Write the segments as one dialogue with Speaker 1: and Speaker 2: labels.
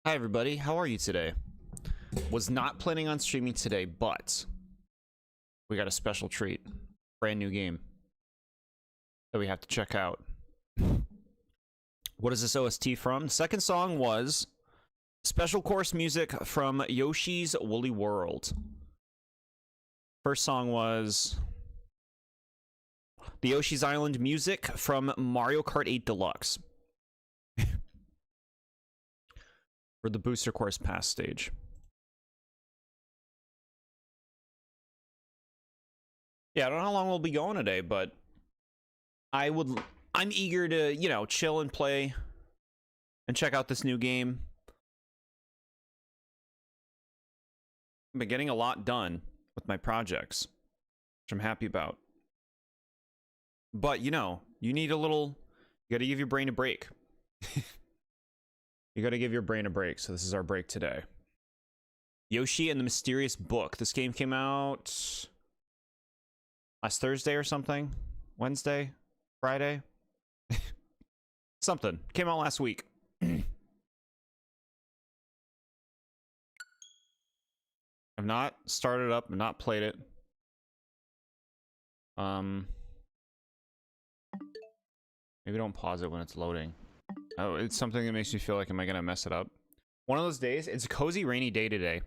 Speaker 1: Hi everybody, how are you today? Was not planning on streaming today, but we got a special treat. Brand new game that we have to check out. What is this OST from? The second song was special course music from Yoshi's Woolly World. First song was the Yoshi's Island music from Mario Kart 8 Deluxe. For the booster course pass stage. Yeah, I don't know how long we'll be going today, but I'm eager to, you know, chill and play and check out this new game. I've been getting a lot done with my projects, which I'm happy about. But, you know, you need a little, you gotta give your brain a break. You gotta give your brain a break, so this is our break today. Yoshi and the Mysterious Book. This game came out last Thursday or something? Wednesday? Friday? Something. Came out last week. I've not started up, I've not played it. Maybe don't pause it when it's loading. Oh, it's something that makes me feel like, am I gonna mess it up? One of those days. It's a cozy rainy day today.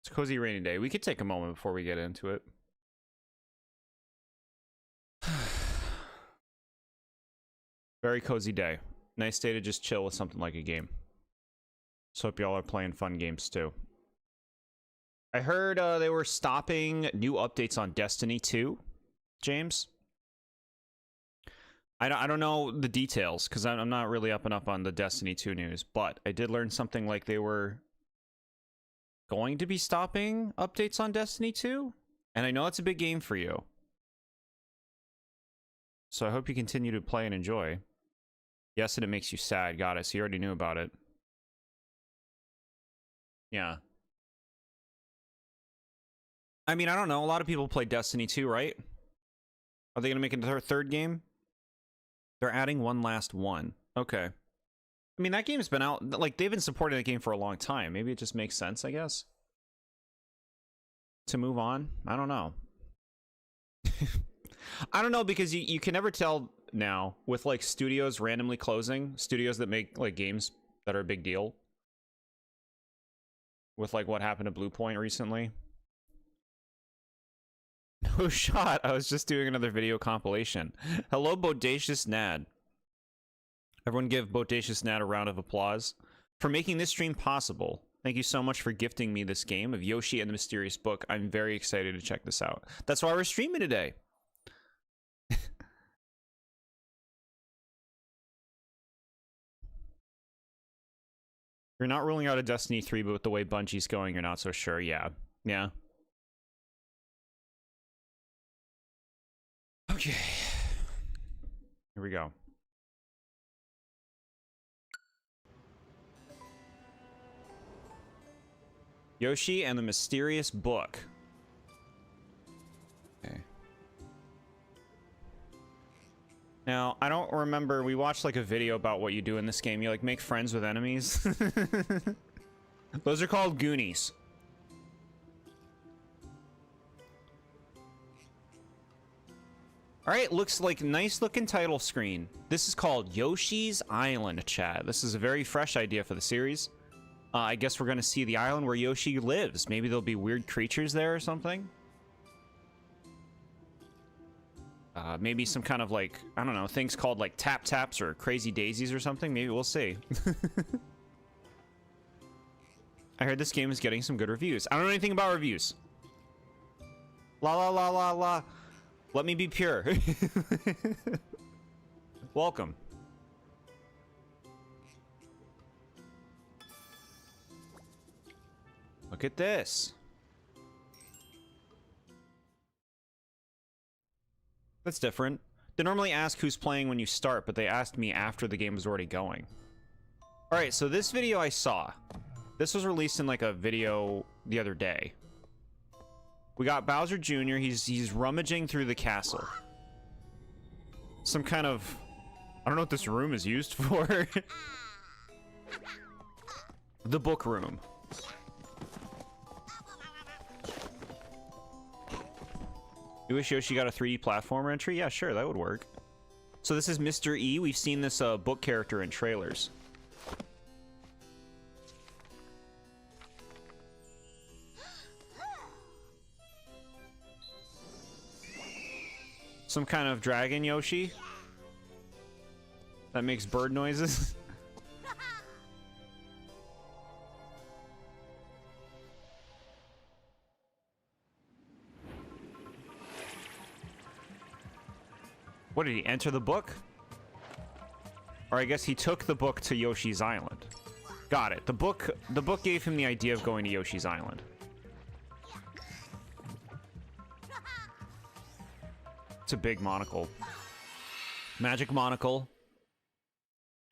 Speaker 1: It's a cozy rainy day. We could take a moment before we get into it. Very cozy day. Nice day to just chill with something like a game. So hope y'all are playing fun games too. I heard they were stopping new updates on Destiny 2, James. I don't know the details because I'm not really up and up on the Destiny 2 news, but I did learn something like they were going to be stopping updates on Destiny 2, and I know it's a big game for you. So I hope you continue to play and enjoy. Yes, and it makes you sad. Got it. So you already knew about it. Yeah. I mean, I don't know. A lot of people play Destiny 2, right? Are they going to make it their third game? They're adding one last one. Okay. I mean, that game's been out, like, they've been supporting that game for a long time. Maybe it just makes sense, I guess, to move on. I don't know. I don't know, because you can never tell now with, like, studios randomly closing, studios that make, like, games that are a big deal. With, like, what happened to Blue Point recently. No shot. I was just doing another video compilation. Hello, Bodacious Nad. Everyone give Bodacious Nad a round of applause for making this stream possible. Thank you so much for gifting me this game of Yoshi and the Mysterious Book. I'm very excited to check this out. That's why we're streaming today. You're not ruling out a Destiny 3, but with the way Bungie's going, you're not so sure. Yeah. Yeah. Okay, here we go. Yoshi and the Mysterious Book. Okay. Now, I don't remember, we watched like a video about what you do in this game. You like make friends with enemies. Those are called Goonies. All right, looks like nice looking title screen. This is called Yoshi's Island, chat. This is a very fresh idea for the series. I guess we're gonna see the island where Yoshi lives. Maybe there'll be weird creatures there or something. Maybe some kind of like, I don't know, things called like Tap Taps or Crazy Daisies or something. Maybe we'll see. I heard this game is getting some good reviews. I don't know anything about reviews. La la la la la. Let me be pure. Welcome. Look at this. That's different. They normally ask who's playing when you start, but they asked me after the game was already going. Alright, so this video I saw. This was released in like a video the other day. We got Bowser Jr. He's rummaging through the castle. Some kind of... I don't know what this room is used for. The book room. You wish Yoshi got a 3D platformer entry? Yeah, sure, that would work. So this is Mr. E. We've seen this book character in trailers. Some kind of dragon Yoshi that makes bird noises. What, did he enter the book? Or I guess he took the book to Yoshi's Island. Got it. The book gave him the idea of going to Yoshi's Island. It's a big monocle. Magic monocle.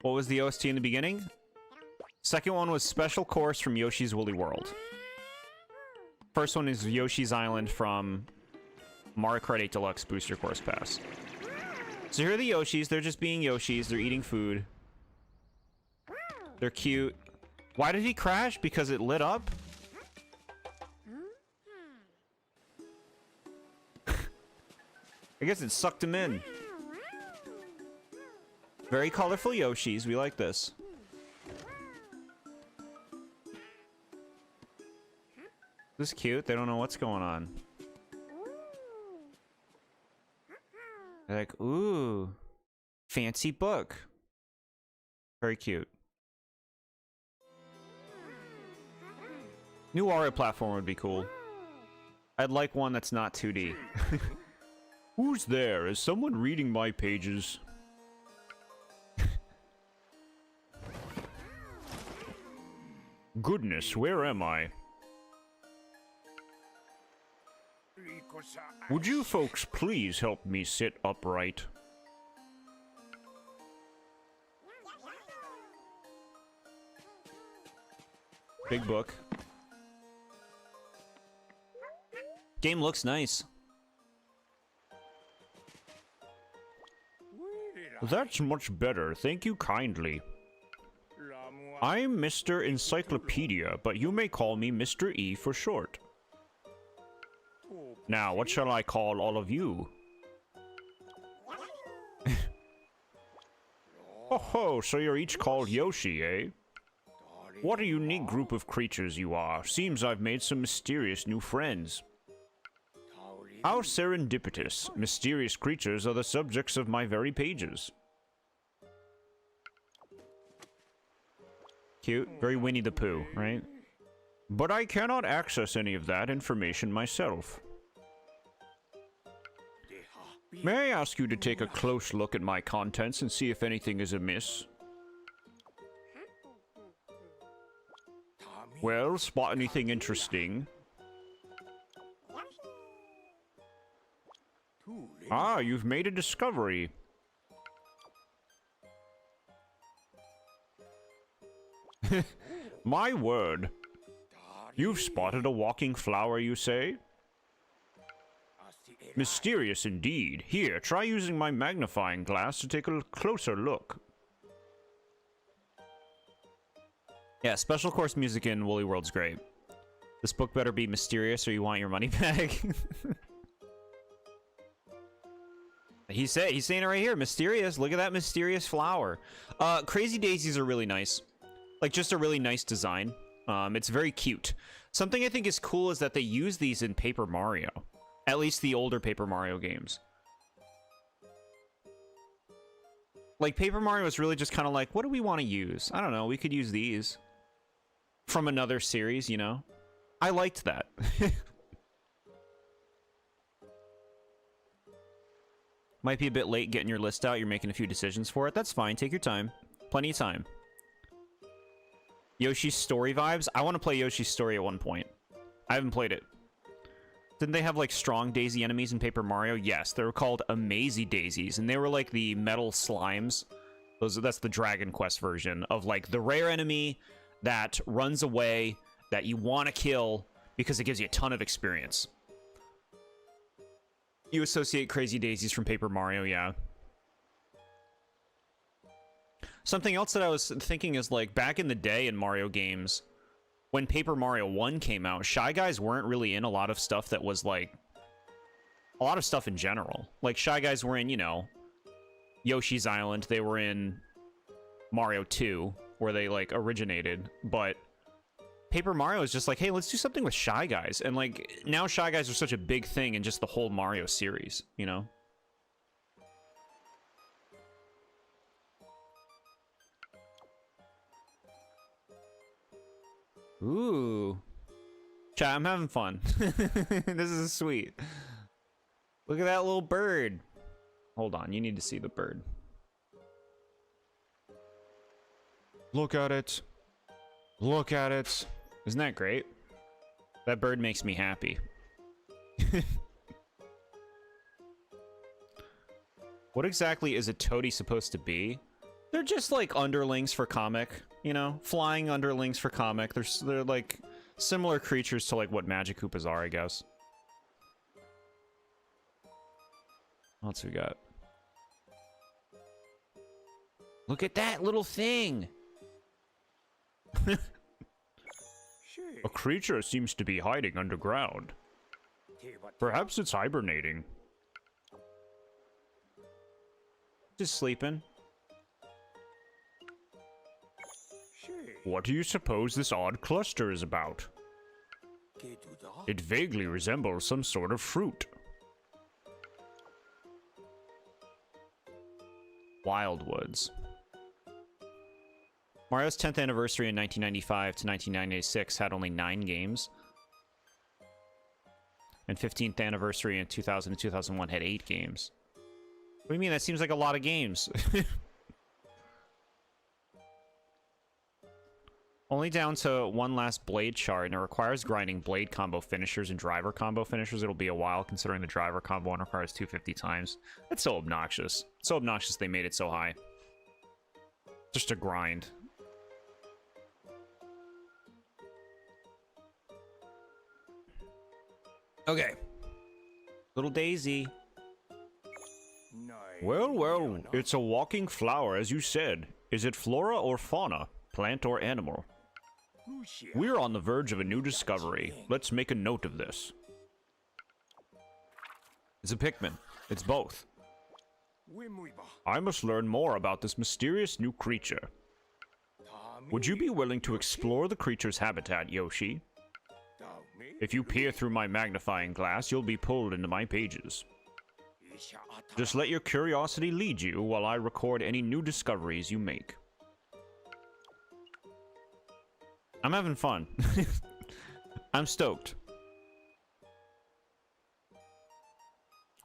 Speaker 1: What was the OST in the beginning? Second one was Special Course from Yoshi's Woolly World. First one is Yoshi's Island from Mario Kart 8 Deluxe Booster Course Pass. So here are the Yoshis. They're just being Yoshis. They're eating food. They're cute. Why did he crash? Because it lit up? I guess it sucked him in. Very colorful Yoshis. We like this. This is cute. They don't know what's going on. They're like, ooh, fancy book. Very cute. New Wario platform would be cool. I'd like one that's not 2D. Who's there? Is someone reading my pages? Goodness, where am I? Would you folks please help me sit upright? Big book. Game looks nice. That's much better. Thank you kindly. I'm Mr. Encyclopedia, but you may call me Mr. E for short. Now, what shall I call all of you? Oh ho, so you're each called Yoshi, eh? What a unique group of creatures you are. Seems I've made some mysterious new friends. How serendipitous. Mysterious creatures are the subjects of my very pages. Cute. Very Winnie the Pooh, right? But I cannot access any of that information myself. May I ask you to take a close look at my contents and see if anything is amiss? Well, spot anything interesting? Ah, you've made a discovery. My word. You've spotted a walking flower, you say? Mysterious indeed. Here, try using my magnifying glass to take a closer look. Yeah, special course music in Woolly World's great. This book better be mysterious or you want your money back. He's saying it right here. Mysterious. Look at that mysterious flower. Crazy daisies are really nice. Like, just a really nice design. It's very cute. Something I think is cool is that they use these in Paper Mario. At least the older Paper Mario games. Like, Paper Mario is really just kind of like, what do we want to use? I don't know. We could use these. From another series, you know? I liked that. Might be a bit late getting your list out. You're making a few decisions for it. That's fine. Take your time. Plenty of time. Yoshi's Story vibes. I want to play Yoshi's Story at one point. I haven't played it. Didn't they have, like, strong daisy enemies in Paper Mario? Yes, they were called Amazy Daisies, and they were, like, the metal slimes. That's the Dragon Quest version of, like, the rare enemy that runs away that you want to kill because it gives you a ton of experience. You associate Crazy Daisies from Paper Mario, yeah. Something else that I was thinking is, like, back in the day in Mario games, when Paper Mario 1 came out, Shy Guys weren't really in a lot of stuff that was, like, a lot of stuff in general. Like, Shy Guys were in, you know, Yoshi's Island. They were in Mario 2, where they, like, originated. But Paper Mario is just like, hey, let's do something with Shy Guys. And, like, now Shy Guys are such a big thing in just the whole Mario series, you know? Ooh. Chat, I'm having fun. This is sweet. Look at that little bird. Hold on, you need to see the bird. Look at it. Look at it. Isn't that great? That bird makes me happy. What exactly is a toady supposed to be? They're just like underlings for comic, you know? Flying underlings for comic. They're like similar creatures to like what Magic Koopas are, I guess. What else we got? Look at that little thing! A creature seems to be hiding underground. Perhaps it's hibernating. Just sleeping. What do you suppose this odd cluster is about? It vaguely resembles some sort of fruit. Wildwoods. Mario's 10th anniversary in 1995 to 1996 had only 9 games. And 15th anniversary in 2000 and 2001 had 8 games. What do you mean? That seems like a lot of games. Only down to one last blade shard, and it requires grinding blade combo finishers and driver combo finishers. It'll be a while, considering the driver combo one requires 250 times. That's so obnoxious. So obnoxious they made it so high. Just a grind. Okay. Little Daisy. Well, well, it's a walking flower, as you said. Is it flora or fauna? Plant or animal? We're on the verge of a new discovery. Let's make a note of this. It's a Pikmin. It's both. I must learn more about this mysterious new creature. Would you be willing to explore the creature's habitat, Yoshi? If you peer through my magnifying glass, you'll be pulled into my pages. Just let your curiosity lead you while I record any new discoveries you make. I'm having fun. I'm stoked.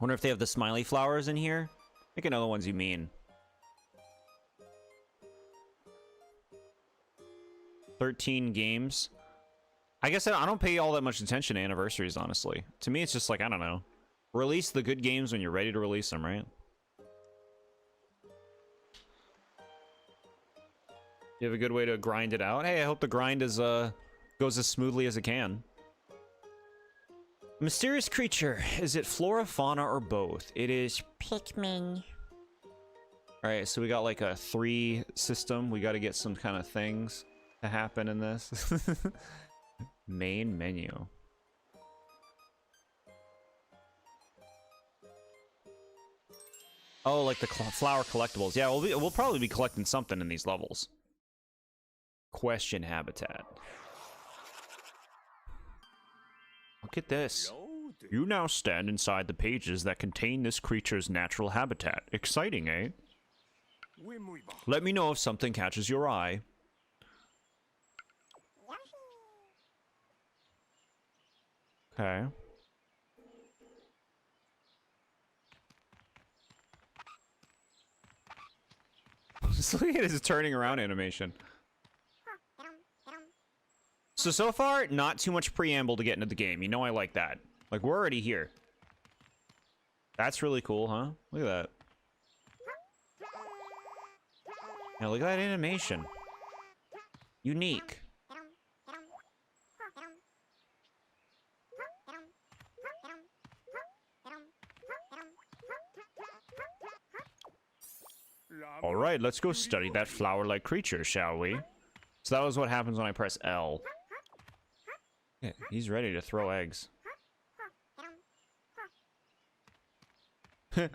Speaker 1: Wonder if they have the smiley flowers in here? I think I know the ones you mean. 13 games. I guess I don't pay all that much attention to anniversaries, honestly. To me, it's just like, I don't know. Release the good games when you're ready to release them, right? You have a good way to grind it out? Hey, I hope the grind is goes as smoothly as it can. Mysterious creature. Is it flora, fauna, or both? It is Pikmin. Alright, so we got like a 3 system. We got to get some kind of things to happen in this. Main menu. Oh, like the flower collectibles. Yeah, we'll probably be collecting something in these levels. Question habitat. Look at this. You now stand inside the pages that contain this creature's natural habitat. Exciting, eh? Let me know if something catches your eye. Okay. Just look at his turning around animation. So far, not too much preamble to get into the game. You know I like that. Like, we're already here. That's really cool, huh? Look at that. Now, look at that animation. Unique. Alright, let's go study that flower-like creature, shall we? So that was what happens when I press L. Yeah, he's ready to throw eggs. This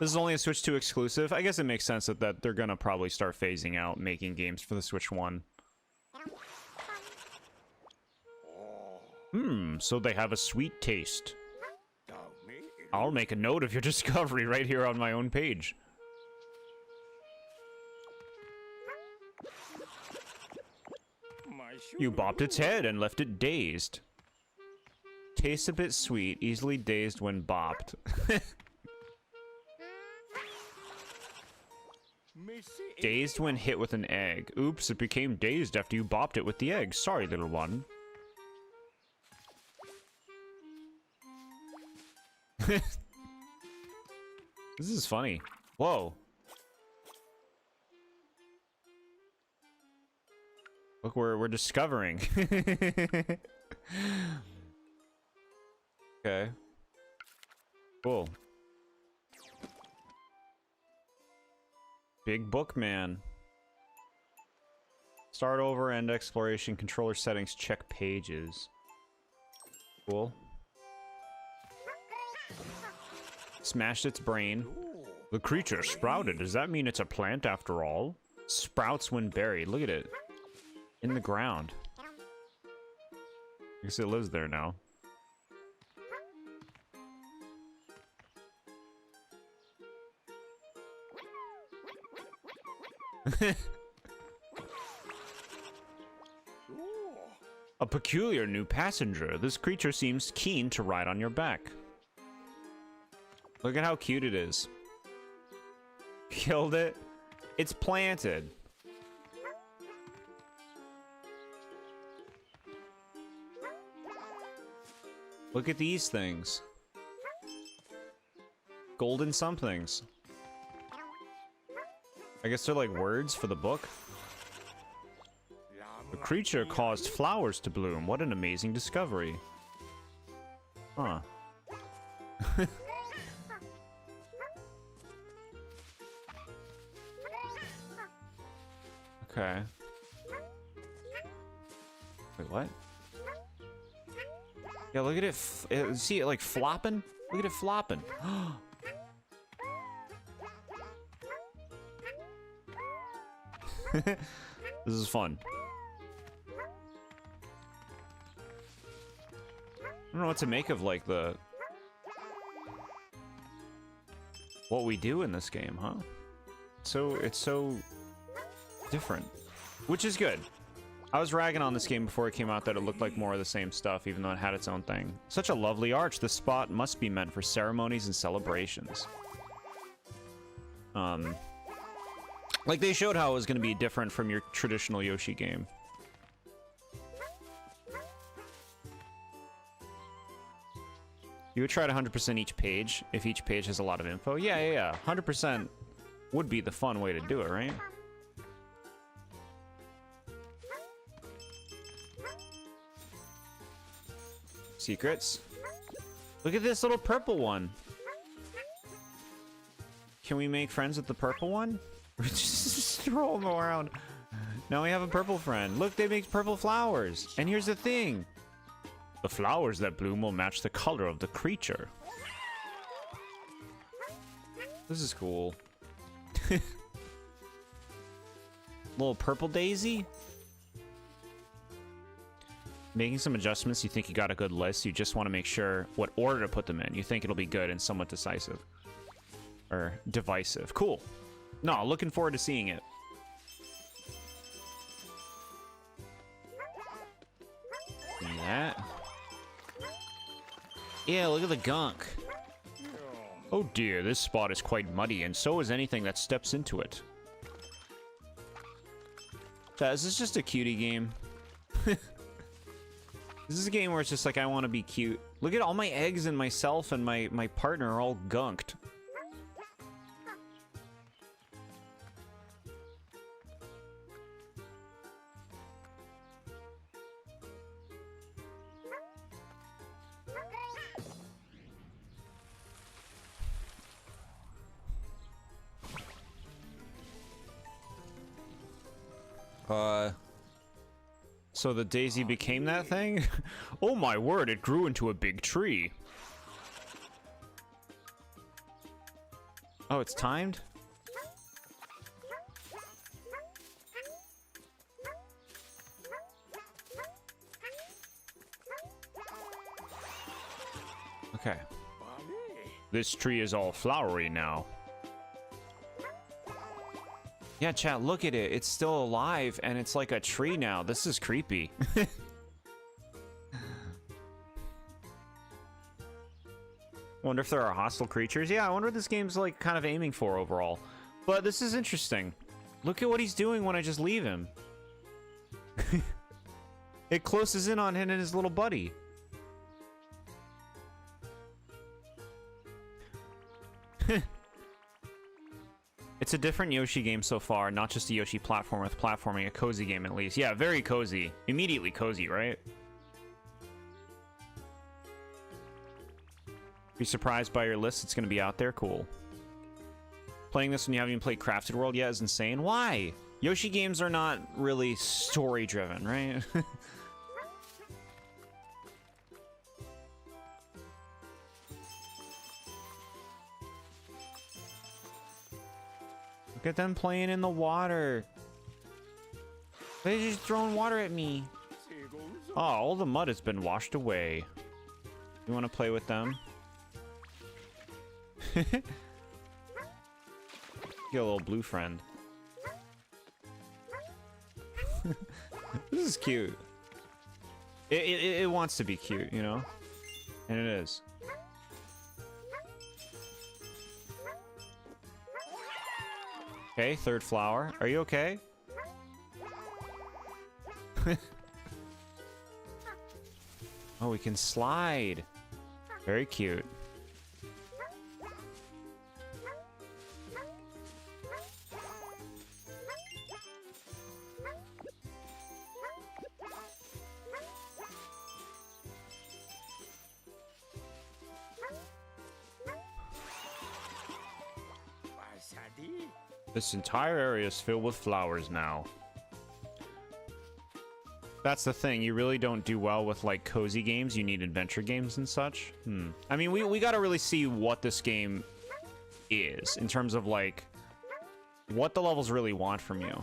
Speaker 1: is only a Switch 2 exclusive. I guess it makes sense that they're gonna probably start phasing out making games for the Switch 1. So they have a sweet taste. I'll make a note of your discovery right here on my own page. You bopped its head and left it dazed. Tastes a bit sweet, easily dazed when bopped. Dazed when hit with an egg. Oops, it became dazed after you bopped it with the egg. Sorry, little one. This is funny. Whoa. Look, we're discovering. Okay. Cool. Big book man. Start over, end exploration, controller settings, check pages. Cool. Smashed its brain. The creature sprouted. Does that mean it's a plant after all? Sprouts when buried. Look at it. In the ground. I guess it lives there now. A peculiar new passenger. This creature seems keen to ride on your back. Look at how cute it is. Killed it. It's planted. Look at these things. Golden somethings. I guess they're like words for the book. The creature caused flowers to bloom. What an amazing discovery. Huh. Okay. Wait, what? Yeah, look at it. See it like flopping? Look at it flopping. This is fun. I don't know what to make of like what we do in this game, huh? So it's so different, which is good. I was ragging on this game before it came out that it looked like more of the same stuff, even though it had its own thing. Such a lovely arch. This spot must be meant for ceremonies and celebrations. Like they showed how it was going to be different from your traditional Yoshi game. You would try to 100% each page if each page has a lot of info. Yeah. 100% would be the fun way to do it, right? Secrets. Look at this little purple one. Can we make friends with the purple one? Just roll them around. Now we have a purple friend. Look, they make purple flowers. And here's the thing. The flowers that bloom will match the color of the creature. This is cool. Little purple daisy. Making some adjustments. You think you got a good list. You just want to make sure what order to put them in. You think it'll be good and somewhat decisive. Or divisive. Cool. No, looking forward to seeing it. See that? Yeah, look at the gunk. Oh dear, this spot is quite muddy, and so is anything that steps into it. Is this just a cutie game? This is a game where it's just like, I want to be cute. Look at all my eggs and myself and my partner are all gunked. So the daisy became that thing? Oh my word, it grew into a big tree. Oh, it's timed? Okay. This tree is all flowery now. Yeah, chat, look at it. It's still alive, and it's like a tree now. This is creepy. Wonder if there are hostile creatures. Yeah, I wonder what this game's like kind of aiming for overall. But this is interesting. Look at what he's doing when I just leave him. It closes in on him and his little buddy. It's a different Yoshi game so far, not just a Yoshi platformer with platforming, a cozy game at least. Yeah, very cozy. Immediately cozy, right? Be surprised by your list, it's going to be out there. Cool. Playing this when you haven't even played Crafted World yet is insane. Why? Yoshi games are not really story-driven, right? Look at them playing in the water. They're just throwing water at me. Oh, all the mud has been washed away. You want to play with them? Get a little blue friend. This is cute. It wants to be cute, you know? And it is. Okay, third flower. Are you okay? Oh, we can slide. Very cute. This entire area is filled with flowers now. That's the thing. You really don't do well with, like, cozy games. You need adventure games and such. I mean, we gotta really see what this game is in terms of, like, what the levels really want from you.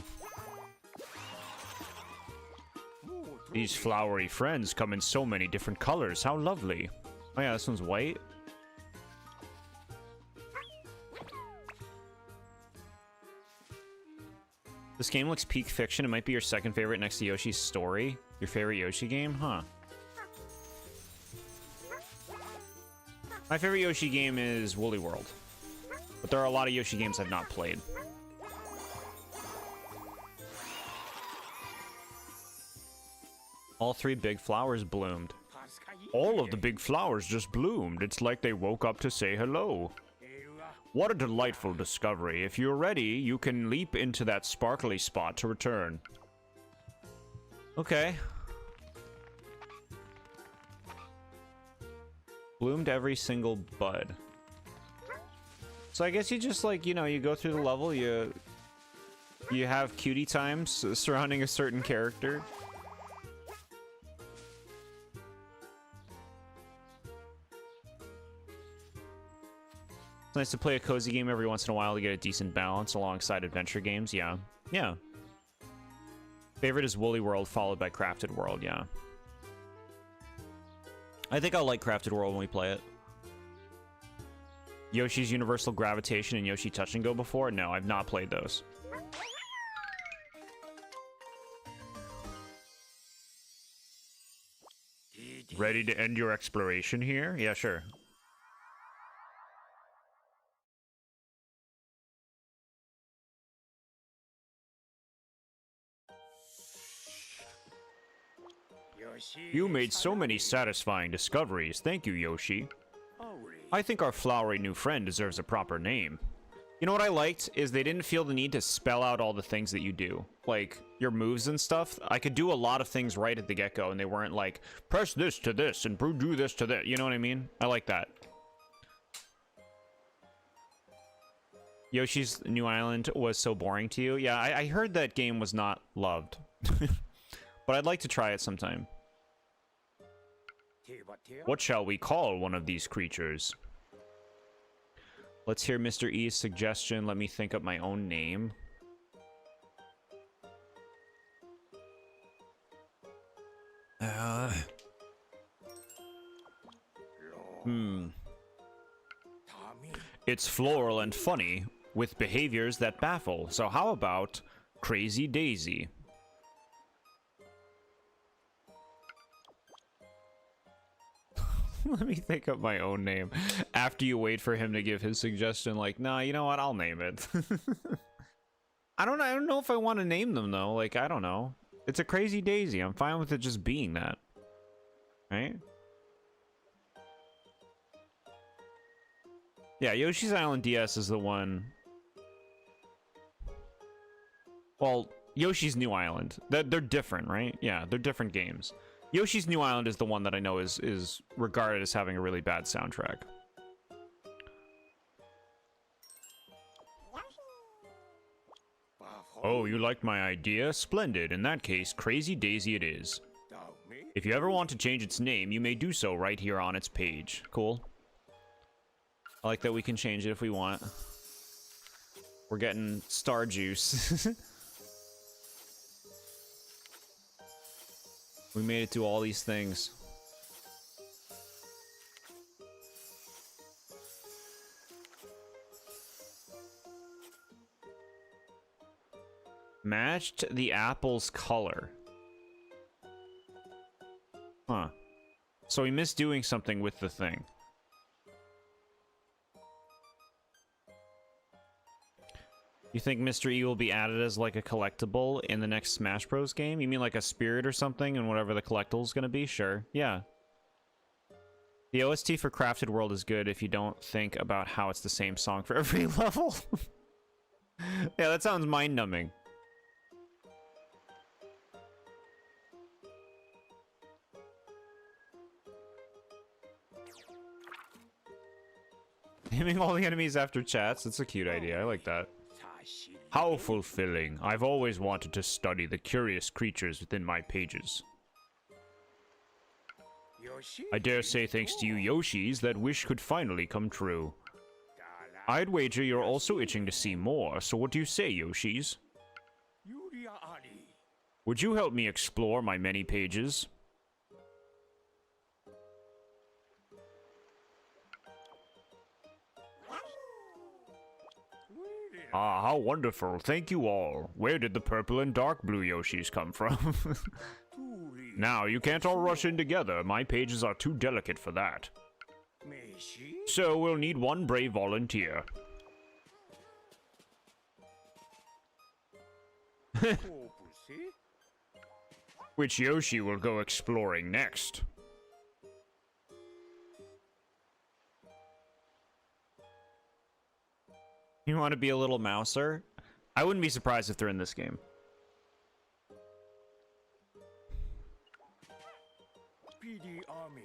Speaker 1: These flowery friends come in so many different colors. How lovely. Oh yeah, this one's white. This game looks peak fiction. It might be your second favorite next to Yoshi's Story. Your favorite Yoshi game? Huh. My favorite Yoshi game is Woolly World. But there are a lot of Yoshi games I've not played. All three big flowers bloomed. All of the big flowers just bloomed. It's like they woke up to say hello. What a delightful discovery. If you're ready, you can leap into that sparkly spot to return. Okay. Bloomed every single bud. So I guess you just, like, you know, you go through the level, you have cutie times surrounding a certain character. It's nice to play a cozy game every once in a while to get a decent balance alongside adventure games. Yeah. Yeah. Favorite is Woolly World, followed by Crafted World. Yeah. I think I'll like Crafted World when we play it. Yoshi's Universal Gravitation and Yoshi Touch and Go before? No, I've not played those. Ready to end your exploration here? Yeah, sure. You made so many satisfying discoveries. Thank you, Yoshi. I think our flowery new friend deserves a proper name. You know what I liked is they didn't feel the need to spell out all the things that you do. Like, your moves and stuff. I could do a lot of things right at the get-go, and they weren't like, press this to this, and do this to that. You know what I mean? I like that. Yoshi's New Island was so boring to you? Yeah, I heard that game was not loved. But I'd like to try it sometime. What shall we call one of these creatures? Let's hear Mr. E's suggestion. Let me think up my own name. It's floral and funny, with behaviors that baffle. So how about Crazy Daisy? Let me think up my own name. After you wait for him to give his suggestion, like, nah, you know what? I'll name it. I don't know if I want to name them though. Like, I don't know. It's a Crazy Daisy. I'm fine with it just being that. Right? Yeah, Yoshi's Island DS is the one. Well, Yoshi's New Island. They're different, right? Yeah, they're different games. Yoshi's New Island is the one that I know is regarded as having a really bad soundtrack. Oh, you liked my idea? Splendid. In that case, Crazy Daisy it is. If you ever want to change its name, you may do so right here on its page. Cool. I like that we can change it if we want. We're getting star juice. We made it do all these things. Matched the apple's color. Huh. So we missed doing something with the thing. You think Mr. E will be added as like a collectible in the next Smash Bros. Game? You mean like a spirit or something and whatever the collectible is going to be? Sure. Yeah. The OST for Crafted World is good if you don't think about how it's the same song for every level. Yeah, that sounds mind-numbing. Naming all the enemies after chats? That's a cute idea. I like that. How fulfilling. I've always wanted to study the curious creatures within my pages. I dare say thanks to you Yoshis, that wish could finally come true. I'd wager you're also itching to see more, so what do you say, Yoshis? Would you help me explore my many pages? Ah, how wonderful. Thank you all. Where did the purple and dark blue Yoshis come from? Now, you can't all rush in together. My pages are too delicate for that. So, we'll need one brave volunteer. Which Yoshi will go exploring next? You want to be a little mouser? I wouldn't be surprised if they're in this game.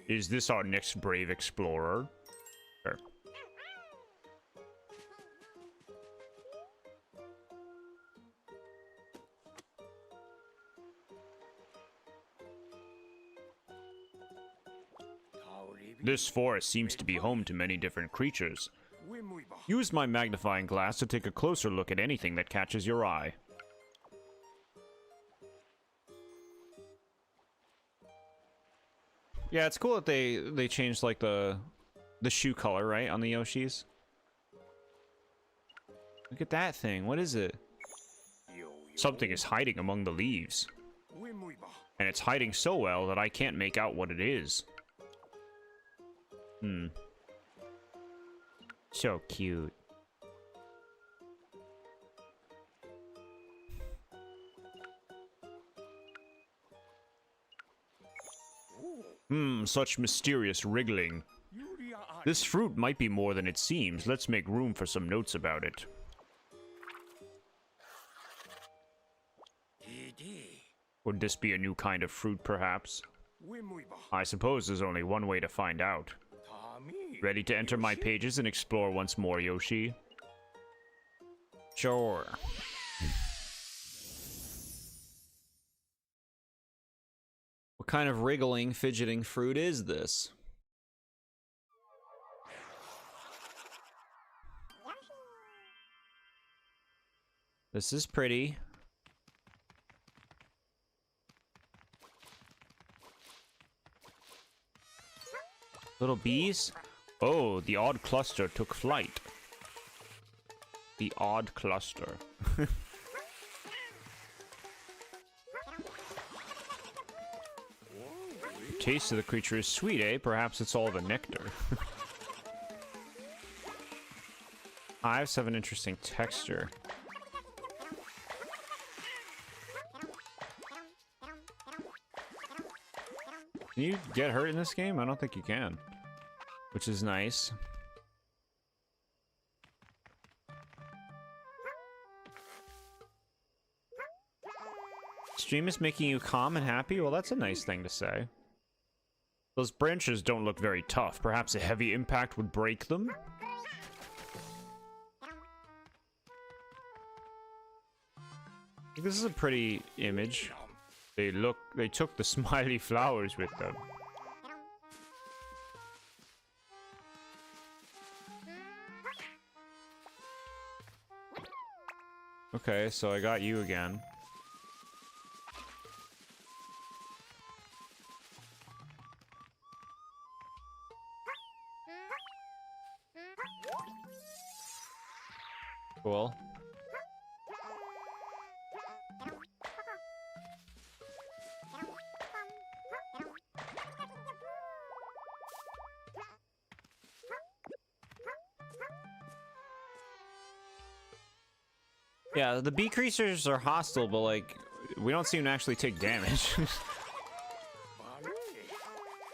Speaker 1: Is this our next brave explorer? Sure. This forest seems to be home to many different creatures. Use my magnifying glass to take a closer look at anything that catches your eye. Yeah, it's cool that they changed like the shoe color, right, on the Yoshis. Look at that thing. What is it? Something is hiding among the leaves. And it's hiding so well that I can't make out what it is. So cute. Such mysterious wriggling. This fruit might be more than it seems. Let's make room for some notes about it. Would this be a new kind of fruit, perhaps? I suppose there's only one way to find out. Ready to enter my pages and explore once more, Yoshi? Sure. What kind of wriggling, fidgeting fruit is this? This is pretty. Little bees? Oh, the odd cluster took flight. The odd cluster. The taste of the creature is sweet, eh? Perhaps it's all the nectar. Hives have an interesting texture. Can you get hurt in this game? I don't think you can. Which is nice. Stream is making you calm and happy? Well, that's a nice thing to say. Those branches don't look very tough. Perhaps a heavy impact would break them? I think this is a pretty image. They took the smiley flowers with them. Okay, so I got you again. Cool. Yeah, the bee creatures are hostile, but like, we don't seem to actually take damage.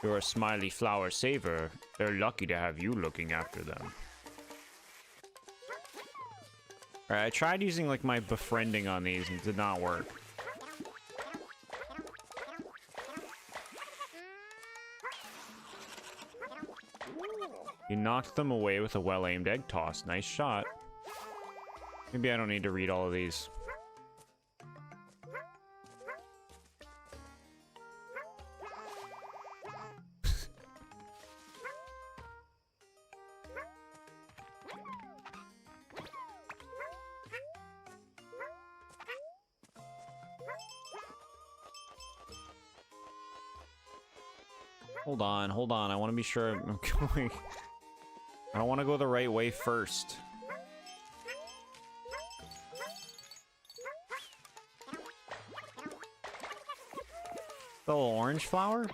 Speaker 1: You're a smiley flower saver. They're lucky to have you looking after them. Alright, I tried using like my befriending on these and it did not work. You knocked them away with a well-aimed egg toss. Nice shot. Maybe I don't need to read all of these. Hold on. I want to be sure I'm going. I don't want to go the right way first. The little orange flower?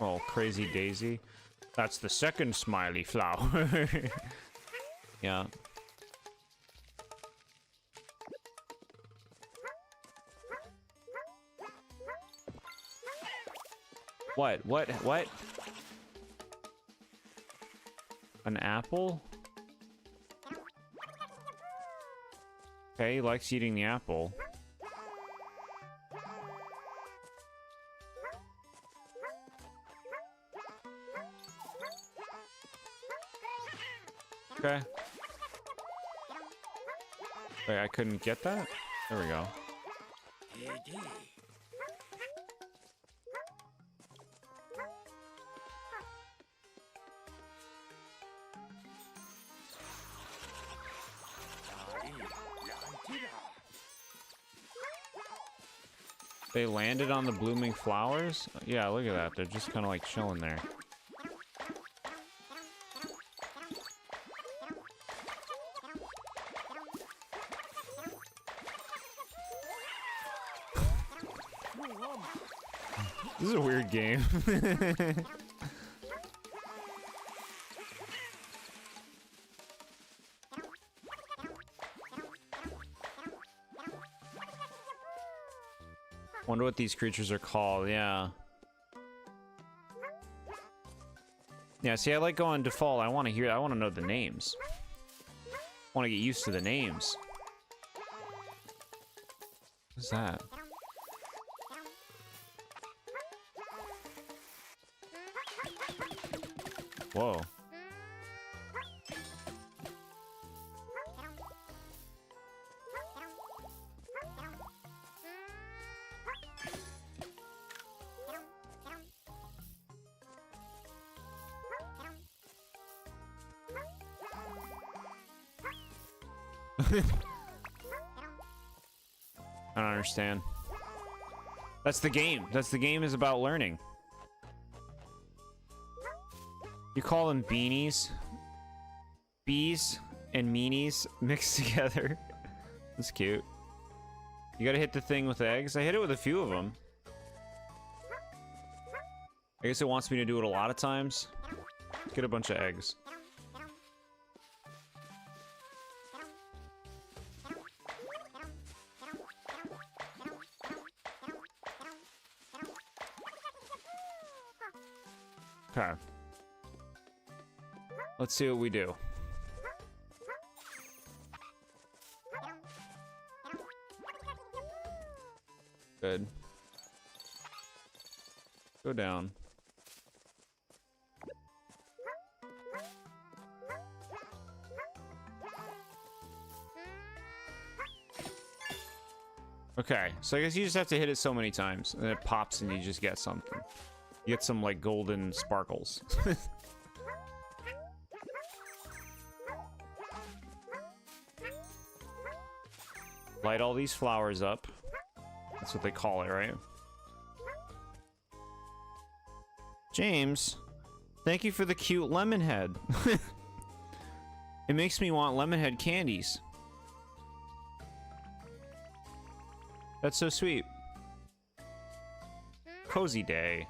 Speaker 1: Oh, crazy daisy. That's the second smiley flower. Yeah. What? An apple? Okay, he likes eating the apple. Okay. Wait, I couldn't get that? There we go. They landed on the blooming flowers? Yeah, look at that. They're just kind of like chilling there. This is a weird game. Wonder what these creatures are called, yeah. Yeah, see, I like going default. I want to know the names. I want to get used to the names. What's that? Whoa. I don't understand. That's the game. That's the game is about learning. You call them beanies? Bees and meanies mixed together. That's cute. You gotta hit the thing with eggs. I hit it with a few of them. I guess it wants me to do it a lot of times. Get a bunch of eggs. Okay. Let's see what we do. Good. Go down. Okay, so I guess you just have to hit it so many times, and it pops and you just get something. You get some, like, golden sparkles. Light all these flowers up. That's what they call it, right? James, thank you for the cute lemon head. It makes me want lemon head candies. That's so sweet. Cozy day.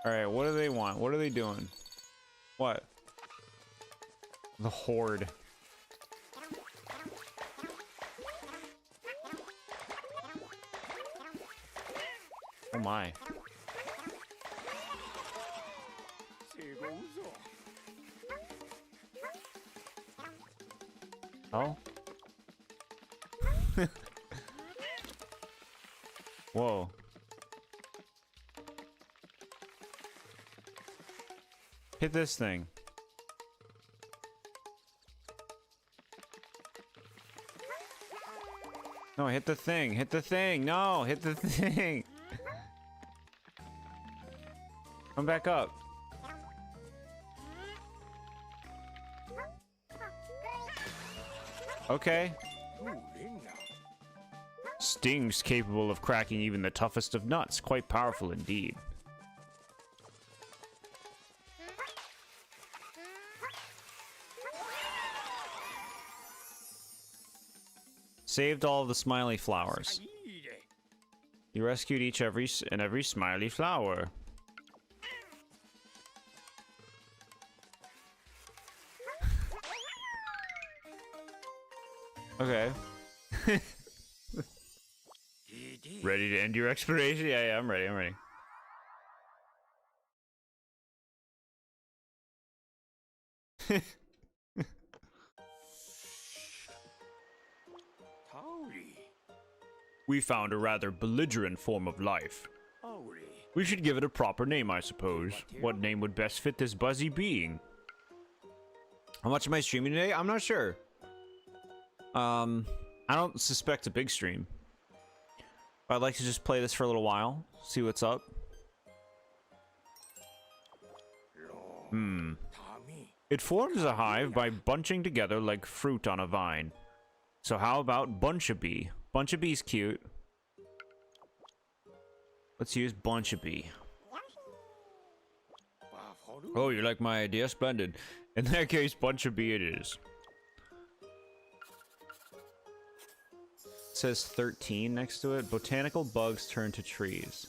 Speaker 1: Alright, what do they want? What are they doing? What? The horde. Oh my. Oh? Whoa. Hit this thing. No, hit the thing. Hit the thing. No, hit the thing. Come back up. Okay. Stings capable of cracking even the toughest of nuts. Quite powerful indeed. Saved all of the smiley flowers. You rescued every smiley flower. Okay. Ready to end your exploration? Yeah, I'm ready. I'm ready. We found a rather belligerent form of life. We should give it a proper name, I suppose. What name would best fit this buzzy being? How much am I streaming today? I'm not sure. I don't suspect a big stream. I'd like to just play this for a little while, see what's up. It forms a hive by bunching together like fruit on a vine. So how about bunch a bee? Bunch a bee's cute. Let's use bunch a bee. Oh, you like my idea? Splendid. In that case, bunch a bee it is. It says 13 next to it. Botanical bugs turn to trees.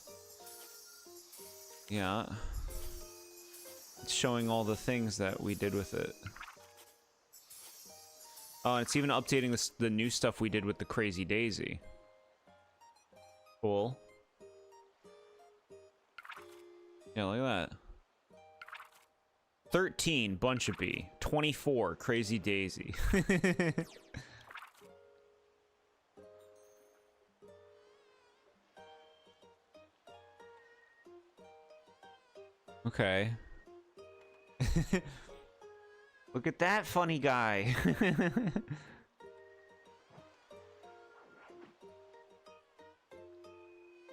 Speaker 1: Yeah. It's showing all the things that we did with it. Oh, and it's even updating the new stuff we did with the Crazy Daisy. Cool. Yeah, look at that. 13, Bunch of Bee. 24, Crazy Daisy. Okay. Look at that funny guy.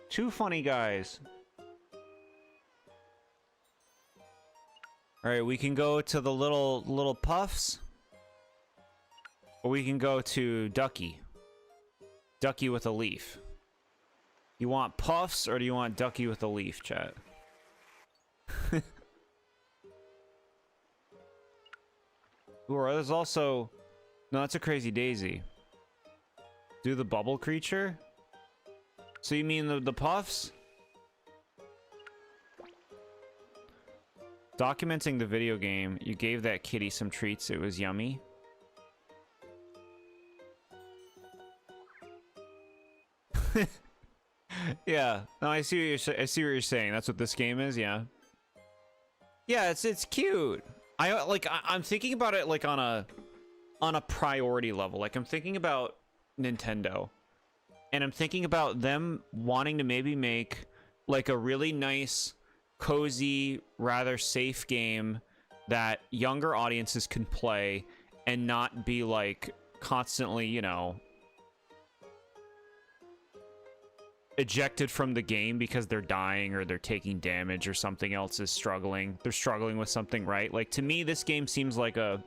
Speaker 1: Two funny guys. All right, we can go to the little puffs, or we can go to Ducky. Ducky with a leaf. You want puffs, or do you want Ducky with a leaf, chat? Or there's also... No, that's a Crazy Daisy. Do the bubble creature? So you mean the puffs? Documenting the video game, you gave that kitty some treats. It was yummy. Yeah. No, I see what you're saying. That's what this game is. Yeah. Yeah, it's cute. I'm thinking about it like on a priority level. Like I'm thinking about Nintendo, and I'm thinking about them wanting to maybe make like a really nice, cozy, rather safe game that younger audiences can play and not be like constantly, you know, ejected from the game because they're dying or they're taking damage or something else is struggling. They're struggling with something, right? Like, to me, this game seems like a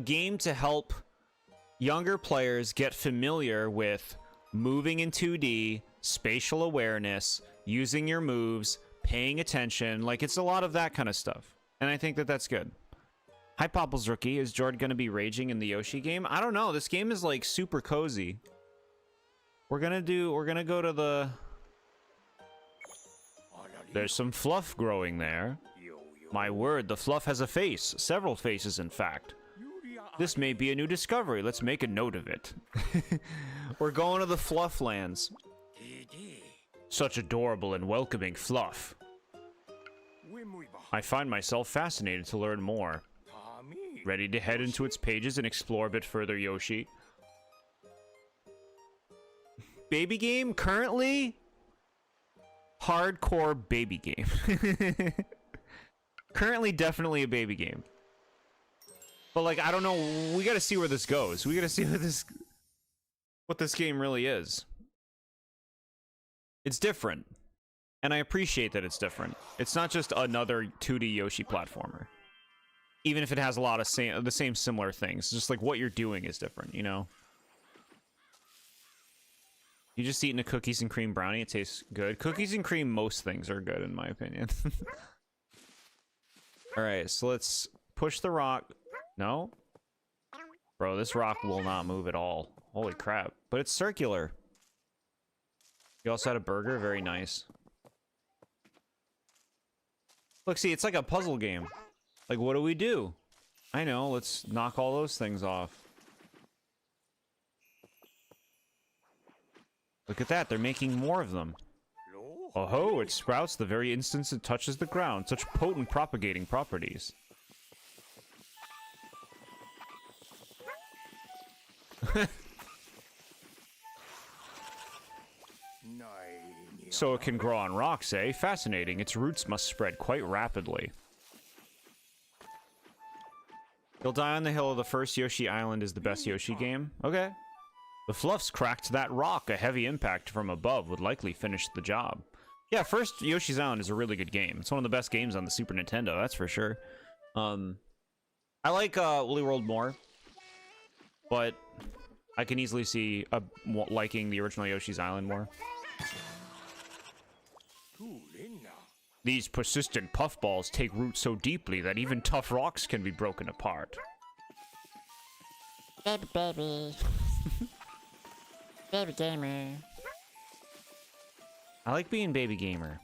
Speaker 1: game to help younger players get familiar with moving in 2D, spatial awareness, using your moves, paying attention. Like, it's a lot of that kind of stuff. And I think that that's good. Hi, Popple's Rookie. Is Jord gonna be raging in the Yoshi game? I don't know. This game is, like, super cozy. We're gonna go to the... There's some fluff growing there. My word, the fluff has a face. Several faces, in fact. This may be a new discovery. Let's make a note of it. We're going to the fluff lands. Such adorable and welcoming fluff. I find myself fascinated to learn more. Ready to head into its pages and explore a bit further, Yoshi? Baby game? Currently? Hardcore baby game. Currently, definitely a baby game. But, like, I don't know. We gotta see where this goes. We gotta see what this game really is. It's different. And I appreciate that it's different. It's not just another 2D Yoshi platformer. Even if it has a lot of the same similar things. Just like what you're doing is different, you know? You just eating a cookies and cream brownie, it tastes good. Cookies and cream, most things are good in my opinion. Alright, so let's push the rock. No? Bro, this rock will not move at all. Holy crap. But it's circular. You also had a burger, very nice. Look, see, it's like a puzzle game. Like, what do we do? I know, let's knock all those things off. Look at that, they're making more of them. Oh ho, it sprouts the very instant it touches the ground. Such potent propagating properties. So it can grow on rocks, eh? Fascinating. Its roots must spread quite rapidly. You'll die on the hill of the first Yoshi Island is the best Yoshi game. Okay. The fluffs cracked that rock. A heavy impact from above would likely finish the job. Yeah, first Yoshi's Island is a really good game. It's one of the best games on the Super Nintendo, that's for sure. I like Woolly World more, but I can easily see liking the original Yoshi's Island more. These persistent puffballs take root so deeply that even tough rocks can be broken apart.
Speaker 2: Baby, baby. Baby gamer.
Speaker 1: I like being baby gamer.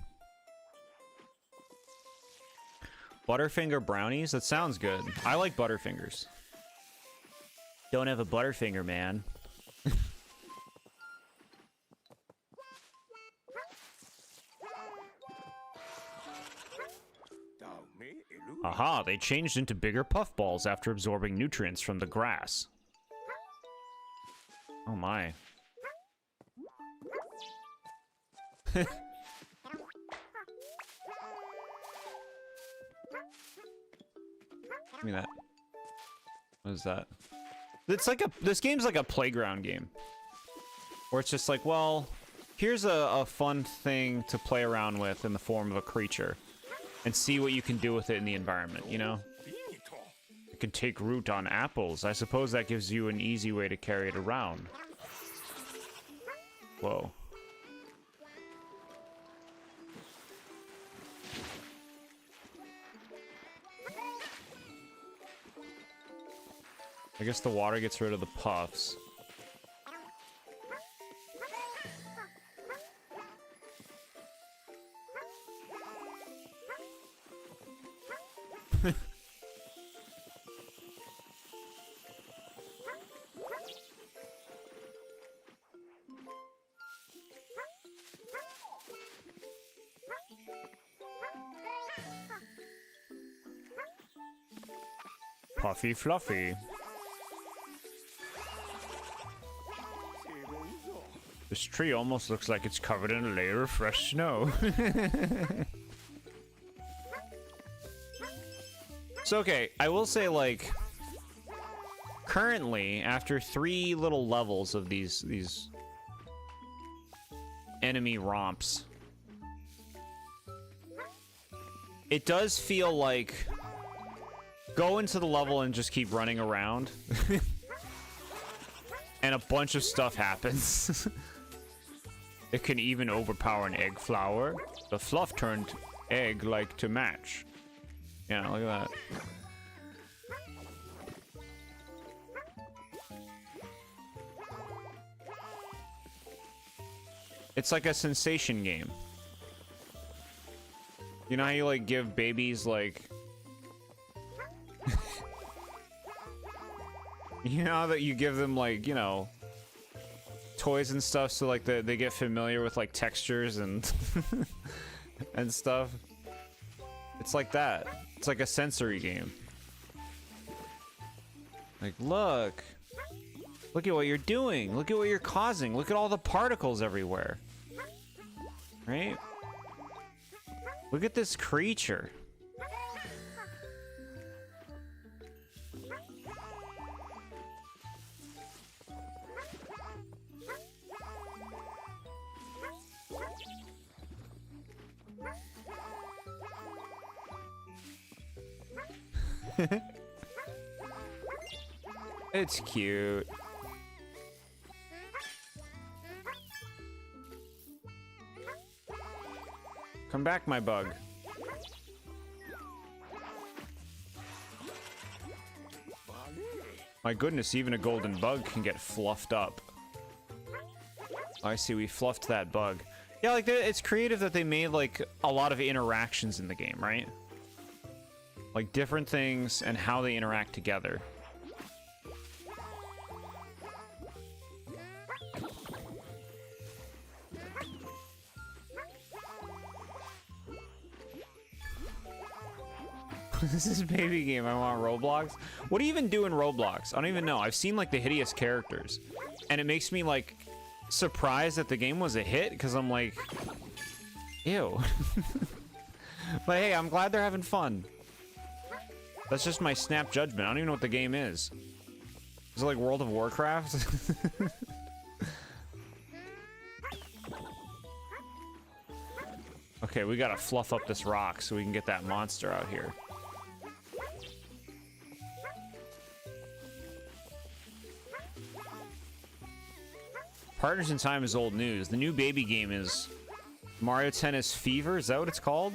Speaker 1: Butterfinger brownies? That sounds good. I like Butterfingers. Don't have a Butterfinger, man. Aha, they changed into bigger puffballs after absorbing nutrients from the grass. Oh my. me that. What is that? It's like this game's like a playground game. Where it's just like, well, here's a fun thing to play around with in the form of a creature. And see what you can do with it in the environment, you know? It can take root on apples. I suppose that gives you an easy way to carry it around. Whoa. I guess the water gets rid of the puffs. Puffy fluffy. This tree almost looks like it's covered in a layer of fresh snow. So, okay, I will say, like, currently, after 3 little levels of these enemy romps, it does feel like go into the level and just keep running around. And a bunch of stuff happens. It can even overpower an egg flower. The fluff turned egg like to match. Yeah, look at that. It's like a sensation game. You know how you like give babies like you know that you give them like, you know, toys and stuff so like they get familiar with like textures and and stuff. It's like that. It's like a sensory game. Like, look at what you're doing. Look at what you're causing. Look at all the particles everywhere. Right? Look at this creature. It's cute. Come back, my bug. My goodness, even a golden bug can get fluffed up. Oh, I see, we fluffed that bug. Yeah, like, it's creative that they made, like, a lot of interactions in the game, right? Like, different things and how they interact together. This is baby game. I want Roblox. What do you even do in Roblox? I don't even know. I've seen like the hideous characters, and it makes me like surprised that the game was a hit because I'm like, ew. But hey, I'm glad they're having fun. That's just my snap judgment. I don't even know what the game is. Is it like World of Warcraft? Okay, we gotta fluff up this rock so we can get that monster out here. Partners in Time is old news. The new baby game is Mario Tennis Fever. Is that what it's called?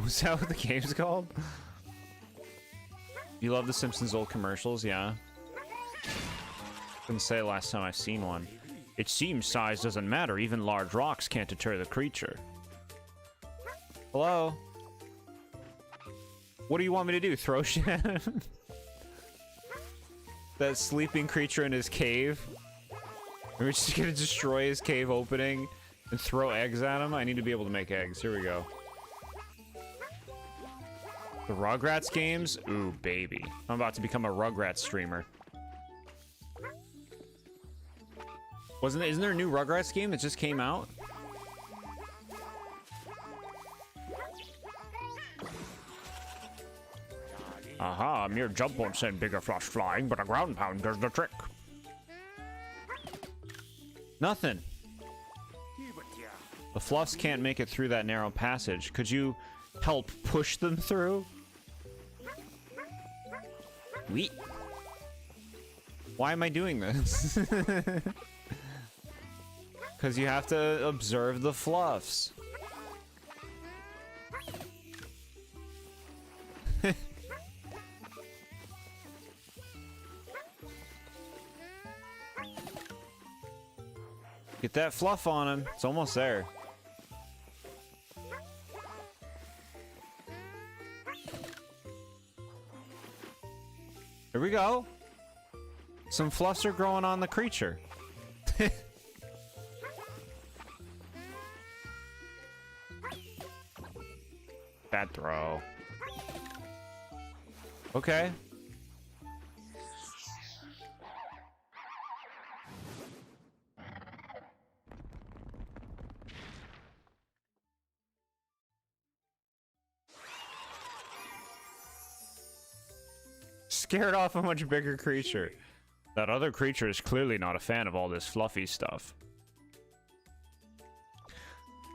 Speaker 1: Was that what the game's called? You love the Simpsons old commercials? Yeah. Couldn't say last time I've seen one. It seems size doesn't matter. Even large rocks can't deter the creature. Hello? What do you want me to do? Throw shit at him? That sleeping creature in his cave? Are we just gonna destroy his cave opening and throw eggs at him? I need to be able to make eggs. Here we go. The Rugrats games? Ooh, baby. I'm about to become a Rugrats streamer. Isn't there a new Rugrats game that just came out? Aha, a mere jump won't send bigger fluffs flying, but a ground pound does the trick. Nothing. The fluffs can't make it through that narrow passage. Could you help push them through? Wheat. Why am I doing this? Because you have to observe the fluffs. Get that fluff on him. It's almost there. Here we go. Some fluffs are growing on the creature. Bad throw. Okay. Scared off a much bigger creature. That other creature is clearly not a fan of all this fluffy stuff.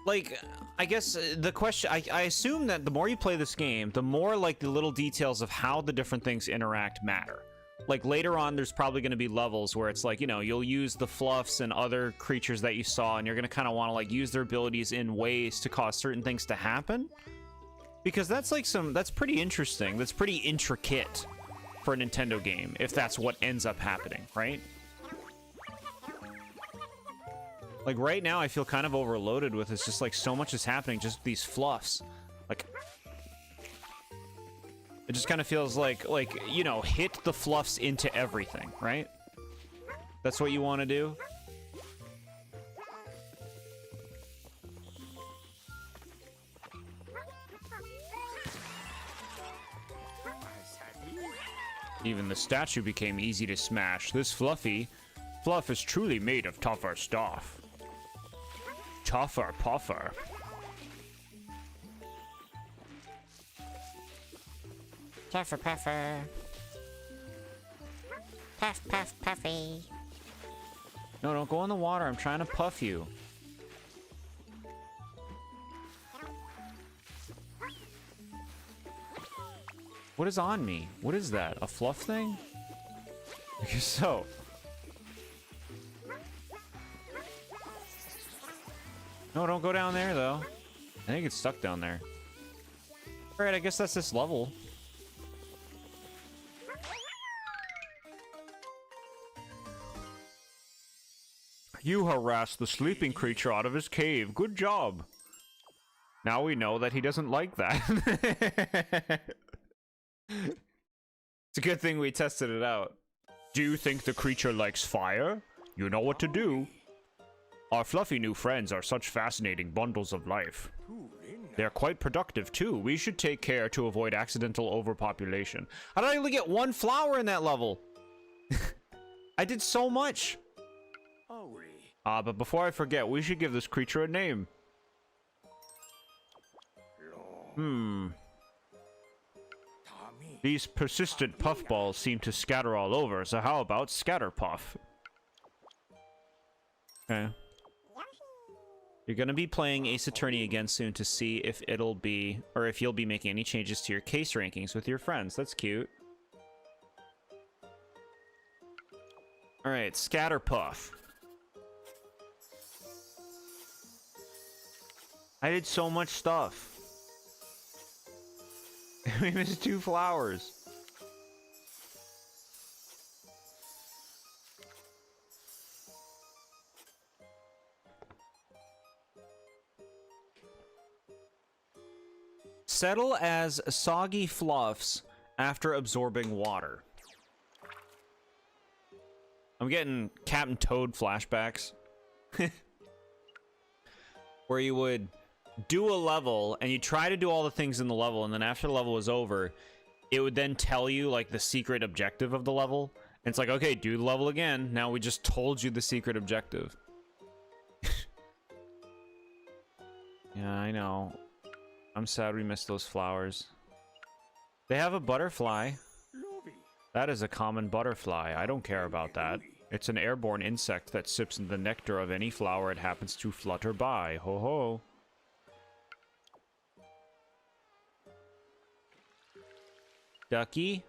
Speaker 1: Like, I guess the question, I assume that the more you play this game, the more like the little details of how the different things interact matter. Like later on, there's probably going to be levels where it's like, you know, you'll use the fluffs and other creatures that you saw, and you're going to kind of want to like use their abilities in ways to cause certain things to happen. Because that's like that's pretty interesting. That's pretty intricate for a Nintendo game, if that's what ends up happening, right? Like right now, I feel kind of overloaded with it's just like so much is happening, just these fluffs. Like, it just kind of feels like, you know, hit the fluffs into everything, right? That's what you want to do? Even the statue became easy to smash. This fluff is truly made of tougher stuff. Tougher puffer.
Speaker 2: Tougher puffer. Puff, puff, puffy.
Speaker 1: No, don't go in the water. I'm trying to puff you. What is on me? What is that? A fluff thing? I guess so. No, don't go down there, though. I think it's stuck down there. Alright, I guess that's this level. You harassed the sleeping creature out of his cave. Good job. Now we know that he doesn't like that. It's a good thing we tested it out. Do you think the creature likes fire? You know what to do. Our fluffy new friends are such fascinating bundles of life. They're quite productive too. We should take care to avoid accidental overpopulation. How did I only get one flower in that level? I did so much. But before I forget, we should give this creature a name. These persistent puffballs seem to scatter all over, so how about Scatterpuff? Okay. You're gonna be playing Ace Attorney again soon to see if it'll be, or if you'll be making any changes to your case rankings with your friends. That's cute. Alright, Scatterpuff. I did so much stuff. We missed 2 flowers. Settle as soggy fluffs after absorbing water. I'm getting Captain Toad flashbacks. Where you would do a level and you try to do all the things in the level, and then after the level was over, it would then tell you like the secret objective of the level. And it's like, okay, do the level again. Now we just told you the secret objective. Yeah, I know. I'm sad we missed those flowers. They have a butterfly. That is a common butterfly. I don't care about that. It's an airborne insect that sips the nectar of any flower it happens to flutter by. Ho ho. Ducky?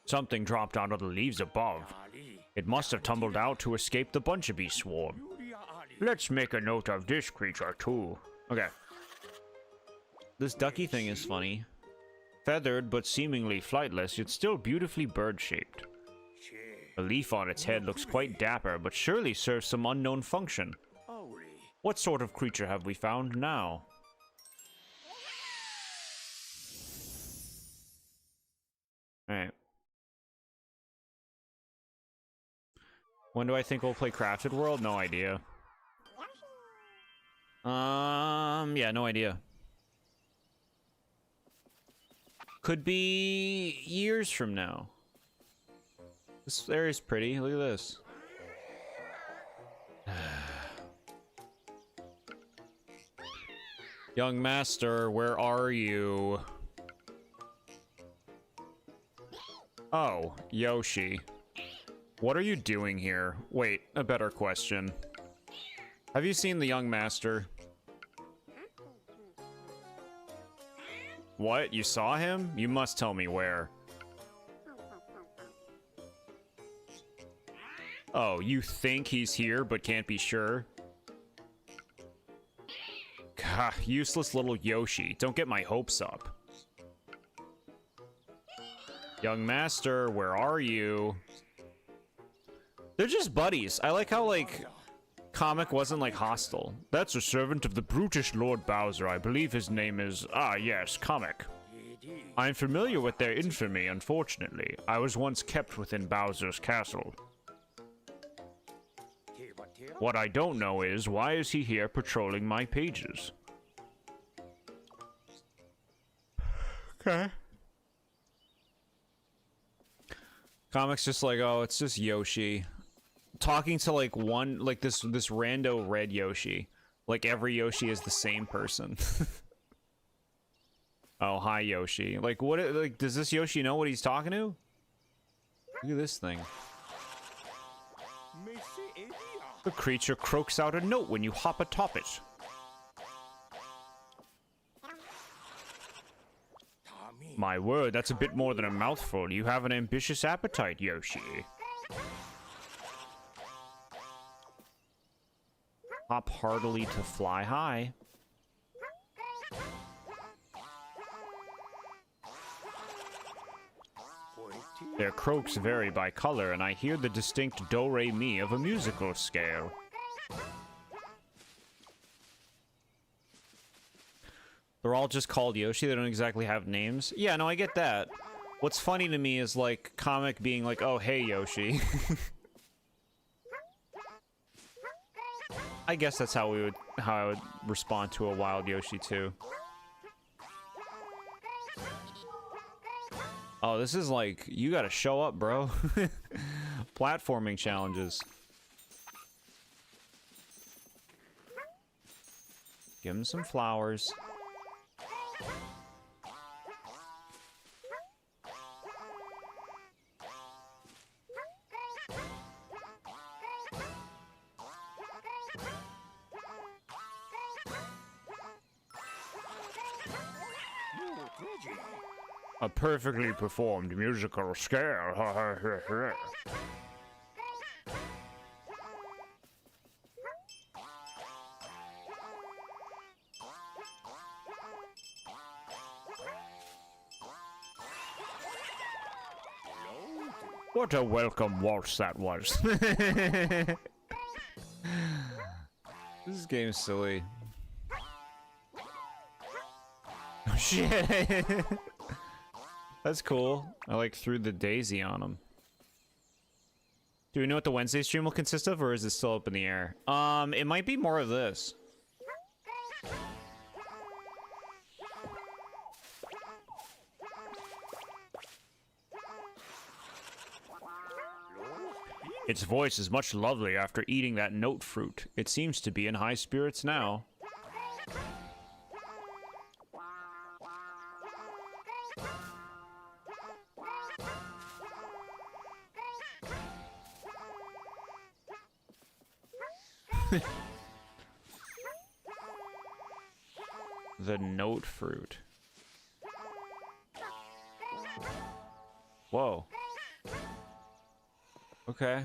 Speaker 1: Something dropped out of the leaves above. It must have tumbled out to escape the bunchy swarm. Let's make a note of this creature too. Okay. This ducky thing is funny. Feathered but seemingly flightless, it's still beautifully bird-shaped. A leaf on its head looks quite dapper, but surely serves some unknown function. What sort of creature have we found now? Alright. When do I think we'll play Crafted World? No idea. Yeah, no idea. Could be years from now. This area's pretty. Look at this. Young master, where are you? Oh, Yoshi. What are you doing here? Wait, a better question. Have you seen the young master? What? You saw him? You must tell me where. Oh, you think he's here but can't be sure? Gah, useless little Yoshi. Don't get my hopes up. Young master, where are you? They're just buddies. I like how, like, Comic wasn't, like, hostile. That's a servant of the brutish Lord Bowser. I believe his name is... Ah, yes, Comic. I'm familiar with their infamy, unfortunately. I was once kept within Bowser's castle. What I don't know is, why is he here patrolling my pages? Okay. Comic's just like, oh, it's just Yoshi. Talking to, like, one, like, this rando red Yoshi. Like, every Yoshi is the same person. Oh, hi, Yoshi. Like, what, like, does this Yoshi know what he's talking to? Look at this thing. The creature croaks out a note when you hop atop it. My word, that's a bit more than a mouthful. You have an ambitious appetite, Yoshi. Hop heartily to fly high. Their croaks vary by color, and I hear the distinct do-re-mi of a musical scale. They're all just called Yoshi, they don't exactly have names. Yeah, no, I get that. What's funny to me is, like, Comic being like, oh, hey, Yoshi. I guess that's how I would respond to a wild Yoshi, too. Oh, this is like, you gotta show up, bro. Platforming challenges. Give him some flowers. A perfectly performed musical scale. What a welcome waltz that was. This game's silly. Oh, shit. That's cool. I like threw the daisy on him. Do we know what the Wednesday stream will consist of, or is it still up in the air? It might be more of this. Its voice is much lovely after eating that note fruit. It seems to be in high spirits now. The note fruit. Whoa. Okay.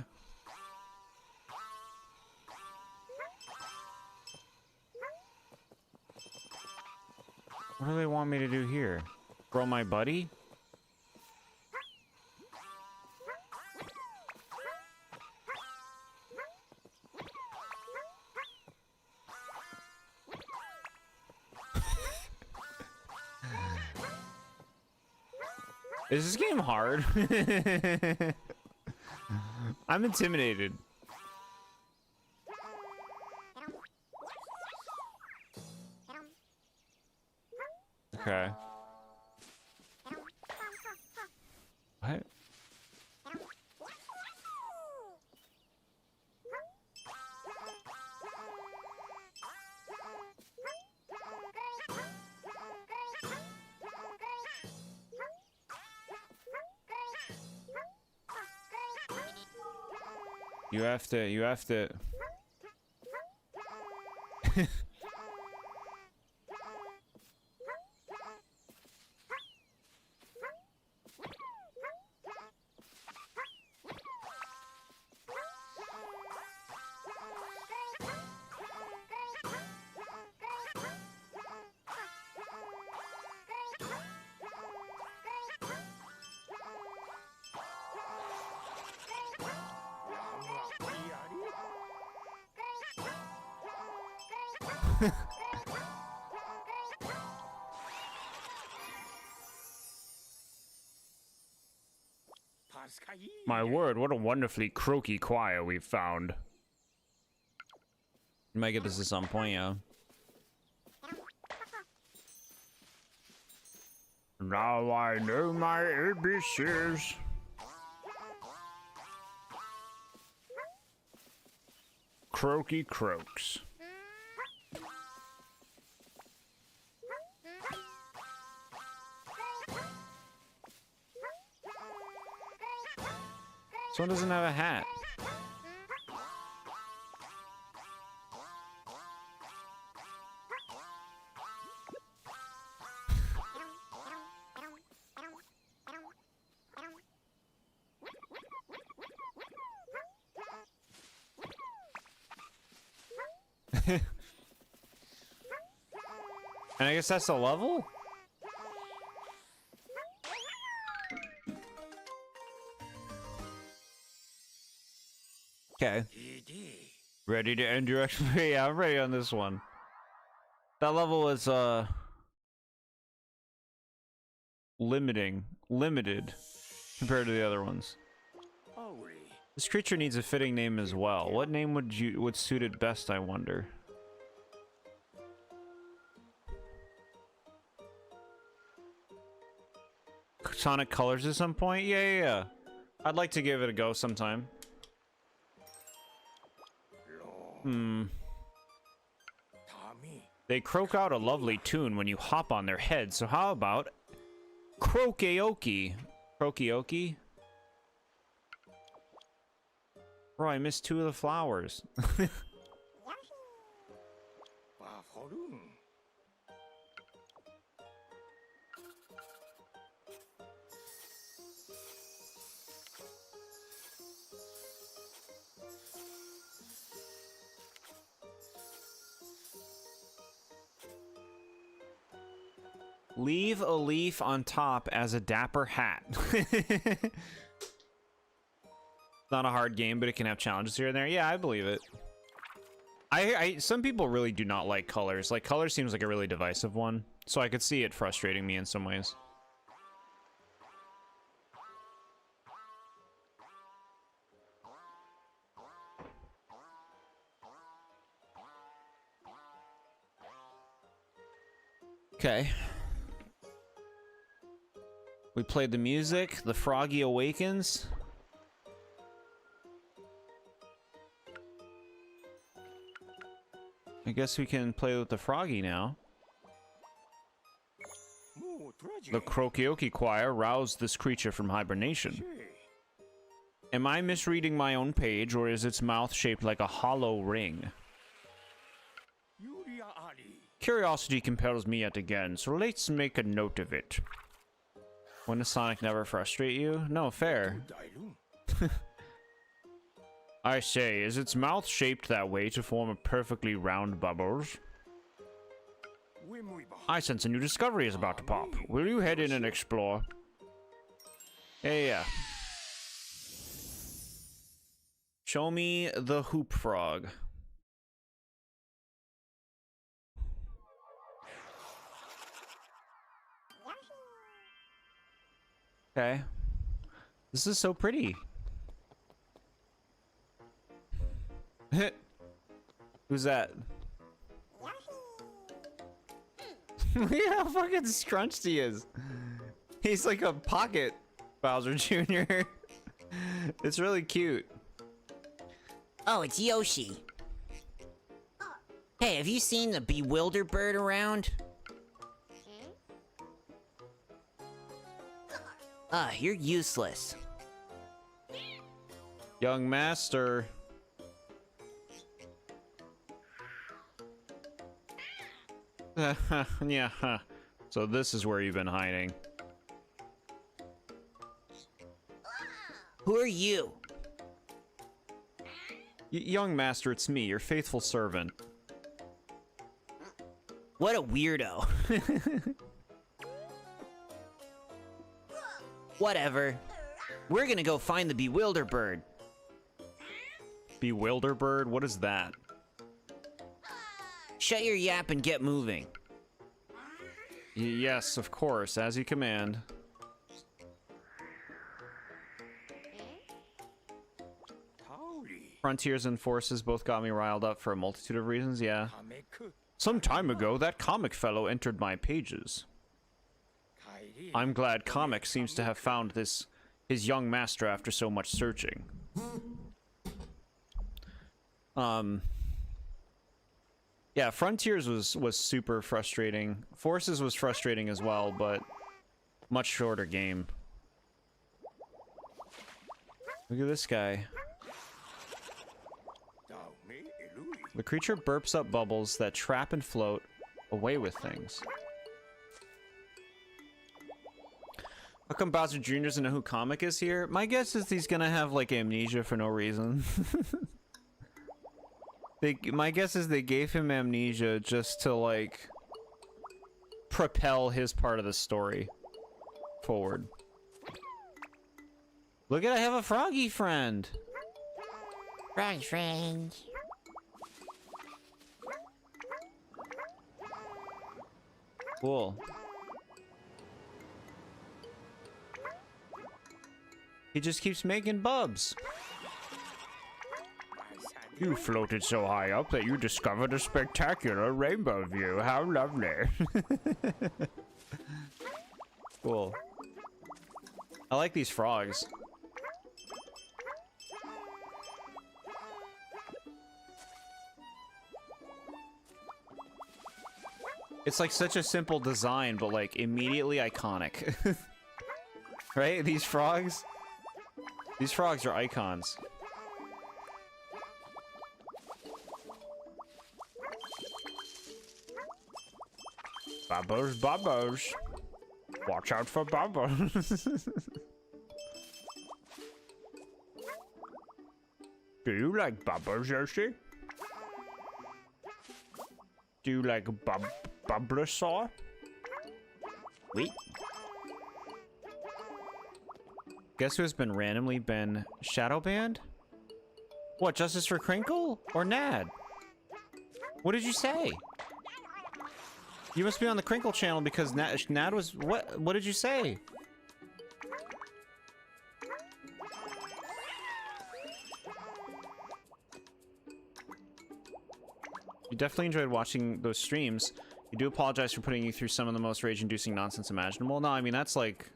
Speaker 1: What do they want me to do here? Throw my buddy? Is this game hard? I'm intimidated. Okay. What? You have to. My word, what a wonderfully croaky choir we've found. You might get this at some point, yeah. Now I know my ABCs. Croaky croaks. Someone doesn't have a hat. And I guess that's the level? Okay. Ready to end your experience? Yeah, I'm ready on this one. That level is limited compared to the other ones. This creature needs a fitting name as well. What name would suit it best, I wonder? Sonic Colors at some point? Yeah. I'd like to give it a go sometime. They croak out a lovely tune when you hop on their head, so how about Croakeoki? Croakeoki? Bro, I missed 2 of the flowers. Leave a leaf on top as a dapper hat. Not a hard game, but it can have challenges here and there. Yeah, I believe it. Some people really do not like colors. Like, color seems like a really divisive one, so I could see it frustrating me in some ways. Okay. We played the music. The Froggy awakens. I guess we can play with the Froggy now. The Croakeoki choir roused this creature from hibernation. Am I misreading my own page, or is its mouth shaped like a hollow ring? Curiosity compels me yet again, so let's make a note of it. When does Sonic never frustrate you? No, fair. I say, is its mouth shaped that way to form a perfectly round bubbles? I sense a new discovery is about to pop. Will you head in and explore? Yeah. Show me the hoop frog. Okay. This is so pretty. Who's that? Look at how fucking scrunched he is. He's like a pocket Bowser Jr. It's really cute.
Speaker 3: Oh, it's Yoshi. Hey, have you seen the TheBoredJord around? You're useless.
Speaker 1: Young master. Yeah, huh. So this is where you've been hiding.
Speaker 3: Who are you?
Speaker 1: Young master, it's me, your faithful servant.
Speaker 3: What a weirdo. Whatever. We're gonna go find the TheBoredJord.
Speaker 1: TheBoredJord? What is that?
Speaker 3: Shut your yap and get moving.
Speaker 1: Yes, of course, as you command. Frontiers and Forces both got me riled up for a multitude of reasons, yeah. Some time ago, that comic fellow entered my pages. I'm glad Comic seems to have found his young master after so much searching. Yeah, Frontiers was super frustrating. Forces was frustrating as well, but much shorter game. Look at this guy. The creature burps up bubbles that trap and float away with things. How come Bowser Jr. doesn't know who Comic is here? My guess is he's gonna have, like, amnesia for no reason. My guess is they gave him amnesia just to, like, propel his part of the story forward. Look at, I have a froggy friend!
Speaker 2: Frog friend.
Speaker 1: Cool. He just keeps making bubs. You floated so high up that you discovered a spectacular rainbow view. How lovely. Cool. I like these frogs. It's like such a simple design, but like immediately iconic. Right? These frogs are icons. Bubbles, bubbles. Watch out for bubbles. Do you like bubbles, Yoshi? Do you like Bubblesaur? Wait. Guess who has been randomly been shadow banned? What, Justice for Crinkle or Nad? What did you say? You must be on the Crinkle channel because Nad was what? What did you say? You definitely enjoyed watching those streams. You do apologize for putting you through some of the most rage-inducing nonsense imaginable. No, I mean, that's like...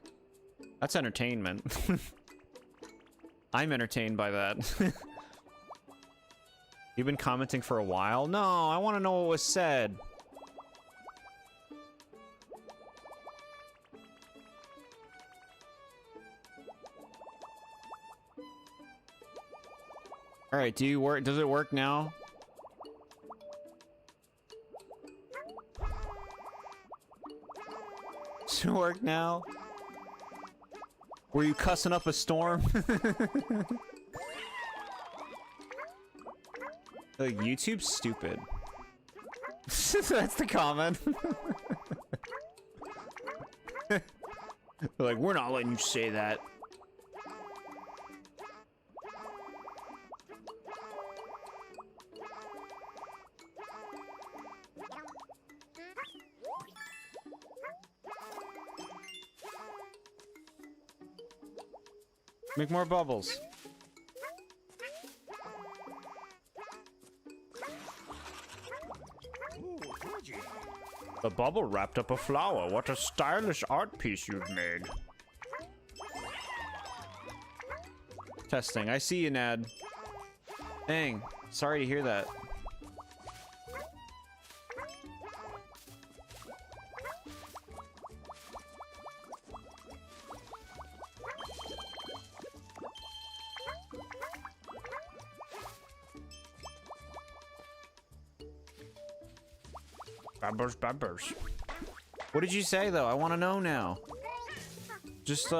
Speaker 1: That's entertainment. I'm entertained by that. You've been commenting for a while? No, I want to know what was said. Alright, do you work? Does it work now? to work now? Were you cussing up a storm? Like, YouTube's stupid. That's the comment. They're like, we're not letting you say that. Make more bubbles. The bubble wrapped up a flower. What a stylish art piece you've made. Testing. I see you, Nad. Dang. Sorry to hear that. Babbers, babbers. What did you say, though? I want to know now. Just,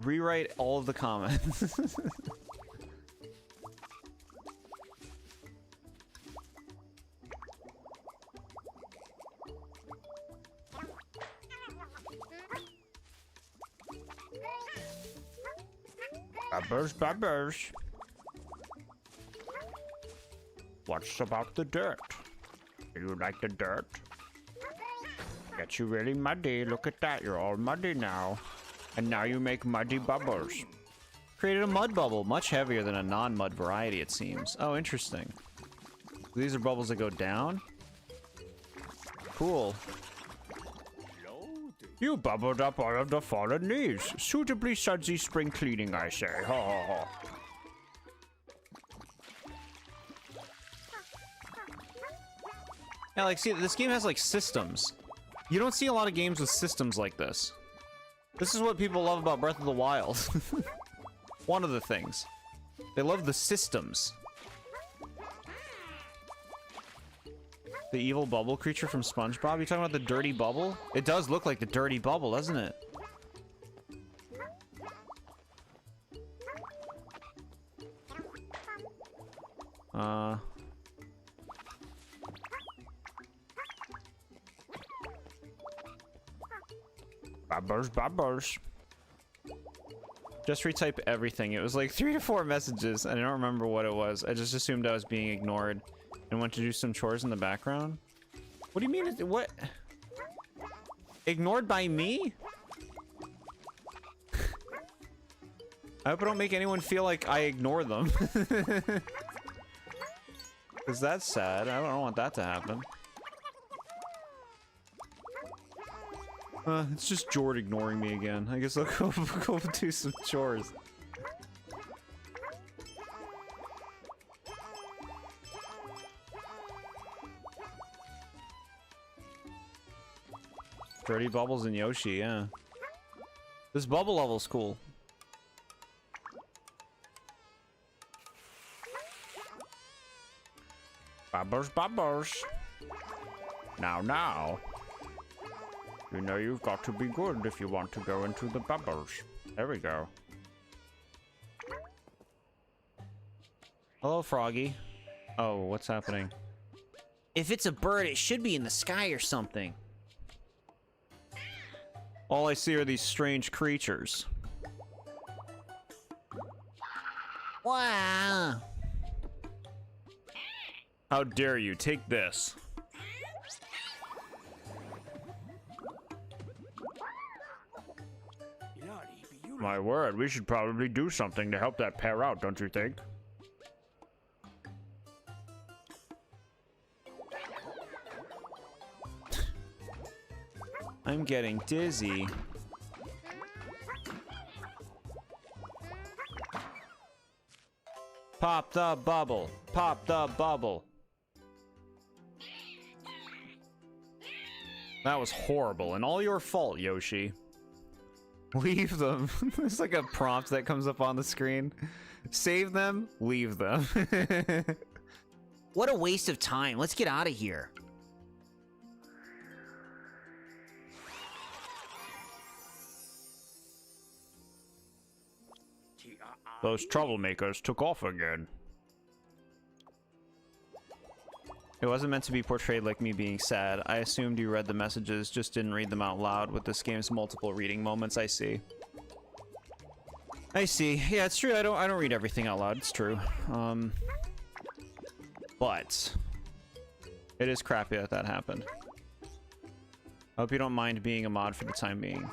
Speaker 1: rewrite all of the comments. Babbers, babbers. What's about the dirt? Do you like the dirt? Gets you really muddy. Look at that. You're all muddy now. And now you make muddy bubbles. Created a mud bubble. Much heavier than a non-mud variety, it seems. Oh, interesting. These are bubbles that go down? Cool. You bubbled up all of the fallen leaves. Suitably sudsy spring cleaning, I say. Ha ha ha. Yeah, like, see, this game has, like, systems. You don't see a lot of games with systems like this. This is what people love about Breath of the Wild. One of the things. They love the systems. The evil bubble creature from SpongeBob? You talking about the dirty bubble? It does look like the dirty bubble, doesn't it? Babbers, babbers. Just retype everything. It was like 3 to 4 messages, and I don't remember what it was. I just assumed I was being ignored and went to do some chores in the background. What do you mean? What? Ignored by me? I hope I don't make anyone feel like I ignore them. Because that's sad. I don't want that to happen. It's just Jord ignoring me again. I guess I'll go do some chores. Dirty bubbles and Yoshi, yeah. This bubble level's cool. Babbers, babbers. Now. You know you've got to be good if you want to go into the bubbles. There we go. Hello, Froggy. Oh, what's happening?
Speaker 3: If it's a bird, it should be in the sky or something.
Speaker 1: All I see are these strange creatures.
Speaker 3: Wow.
Speaker 1: How dare you? Take this. My word, we should probably do something to help that pair out, don't you think? I'm getting dizzy. Pop the bubble. Pop the bubble. That was horrible, and all your fault, Yoshi. Leave them. There's like a prompt that comes up on the screen. Save them, leave them.
Speaker 3: What a waste of time. Let's get out of here.
Speaker 1: Those troublemakers took off again. It wasn't meant to be portrayed like me being sad. I assumed you read the messages, just didn't read them out loud. With this game's multiple reading moments, I see. I see. Yeah, it's true. I don't read everything out loud. It's true. But it is crappy that that happened. I hope you don't mind being a mod for the time being.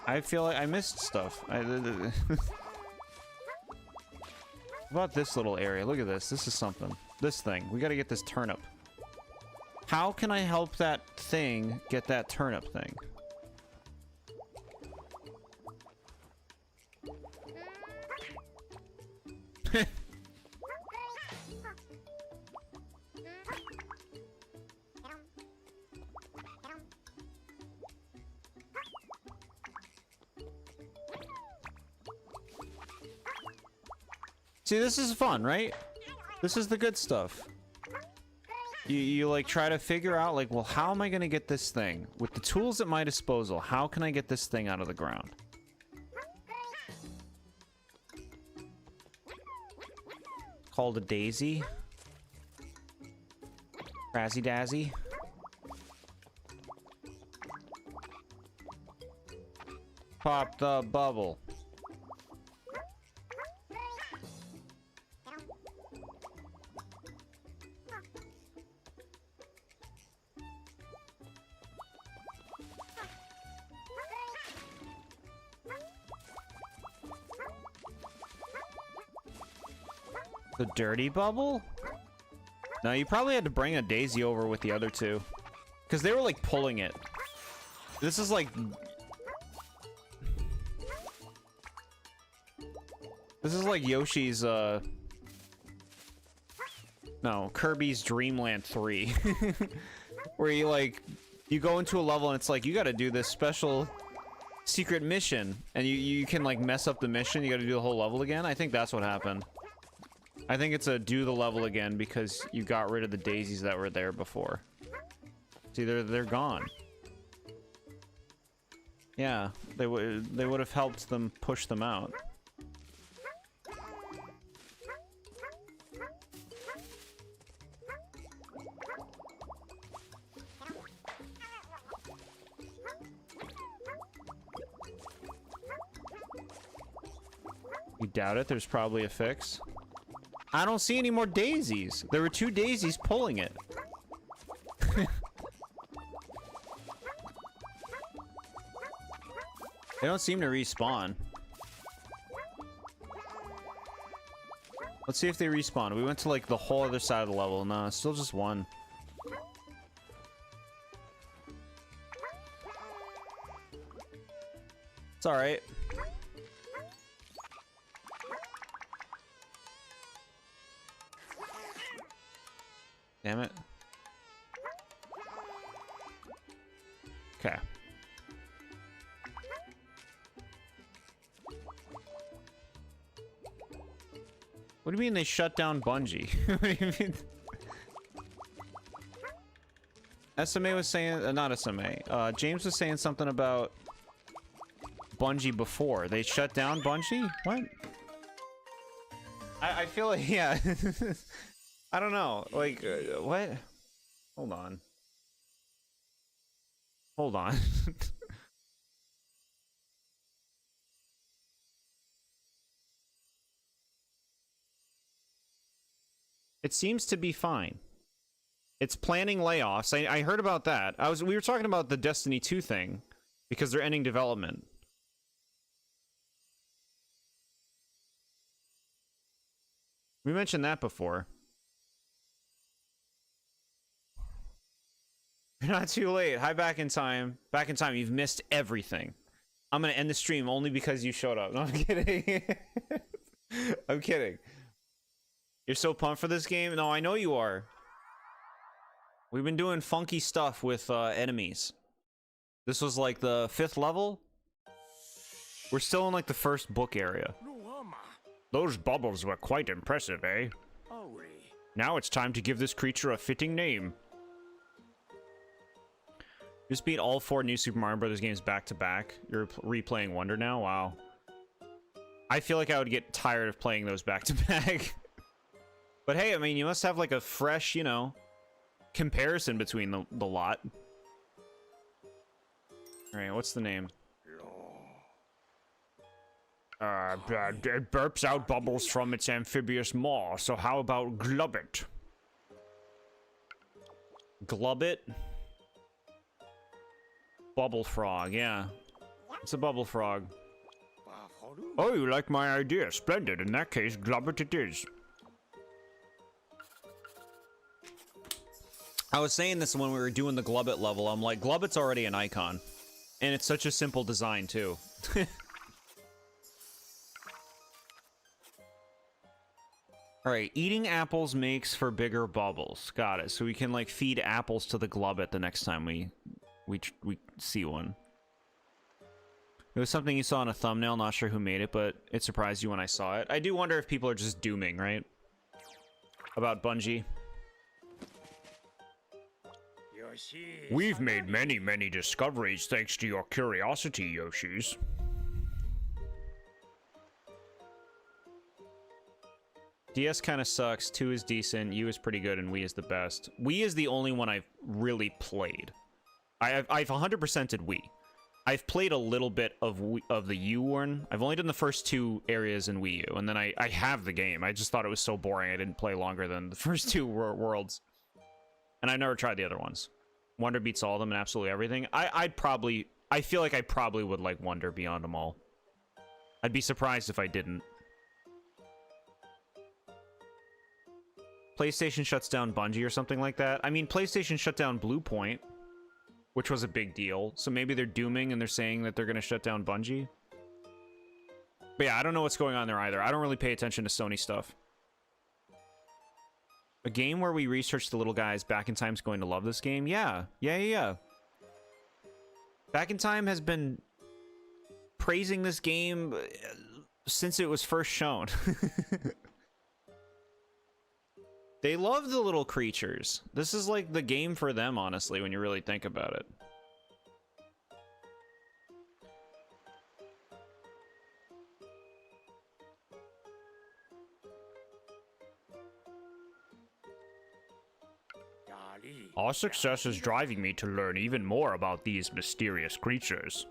Speaker 1: I feel like I missed stuff. What about this little area? Look at this. This is something. This thing. We gotta get this turnip. How can I help that thing get that turnip thing? See, this is fun, right? This is the good stuff. You like try to figure out like, well, how am I gonna get this thing? With the tools at my disposal, how can I get this thing out of the ground? Called a daisy. Razzy Dazzy. Pop the bubble. The dirty bubble? No, you probably had to bring a daisy over with the other two. Because they were like pulling it. This is like... This is like Yoshi's, No, Kirby's Dream Land 3. Where you like... You go into a level and it's like, you gotta do this special secret mission. And you can like mess up the mission, you gotta do the whole level again. I think that's what happened. I think it's a do the level again because you got rid of the daisies that were there before. See, they're gone. Yeah, they would have helped them push them out. You doubt it? There's probably a fix. I don't see any more daisies. There were 2 daisies pulling it. They don't seem to respawn. Let's see if they respawn. We went to like the whole other side of the level. No, it's still just 1. It's alright. Damn it. Okay. What do you mean they shut down Bungie? What do you mean? SMA was saying, not SMA, James was saying something about Bungie before. They shut down Bungie? What? I feel like, yeah. I don't know. Like, what? Hold on. Hold on. It seems to be fine. It's planning layoffs. I heard about that. We were talking about the Destiny 2 thing because they're ending development. We mentioned that before. You're not too late. Hi, back in time. Back in time. You've missed everything. I'm gonna end the stream only because you showed up. No, I'm kidding. I'm kidding. You're so pumped for this game? No, I know you are. We've been doing funky stuff with enemies. This was like the 5th level. We're still in like the first book area. Those bubbles were quite impressive, eh? Now it's time to give this creature a fitting name. Just beat all 4 new Super Mario Brothers games back to back. You're replaying Wonder now? Wow. I feel like I would get tired of playing those back to back. But hey, I mean, you must have like a fresh, you know, comparison between the lot. Alright, what's the name? It burps out bubbles from its amphibious maw, so how about Glubbit? Glubbit? Bubble frog, yeah. It's a bubble frog. Oh, you like my idea? Splendid. In that case, Glubbit it is. I was saying this when we were doing the Glubbit level. I'm like, Glubbit's already an icon. And it's such a simple design, too. Alright, eating apples makes for bigger bubbles. Got it. So we can, like, feed apples to the Glubbit the next time we see one. It was something you saw in a thumbnail, not sure who made it, but it surprised you when I saw it. I do wonder if people are just dooming, right? About Bungie. We've made many, many discoveries thanks to your curiosity, Yoshis. DS kind of sucks, 2 is decent, U is pretty good, and Wii is the best. Wii is the only one I've really played. I've 100%ed Wii. I've played a little bit of the U one. I've only done the first 2 areas in Wii U, and then I have the game. I just thought it was so boring I didn't play longer than the first 2 worlds. And I never tried the other ones. Wonder beats all of them and absolutely everything. I feel like I probably would like Wonder beyond them all. I'd be surprised if I didn't. PlayStation shuts down Bungie or something like that. I mean, PlayStation shut down Blue Point, which was a big deal. So maybe they're dooming and they're saying that they're going to shut down Bungie. But yeah, I don't know what's going on there either. I don't really pay attention to Sony stuff. A game where we research the little guys. Back in Time's going to love this game. Yeah. Back in Time has been praising this game since it was first shown. They love the little creatures. This is like the game for them, honestly, when you really think about it. Our success is driving me to learn even more about these mysterious creatures.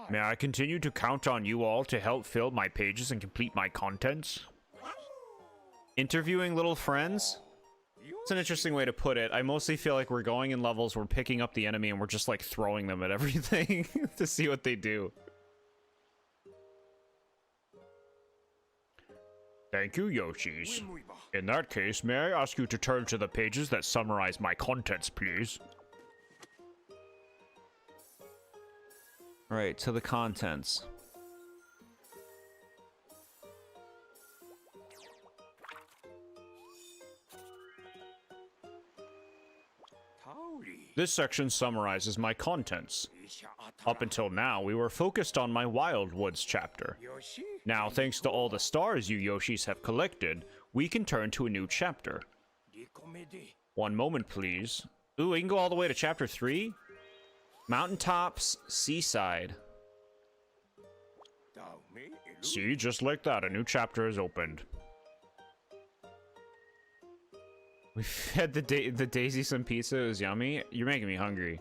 Speaker 1: May I continue to count on you all to help fill my pages and complete my contents? Interviewing little friends? It's an interesting way to put it. I mostly feel like we're going in levels, we're picking up the enemy, and we're just like throwing them at everything to see what they do. Thank you, Yoshis. In that case, may I ask you to turn to the pages that summarize my contents, please? Alright, to the contents. This section summarizes my contents. Up until now, we were focused on my Wild Woods chapter. Now, thanks to all the stars you Yoshis have collected, we can turn to a new chapter. One moment, please. Ooh, we can go all the way to chapter 3? Mountaintops, Seaside. See, just like that, a new chapter is opened. We fed the Daisy some pizza. It was yummy. You're making me hungry.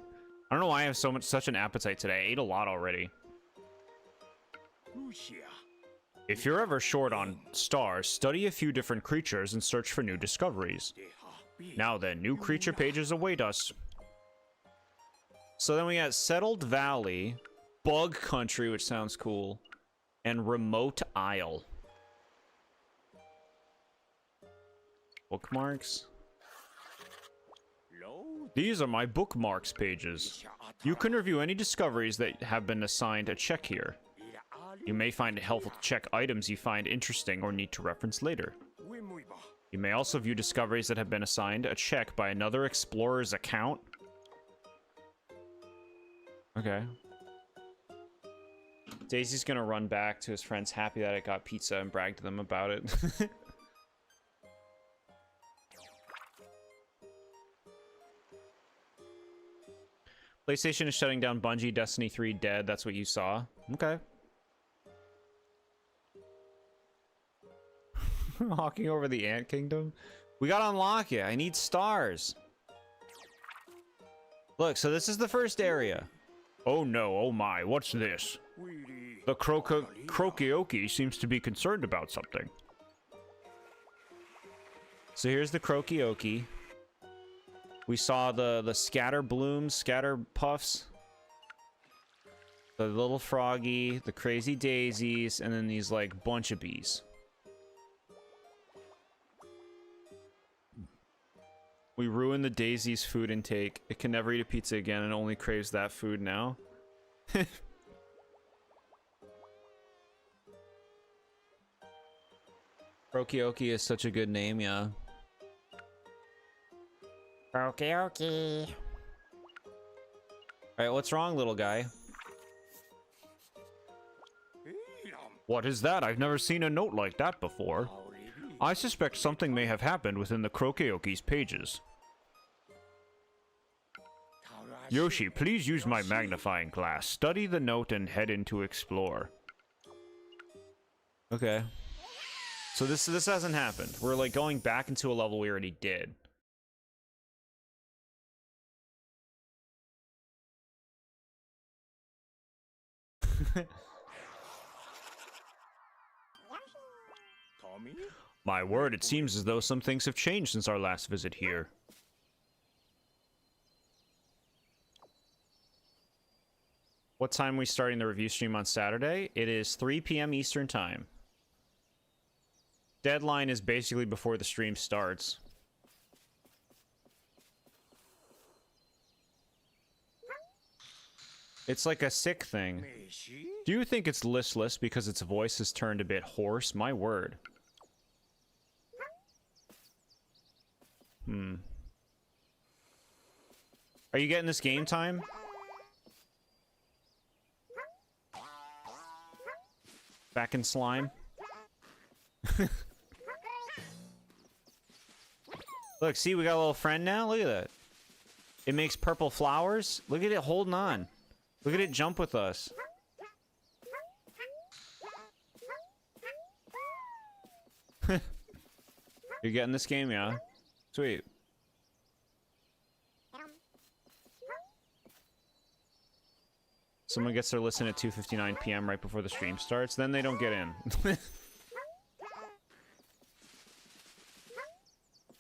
Speaker 1: I don't know why I have such an appetite today. I ate a lot already. If you're ever short on stars, study a few different creatures and search for new discoveries. Now then, new creature pages await us. So then we got Settled Valley, Bug Country, which sounds cool, and Remote Isle. Bookmarks? These are my bookmarks pages. You can review any discoveries that have been assigned a check here. You may find it helpful to check items you find interesting or need to reference later. You may also view discoveries that have been assigned a check by another explorer's account. Okay. Daisy's gonna run back to his friends happy that I got pizza and brag to them about it. PlayStation is shutting down Bungie, Destiny 3 dead. That's what you saw. Okay. Hawking over the Ant Kingdom. We gotta unlock it. I need stars. Look, so this is the first area. Oh no, oh my, what's this? The Crokioki seems to be concerned about something. So here's the Crokioki. We saw the scatter blooms, scatter puffs. The little froggy, the crazy daisies, and then these like bunch of bees. We ruined the daisy's food intake. It can never eat a pizza again and only craves that food now. Crokioki is such a good name, yeah.
Speaker 2: Okay, okay.
Speaker 1: Alright, what's wrong, little guy? What is that? I've never seen a note like that before. I suspect something may have happened within the Crokioki's pages. Yoshi, please use my magnifying glass. Study the note and head in to explore. Okay. So this hasn't happened. We're like going back into a level we already did. My word, it seems as though some things have changed since our last visit here. What time are we starting the review stream on Saturday? It is 3 p.m. Eastern Time. Deadline is basically before the stream starts. It's like a sick thing. Do you think it's listless because its voice has turned a bit hoarse? My word. Are you getting this game time? Back in slime? Look, see, we got a little friend now? Look at that. It makes purple flowers. Look at it holding on. Look at it jump with us. You're getting this game, yeah? Sweet. Someone gets their listen at 2:59 p.m. right before the stream starts, then they don't get in.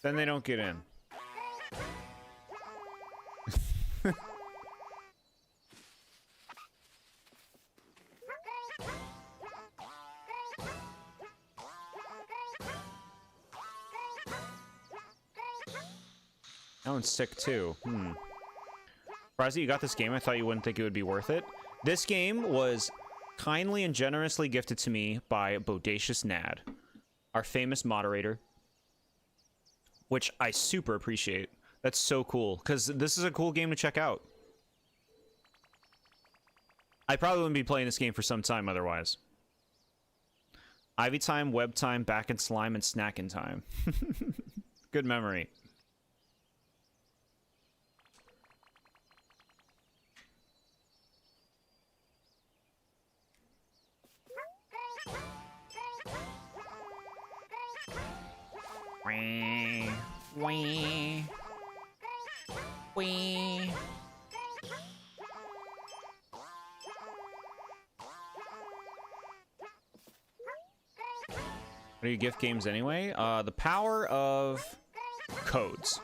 Speaker 1: Then they don't get in. That one's sick too. Surprised that you got this game. I thought you wouldn't think it would be worth it. This game was kindly and generously gifted to me by Bodacious Nad, our famous moderator, which I super appreciate. That's so cool, because this is a cool game to check out. I probably wouldn't be playing this game for some time otherwise. Ivy time, web time, back in slime, and snacking time. Good memory.
Speaker 2: Wee. Wee. Wee.
Speaker 1: What do you gift games anyway? The power of codes.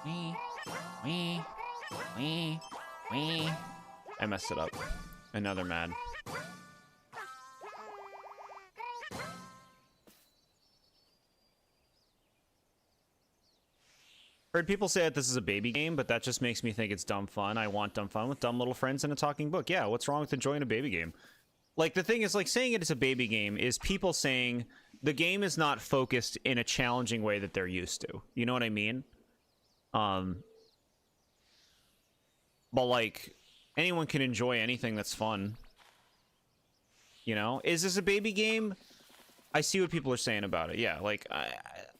Speaker 2: Wee. Wee. Wee. Wee.
Speaker 1: I messed it up. Another mad. Heard people say that this is a baby game, but that just makes me think it's dumb fun. I want dumb fun with dumb little friends and a talking book. Yeah, what's wrong with enjoying a baby game? Like, the thing is, like, saying it's a baby game is people saying the game is not focused in a challenging way that they're used to. You know what I mean? But, like, anyone can enjoy anything that's fun. You know? Is this a baby game? I see what people are saying about it. Yeah, like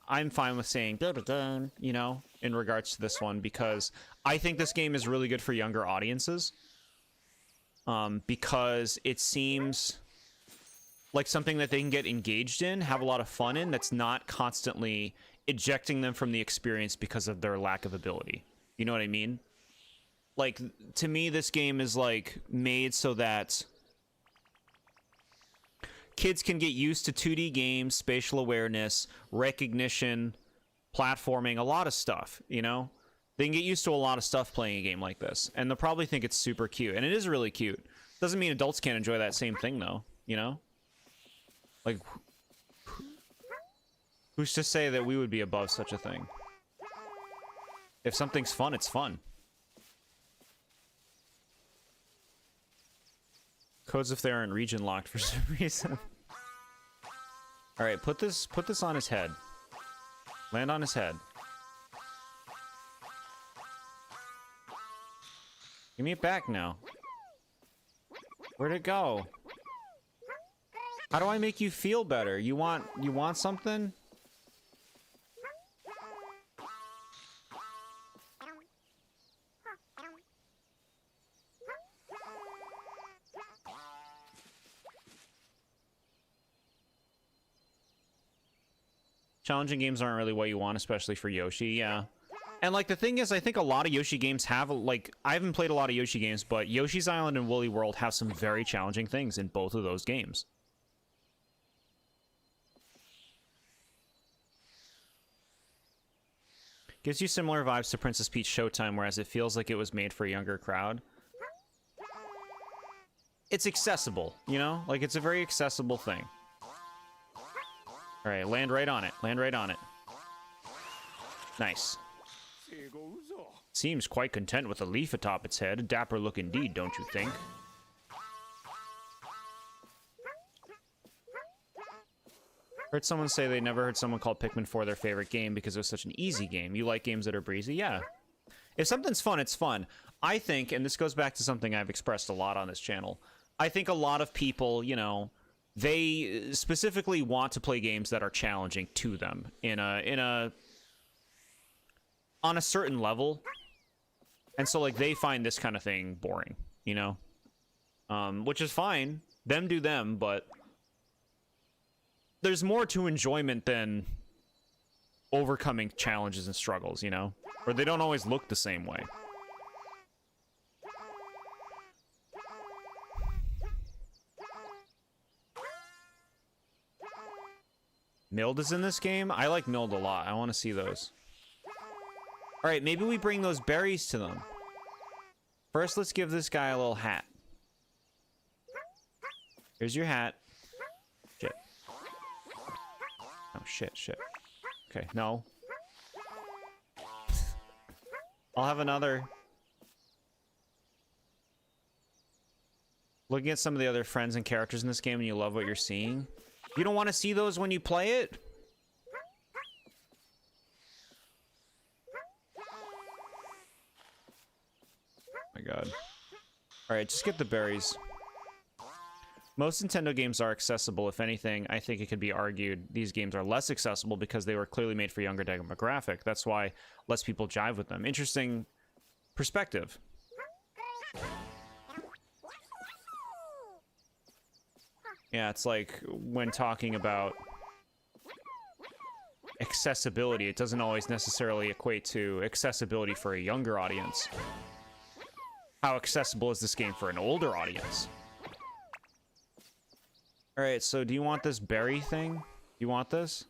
Speaker 1: I'm fine with saying good again, you know, in regards to this one, because I think this game is really good for younger audiences. Because it seems like something that they can get engaged in, have a lot of fun in, that's not constantly ejecting them from the experience because of their lack of ability. You know what I mean? Like, to me, this game is like made so that kids can get used to 2D games, spatial awareness, recognition, platforming, a lot of stuff, you know? They can get used to a lot of stuff playing a game like this, and they'll probably think it's super cute, and it is really cute. Doesn't mean adults can't enjoy that same thing, though, you know? Like, who's to say that we would be above such a thing? If something's fun, it's fun. Codes if they aren't region locked for some reason. All right, put this on his head. Land on his head. Give me it back now. Where'd it go? How do I make you feel better? You want something? Challenging games aren't really what you want, especially for Yoshi, yeah. And, like, the thing is, I think a lot of Yoshi games have, like, I haven't played a lot of Yoshi games, but Yoshi's Island and Woolly World have some very challenging things in both of those games. Gives you similar vibes to Princess Peach Showtime, whereas it feels like it was made for a younger crowd. It's accessible, you know? Like, it's a very accessible thing. Alright, land right on it. Land right on it. Nice. Seems quite content with a leaf atop its head. A dapper look indeed, don't you think? Heard someone say they never heard someone call Pikmin 4 their favorite game because it was such an easy game. You like games that are breezy? Yeah. If something's fun, it's fun. I think, and this goes back to something I've expressed a lot on this channel, I think a lot of people, you know, they specifically want to play games that are challenging to them on a certain level. And so, like, they find this kind of thing boring, you know? Which is fine. Them do them, but there's more to enjoyment than overcoming challenges and struggles, you know? Or they don't always look the same way. Mild is in this game? I like Mild a lot. I want to see those. Alright, maybe we bring those berries to them. First, let's give this guy a little hat. Here's your hat. Shit. Oh, shit. Okay, no. I'll have another. Looking at some of the other friends and characters in this game and you love what you're seeing. You don't want to see those when you play it? Oh my god. Alright, just get the berries. Most Nintendo games are accessible. If anything, I think it could be argued these games are less accessible because they were clearly made for younger demographic. That's why less people jive with them. Interesting perspective. Yeah, it's like when talking about accessibility, it doesn't always necessarily equate to accessibility for a younger audience. How accessible is this game for an older audience? Alright, so do you want this berry thing? You want this?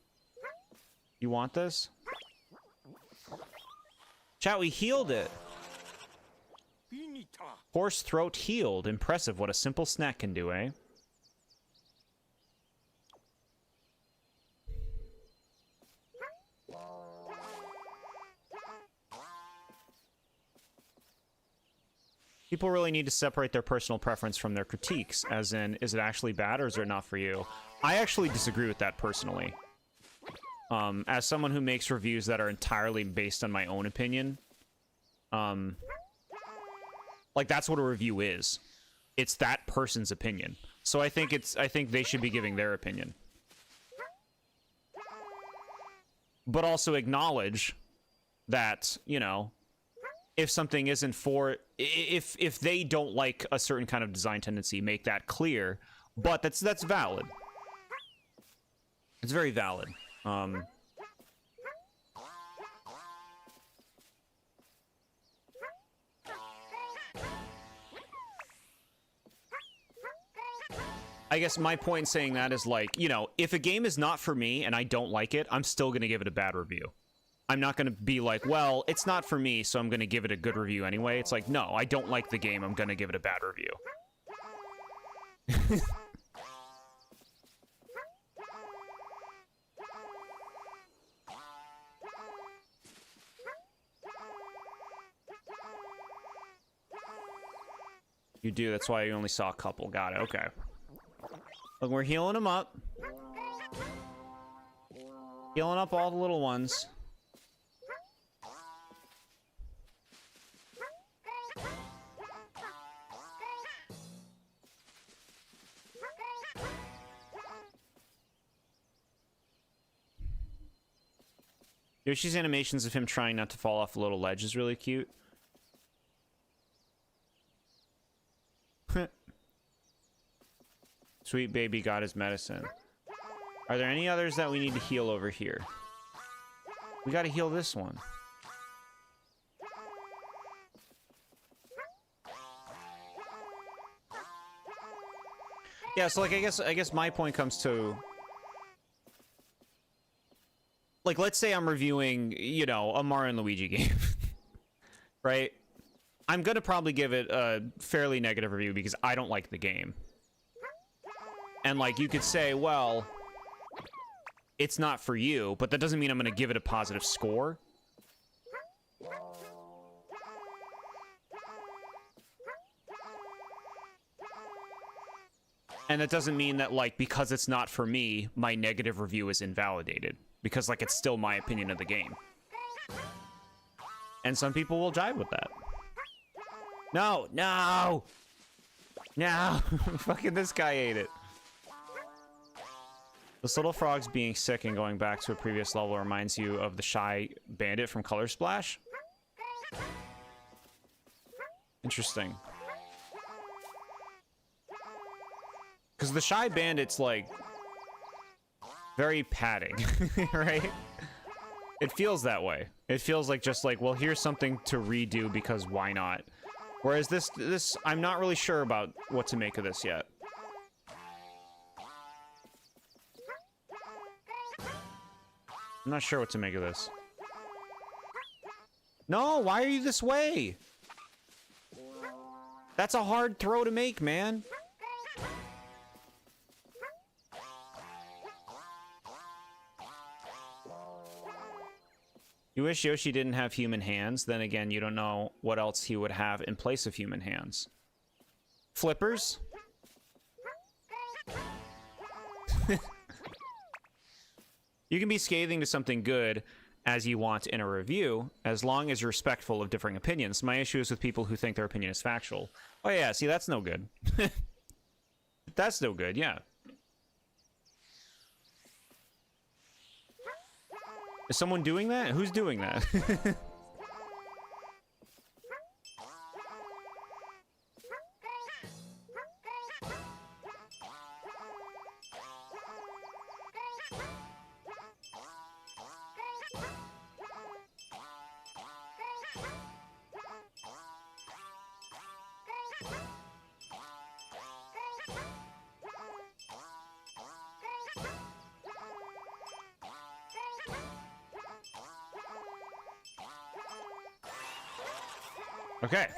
Speaker 1: You want this? Chat, we healed it! Horse throat healed. Impressive what a simple snack can do, eh? People really need to separate their personal preference from their critiques, as in, is it actually bad or is it not for you? I actually disagree with that personally. As someone who makes reviews that are entirely based on my own opinion, like, that's what a review is. It's that person's opinion. So I think they should be giving their opinion. but also acknowledge that, you know, if something isn't for, if they don't like a certain kind of design tendency, make that clear. But that's valid. It's very valid. I guess my point in saying that is, like, you know, if a game is not for me and I don't like it, I'm still going to give it a bad review. I'm not going to be like, well, it's not for me, so I'm going to give it a good review anyway. It's like, no, I don't like the game. I'm going to give it a bad review. You do. That's why you only saw a couple. Got it. Okay. Look, we're healing them up. Healing up all the little ones. Yoshi's animations of him trying not to fall off a little ledge is really cute. Sweet baby got his medicine. Are there any others that we need to heal over here? We gotta heal this one. Yeah, so like I guess my point comes to, like, let's say I'm reviewing, you know, a Mario and Luigi game. Right? I'm gonna probably give it a fairly negative review because I don't like the game. And, like, you could say, well, it's not for you, but that doesn't mean I'm going to give it a positive score. And that doesn't mean that, like, because it's not for me, my negative review is invalidated. Because, like, it's still my opinion of the game. And some people will jive with that. No, no! No! Fucking this guy ate it. This little frog's being sick and going back to a previous level reminds you of the shy bandit from Color Splash? Interesting. Because the shy bandit's, like, very padding, right? It feels that way. It feels like just like, well, here's something to redo because why not? Whereas this, I'm not really sure about what to make of this yet. I'm not sure what to make of this. No, why are you this way? That's a hard throw to make, man. You wish Yoshi didn't have human hands. Then again, you don't know what else he would have in place of human hands. Flippers? You can be scathing to something good as you want in a review, as long as you're respectful of differing opinions. My issue is with people who think their opinion is factual. Oh yeah, see, that's no good. That's no good, yeah. Is someone doing that? Who's doing that? Okay.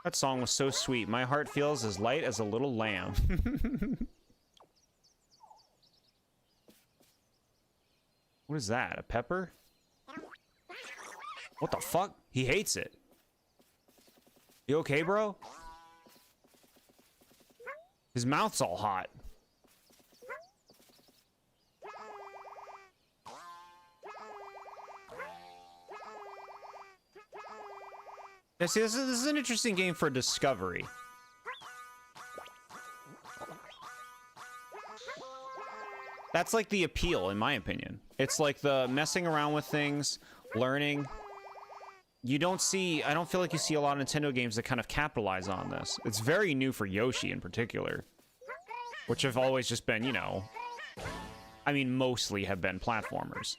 Speaker 1: That song was so sweet. My heart feels as light as a little lamb. What is that? A pepper? What the fuck? He hates it. You okay, bro? His mouth's all hot. Yeah, see, this is an interesting game for discovery. That's like the appeal, in my opinion. It's like the messing around with things, learning. You don't see, I don't feel like you see a lot of Nintendo games that kind of capitalize on this. It's very new for Yoshi in particular, which have always just been, you know, I mean, mostly have been platformers,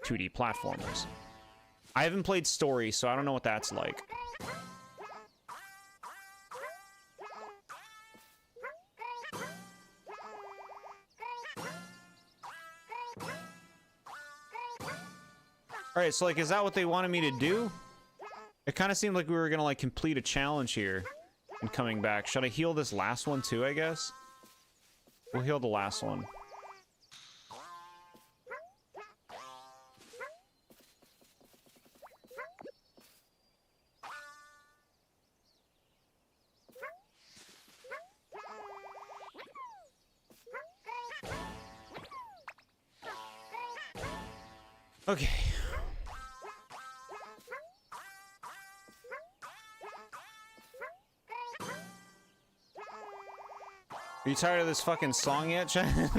Speaker 1: 2D platformers. I haven't played Story, so I don't know what that's like. Alright, so like, is that what they wanted me to do? It kind of seemed like we were gonna like complete a challenge here and coming back. Should I heal this last one too, I guess? We'll heal the last one. Okay. Are you tired of this fucking song yet, Chad?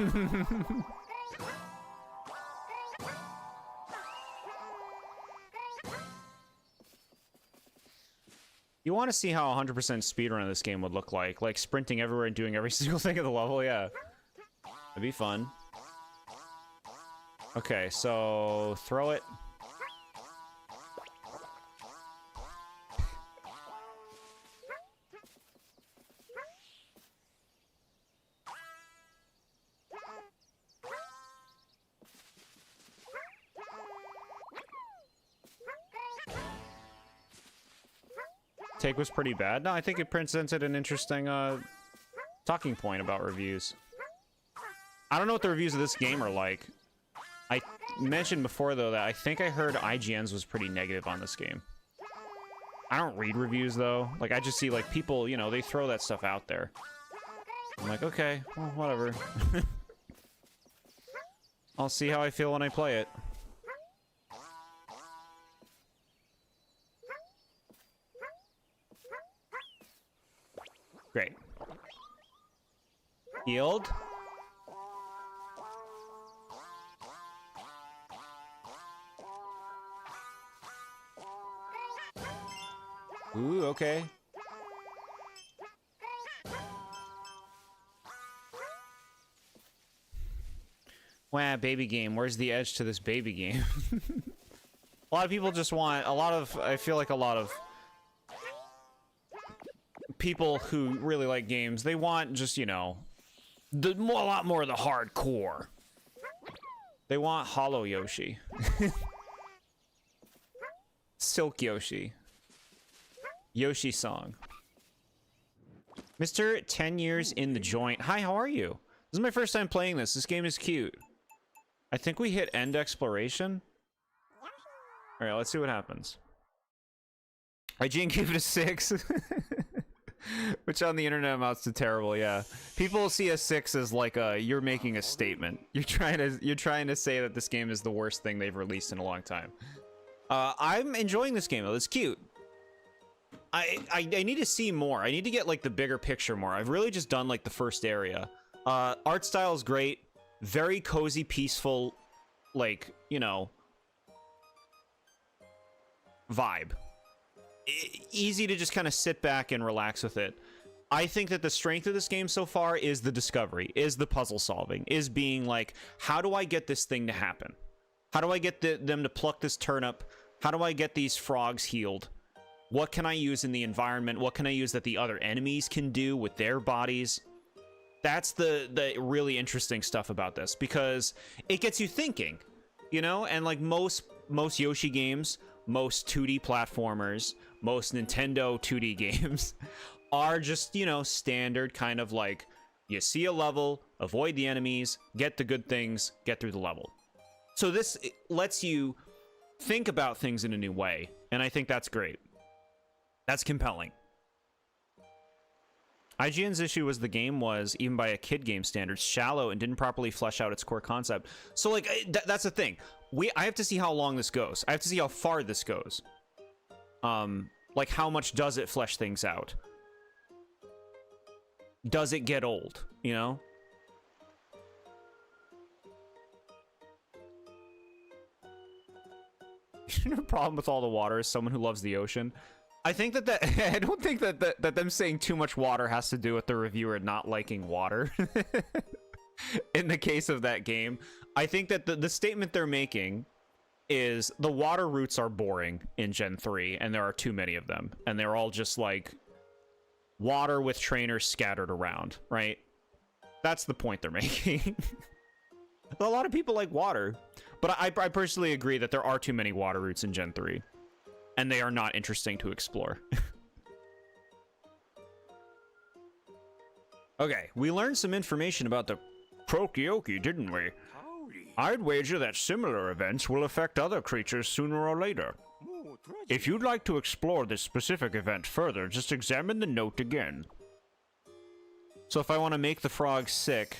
Speaker 1: You want to see how 100% speedrun of this game would look like sprinting everywhere and doing every single thing of the level, yeah. It'd be fun. Okay, so throw it. Take was pretty bad. No, I think it presented an interesting talking point about reviews. I don't know what the reviews of this game are like. I mentioned before, though, that I think I heard IGN's was pretty negative on this game. I don't read reviews, though. Like, I just see, like, people, you know, they throw that stuff out there. I'm like, okay, well, whatever. I'll see how I feel when I play it. Great. Healed. Ooh, okay. Wow, baby game. Where's the edge to this baby game? A lot of people just want I feel like a lot of people who really like games, they want just, you know, a lot more of the hardcore. They want Hollow Yoshi. Silk Yoshi. Yoshi song. Mr. 10 years in the joint. Hi, how are you? This is my first time playing this. This game is cute. I think we hit end exploration. All right, let's see what happens. IGN gave it a 6. Which on the internet amounts to terrible, yeah. People see a 6 as like you're making a statement. You're trying to say that this game is the worst thing they've released in a long time. I'm enjoying this game though. It's cute. I need to see more. I need to get like the bigger picture more. I've really just done like the first area. Art style is great. Very cozy, peaceful, like, you know, vibe. Easy to just kind of sit back and relax with it. I think that the strength of this game so far is the discovery, is the puzzle solving, is being like, how do I get this thing to happen? How do I get them to pluck this turnip? How do I get these frogs healed? What can I use in the environment? What can I use that the other enemies can do with their bodies? That's the really interesting stuff about this, because it gets you thinking, you know? And like most Yoshi games, most 2D platformers, most Nintendo 2D games are just, you know, standard kind of like, you see a level, avoid the enemies, get the good things, get through the level. So this lets you think about things in a new way, and I think that's great. That's compelling. IGN's issue was the game was, even by a kid game standards, shallow and didn't properly flesh out its core concept. So like, that's the thing. I have to see how long this goes. I have to see how far this goes. Like, how much does it flesh things out? Does it get old, you know? The problem with all the water is someone who loves the ocean. I think that I don't think that them saying too much water has to do with the reviewer not liking water. In the case of that game, I think that the statement they're making is the water routes are boring in Gen 3, and there are too many of them, and they're all just like water with trainers scattered around, right? That's the point they're making. A lot of people like water, but I personally agree that there are too many water routes in Gen 3, and they are not interesting to explore. Okay, we learned some information about the Prokyoki, didn't we? I'd wager that similar events will affect other creatures sooner or later. If you'd like to explore this specific event further, just examine the note again. So if I want to make the frogs sick,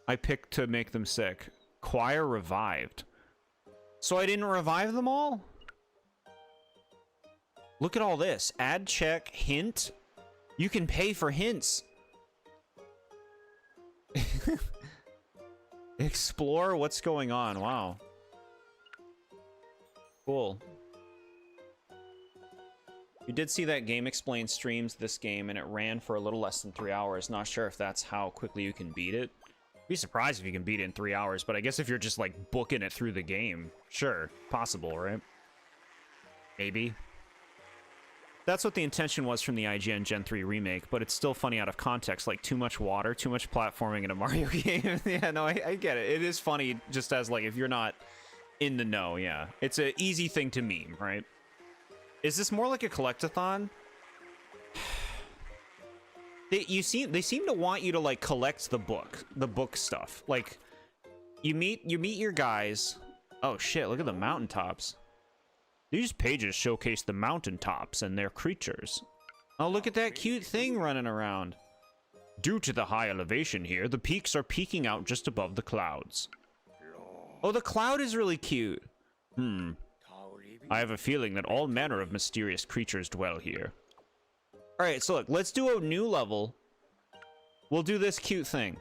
Speaker 1: I pick to make them sick. Choir revived. So I didn't revive them all? Look at all this. Add check, hint. You can pay for hints. Explore what's going on. Wow. Cool. You did see that Game Explain streams this game, and it ran for a little less than 3 hours. Not sure if that's how quickly you can beat it. Be surprised if you can beat it in 3 hours, but I guess if you're just like booking it through the game, sure, possible, right? Maybe. That's what the intention was from the IGN Gen 3 remake, but it's still funny out of context, like too much water, too much platforming in a Mario game. Yeah, no, I get it. It is funny just as like if you're not in the know, yeah. It's an easy thing to meme, right? Is this more like a collectathon? They seem to want you to like collect the book stuff. Like you meet your guys. Oh shit, look at the mountaintops. These pages showcase the mountaintops and their creatures. Oh, look at that cute thing running around. Due to the high elevation here, the peaks are peeking out just above the clouds. Oh, the cloud is really cute. I have a feeling that all manner of mysterious creatures dwell here. Alright, so look, let's do a new level. We'll do this cute thing.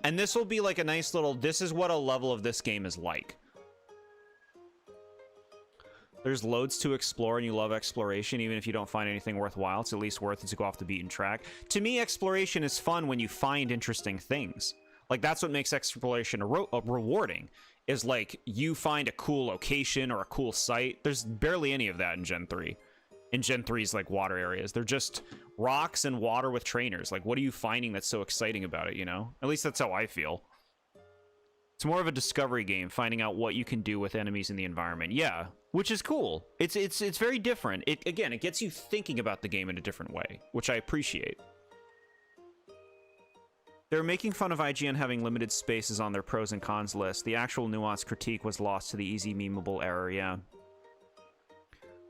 Speaker 1: And this will be like a nice little, this is what a level of this game is like. There's loads to explore, and you love exploration, even if you don't find anything worthwhile. It's at least worth it to go off the beaten track. To me, exploration is fun when you find interesting things. Like, that's what makes exploration rewarding, is like, you find a cool location or a cool site. There's barely any of that in Gen 3. In Gen 3's, like, water areas. They're just rocks and water with trainers. Like, what are you finding that's so exciting about it, you know? At least that's how I feel. It's more of a discovery game, finding out what you can do with enemies in the environment. Yeah, which is cool. It's very different. Again, it gets you thinking about the game in a different way, which I appreciate. They're making fun of IGN having limited spaces on their pros and cons list. The actual nuanced critique was lost to the easy memeable error, yeah.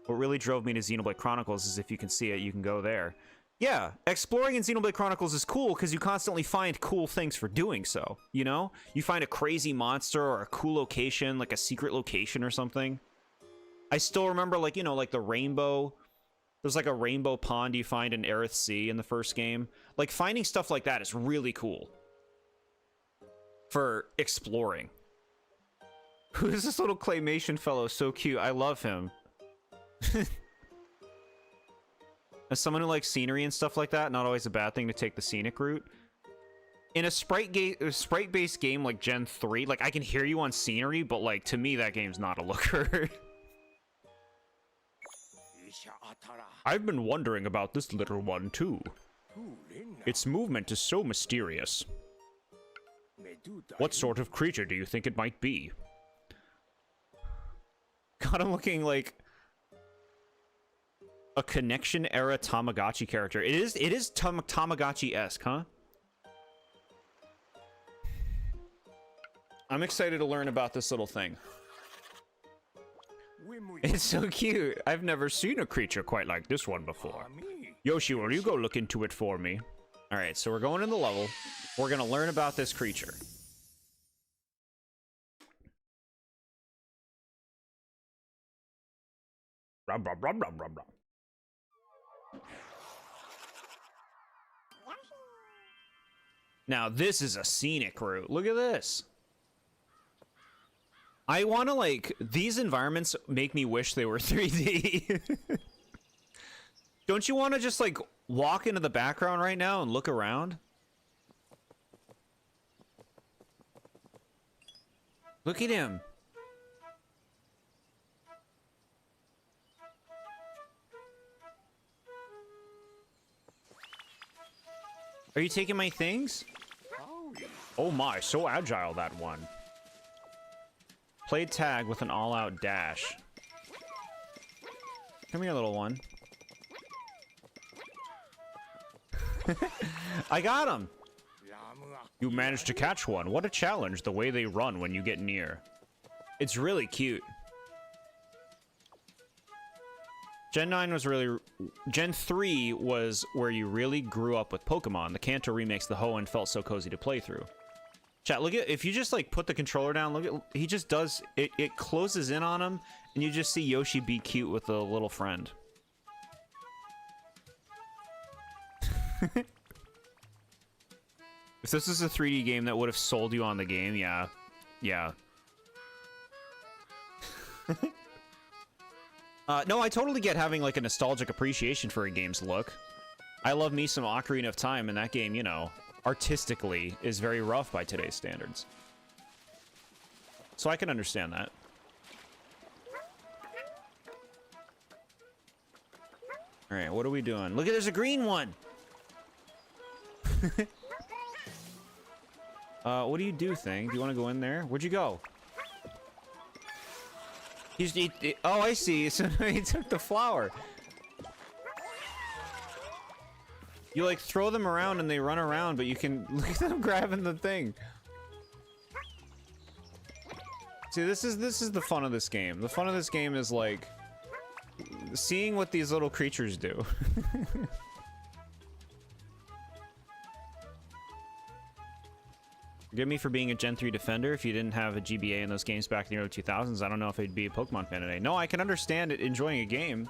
Speaker 1: What really drove me to Xenoblade Chronicles is if you can see it, you can go there. Yeah, exploring in Xenoblade Chronicles is cool because you constantly find cool things for doing so, you know? You find a crazy monster or a cool location, like a secret location or something. I still remember, like, you know, like the rainbow. There's like a rainbow pond you find in Aerith Sea in the first game. Like, finding stuff like that is really cool for exploring. Who is this little claymation fellow? So cute. I love him. As someone who likes scenery and stuff like that, not always a bad thing to take the scenic route. In a sprite-based game like Gen 3, like, I can hear you on scenery, but, like, to me, that game's not a looker. I've been wondering about this little one, too. Its movement is so mysterious. What sort of creature do you think it might be? God, I'm looking like a Connection era Tamagotchi character. It is Tamagotchi-esque, huh? I'm excited to learn about this little thing. It's so cute. I've never seen a creature quite like this one before. Yoshi, will you go look into it for me? Alright, so we're going in the level. We're gonna learn about this creature. Rum, rum, rum, rum, rum, rum. Now, this is a scenic route. Look at this. I want to, like, these environments make me wish they were 3D. Don't you want to just, like, walk into the background right now and look around? Look at him. Are you taking my things? Oh my, so agile, that one. Played tag with an all-out dash. Come here, little one. I got him! You managed to catch one. What a challenge, the way they run when you get near. It's really cute. Gen 9 was really... Gen 3 was where you really grew up with Pokemon. The Kanto remakes the Hoenn felt so cozy to play through. Chat, look at... If you just, like, put the controller down, look at... He just does... It closes in on him, and you just see Yoshi be cute with a little friend. If this was a 3D game that would have sold you on the game, yeah. Yeah. No, I totally get having, like, a nostalgic appreciation for a game's look. I love me some Ocarina of Time, and that game, you know, artistically is very rough by today's standards. So I can understand that. Alright, what are we doing? Look at, there's a green one! What do you do, thing? Do you want to go in there? Where'd you go? Oh, I see. So he took the flower. You, like, throw them around and they run around, but you can... Look at them grabbing the thing. See, this is the fun of this game. The fun of this game is, like, seeing what these little creatures do. Forgive me for being a Gen 3 defender. If you didn't have a GBA in those games back in the early 2000s, I don't know if I'd be a Pokemon fan today. No, I can understand it enjoying a game.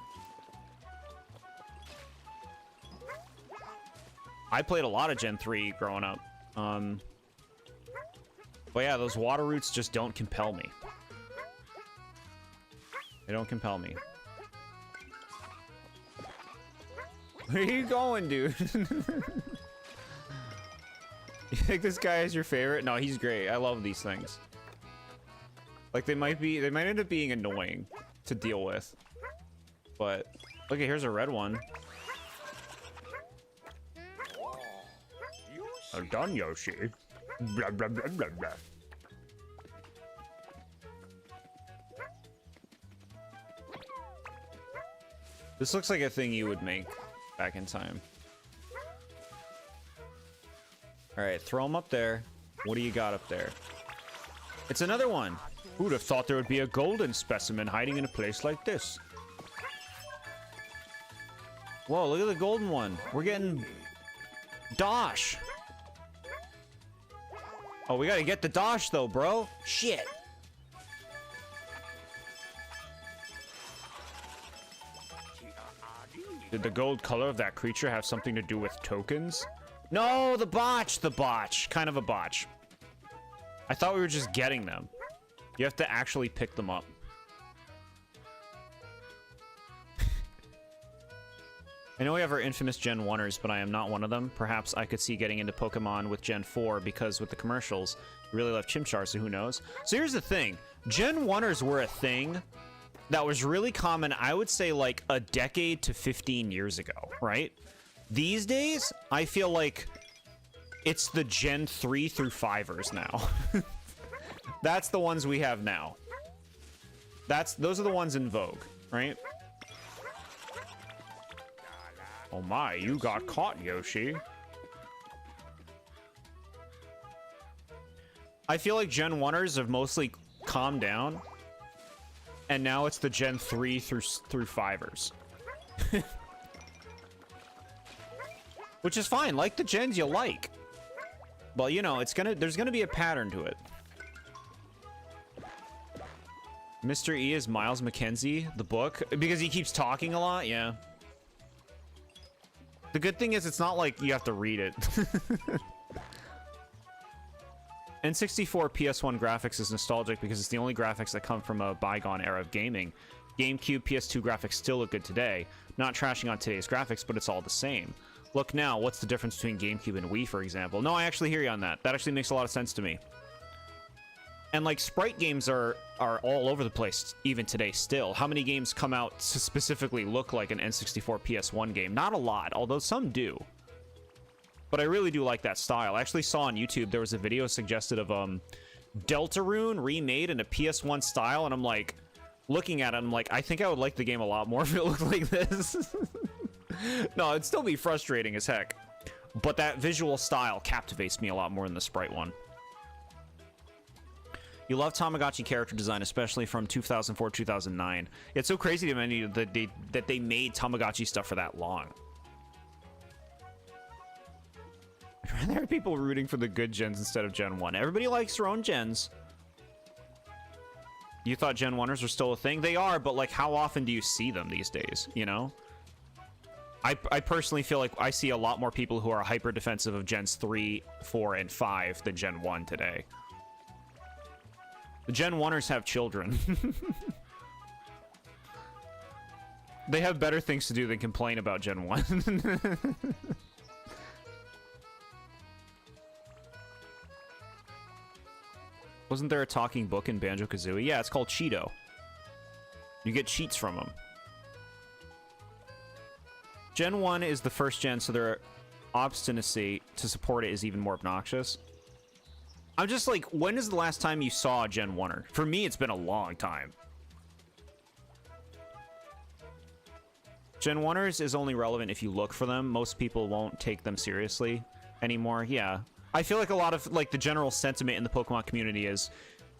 Speaker 1: I played a lot of Gen 3 growing up. But yeah, those water roots just don't compel me. They don't compel me. Where are you going, dude? You think this guy is your favorite? No, he's great. I love these things. Like, they might end up being annoying to deal with. But, look, here's a red one. I'm done, Yoshi. Blah, blah, blah, blah, blah. This looks like a thing you would make back in time. Alright, throw them up there. What do you got up there? It's another one. Who'd have thought there would be a golden specimen hiding in a place like this? Whoa, look at the golden one. We're getting... Dosh! Oh, we gotta get the Dosh, though, bro. Shit. Did the gold color of that creature have something to do with tokens? No, the botch! The botch. Kind of a botch. I thought we were just getting them. You have to actually pick them up. I know we have our infamous Gen 1ers, but I am not one of them. Perhaps I could see getting into Pokemon with Gen 4 because with the commercials, really love Chimchar, so who knows? So here's the thing. Gen 1ers were a thing that was really common, I would say, like a decade to 15 years ago, right? These days, I feel like it's the Gen 3 through 5ers now. That's the ones we have now. Those are the ones in vogue, right? Oh my, you got caught, Yoshi. I feel like Gen 1ers have mostly calmed down. And now it's the Gen 3 through 5ers. Which is fine, like the gens you like. Well, you know, there's gonna be a pattern to it. Mr. E is Miles McKenzie, the book, because he keeps talking a lot, yeah. The good thing is it's not like you have to read it. N64 PS1 graphics is nostalgic because it's the only graphics that come from a bygone era of gaming. GameCube, PS2 graphics still look good today. Not trashing on today's graphics, but it's all the same. Look now, what's the difference between GameCube and Wii, for example? No, I actually hear you on that. That actually makes a lot of sense to me. And like sprite games are all over the place even today still. How many games come out to specifically look like an N64 PS1 game? Not a lot, although some do. But I really do like that style. I actually saw on YouTube there was a video suggested of Deltarune remade in a PS1 style, and I'm like looking at it, I'm like, I think I would like the game a lot more if it looked like this. No, it'd still be frustrating as heck. But that visual style captivates me a lot more than the sprite one. You love Tamagotchi character design, especially from 2004-2009. It's so crazy to me that they made Tamagotchi stuff for that long. There are people rooting for the good gens instead of Gen 1. Everybody likes their own gens. You thought Gen 1ers were still a thing? They are, but like how often do you see them these days, you know? I personally feel like I see a lot more people who are hyper defensive of Gens 3, 4, and 5 than Gen 1 today. The Gen 1ers have children. They have better things to do than complain about Gen 1. Wasn't there a talking book in Banjo-Kazooie? Yeah, it's called Cheeto. You get cheats from them. Gen 1 is the first gen, so their obstinacy to support it is even more obnoxious. I'm just like, when is the last time you saw a Gen 1er? For me, it's been a long time. Gen 1ers is only relevant if you look for them. Most people won't take them seriously anymore. Yeah. I feel like a lot of, like, the general sentiment in the Pokemon community is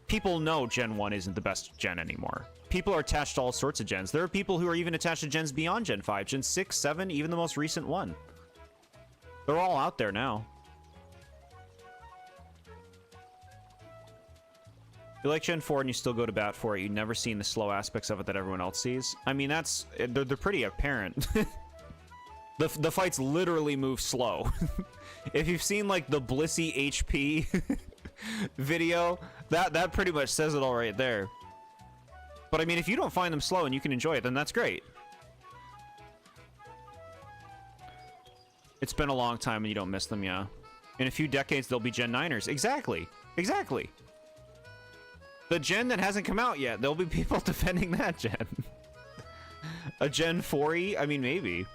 Speaker 1: people know Gen 1 isn't the best gen anymore. People are attached to all sorts of gens. There are people who are even attached to gens beyond Gen 5, Gen 6, 7, even the most recent one. They're all out there now. You like Gen 4 and you still go to bat for it. You've never seen the slow aspects of it that everyone else sees. I mean, they're pretty apparent. The fights literally move slow. If you've seen like the Blissey HP video, that pretty much says it all right there. But I mean, if you don't find them slow and you can enjoy it, then that's great. It's been a long time and you don't miss them, yeah. In a few decades, they'll be Gen 9ers. Exactly. Exactly. The gen that hasn't come out yet, there'll be people defending that gen. A Gen 4-y? I mean, maybe.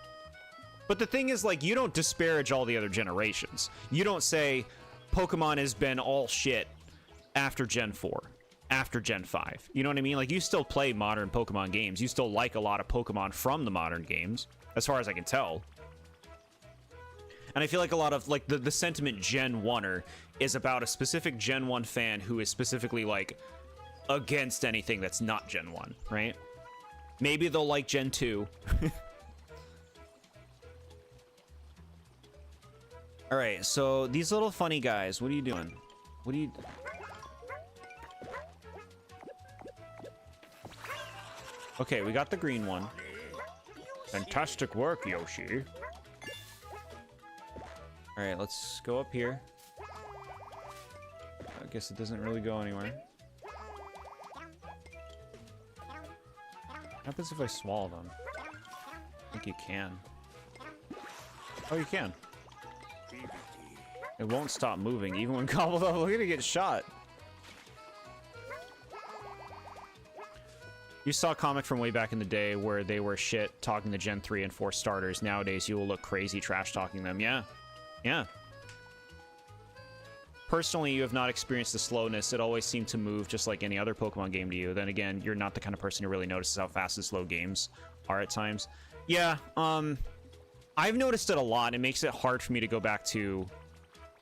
Speaker 1: But the thing is, like, you don't disparage all the other generations. You don't say Pokemon has been all shit after Gen 4, after Gen 5. You know what I mean? Like, you still play modern Pokemon games. You still like a lot of Pokemon from the modern games, as far as I can tell. And I feel like a lot of, like, the sentiment Gen 1er is about a specific Gen 1 fan who is specifically, like, against anything that's not Gen 1, right? Maybe they'll like Gen 2. All right, so these little funny guys, what are you doing? What are you... Okay, we got the green one. Fantastic work, Yoshi. All right, let's go up here. I guess it doesn't really go anywhere. What happens if I swallow them? I think you can. Oh, you can. It won't stop moving, even when gobbled up. Look at it get shot. You saw a comic from way back in the day where they were shit talking to Gen 3 and 4 starters. Nowadays, you will look crazy trash talking them. Yeah. Yeah. Personally, you have not experienced the slowness. It always seemed to move just like any other Pokemon game to you. Then again, you're not the kind of person who really notices how fast and slow games are at times. Yeah, I've noticed it a lot. It makes it hard for me to go back to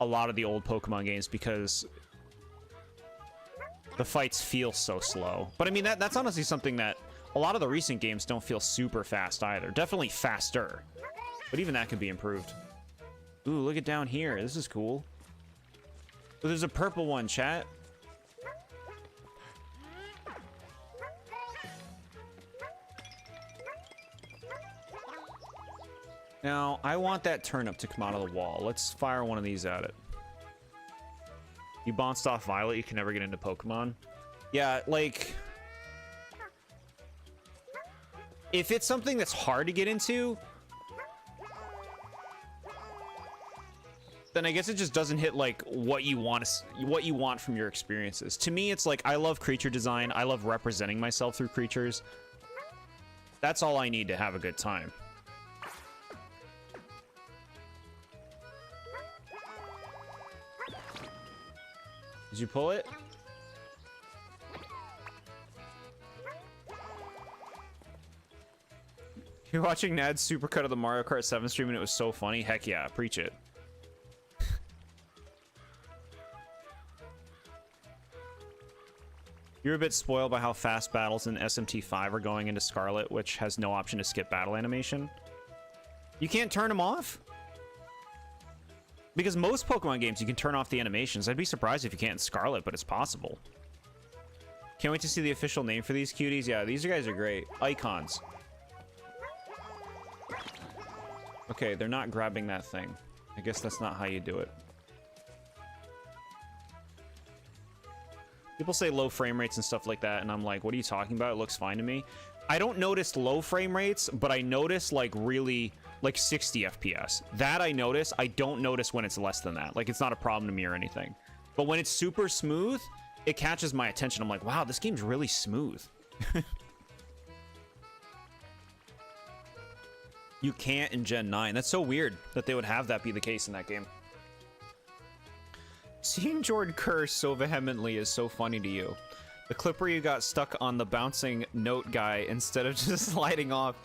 Speaker 1: a lot of the old Pokemon games because the fights feel so slow. But I mean, that's honestly something that a lot of the recent games don't feel super fast either. Definitely faster, but even that could be improved. Ooh, look at down here. This is cool. Oh, there's a purple one, chat. Now, I want that turnip to come out of the wall. Let's fire one of these at it. You bounced off Violet, you can never get into Pokemon. Yeah, like... if it's something that's hard to get into, then I guess it just doesn't hit like what you want from your experiences. To me, it's like I love creature design. I love representing myself through creatures. That's all I need to have a good time. Did you pull it? You're watching Nad's supercut of the Mario Kart 7 stream and it was so funny. Heck yeah, preach it. You're a bit spoiled by how fast battles in SMT5 are going into Scarlet, which has no option to skip battle animation. You can't turn them off? Because most Pokemon games, you can turn off the animations. I'd be surprised if you can't in Scarlet, but it's possible. Can't wait to see the official name for these cuties. Yeah, these guys are great. Icons. Okay, they're not grabbing that thing. I guess that's not how you do it. People say low frame rates and stuff like that, and I'm like, what are you talking about? It looks fine to me. I don't notice low frame rates, but I notice like really like 60 FPS. That I notice. I don't notice when it's less than that. Like it's not a problem to me or anything. But when it's super smooth, it catches my attention. I'm like, wow, this game's really smooth. You can't in Gen 9. That's so weird that they would have that be the case in that game. Seeing Jord curse so vehemently is so funny to you. The clip where you got stuck on the bouncing note guy instead of just sliding off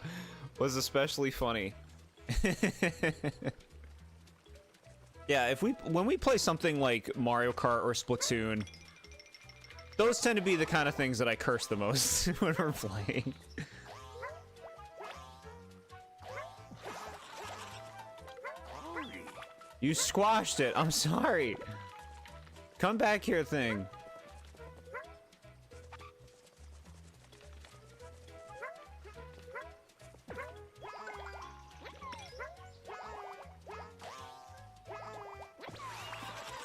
Speaker 1: was especially funny. Yeah, when we play something like Mario Kart or Splatoon, those tend to be the kind of things that I curse the most when we're playing. You squashed it. I'm sorry. Come back here, thing.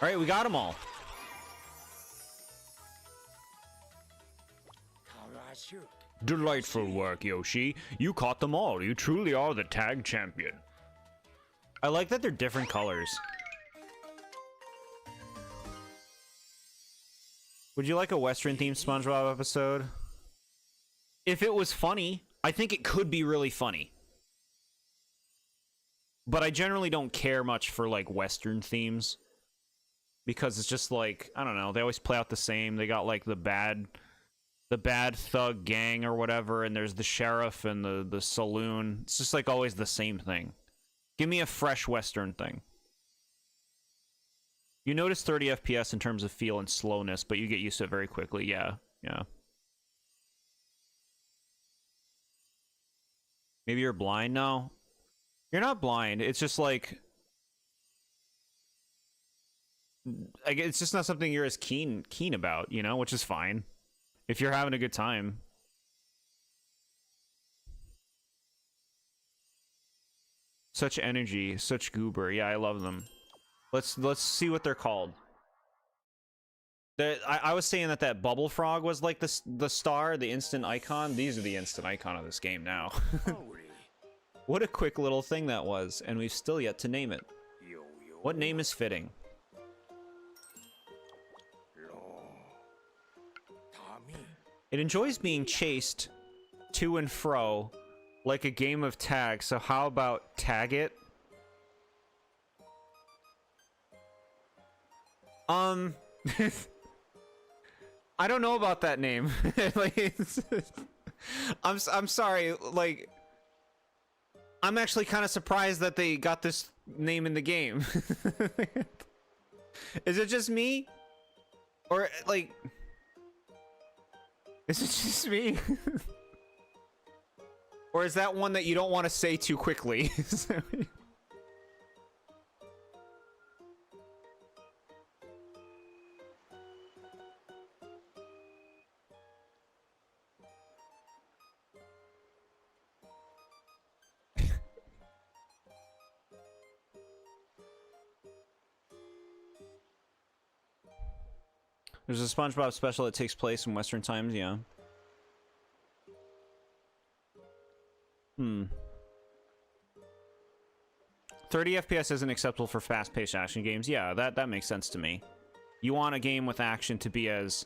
Speaker 1: All right, we got them all. Delightful work, Yoshi. You caught them all. You truly are the tag champion. I like that they're different colors. Would you like a Western-themed SpongeBob episode? If it was funny, I think it could be really funny. But I generally don't care much for, like, Western themes. Because it's just, like, I don't know, they always play out the same. They got, like, the bad thug gang or whatever, and there's the sheriff and the saloon. It's just, like, always the same thing. Give me a fresh Western thing. You notice 30 FPS in terms of feel and slowness, but you get used to it very quickly. Yeah, yeah. Maybe you're blind now? You're not blind. It's just like... it's just not something you're as keen about, you know, which is fine. If you're having a good time. Such energy, such goober. Yeah, I love them. Let's see what they're called. I was saying that bubble frog was like the star, the instant icon. These are the instant icon of this game now. What a quick little thing that was, and we've still yet to name it. What name is fitting? It enjoys being chased to and fro like a game of tag, so how about tag it? I don't know about that name. Like, I'm sorry, like, I'm actually kind of surprised that they got this name in the game. Is it just me? Or, like... is it just me? Or is that one that you don't want to say too quickly? There's a SpongeBob special that takes place in Western times, yeah. 30 FPS isn't acceptable for fast-paced action games. Yeah, that makes sense to me. You want a game with action to be as...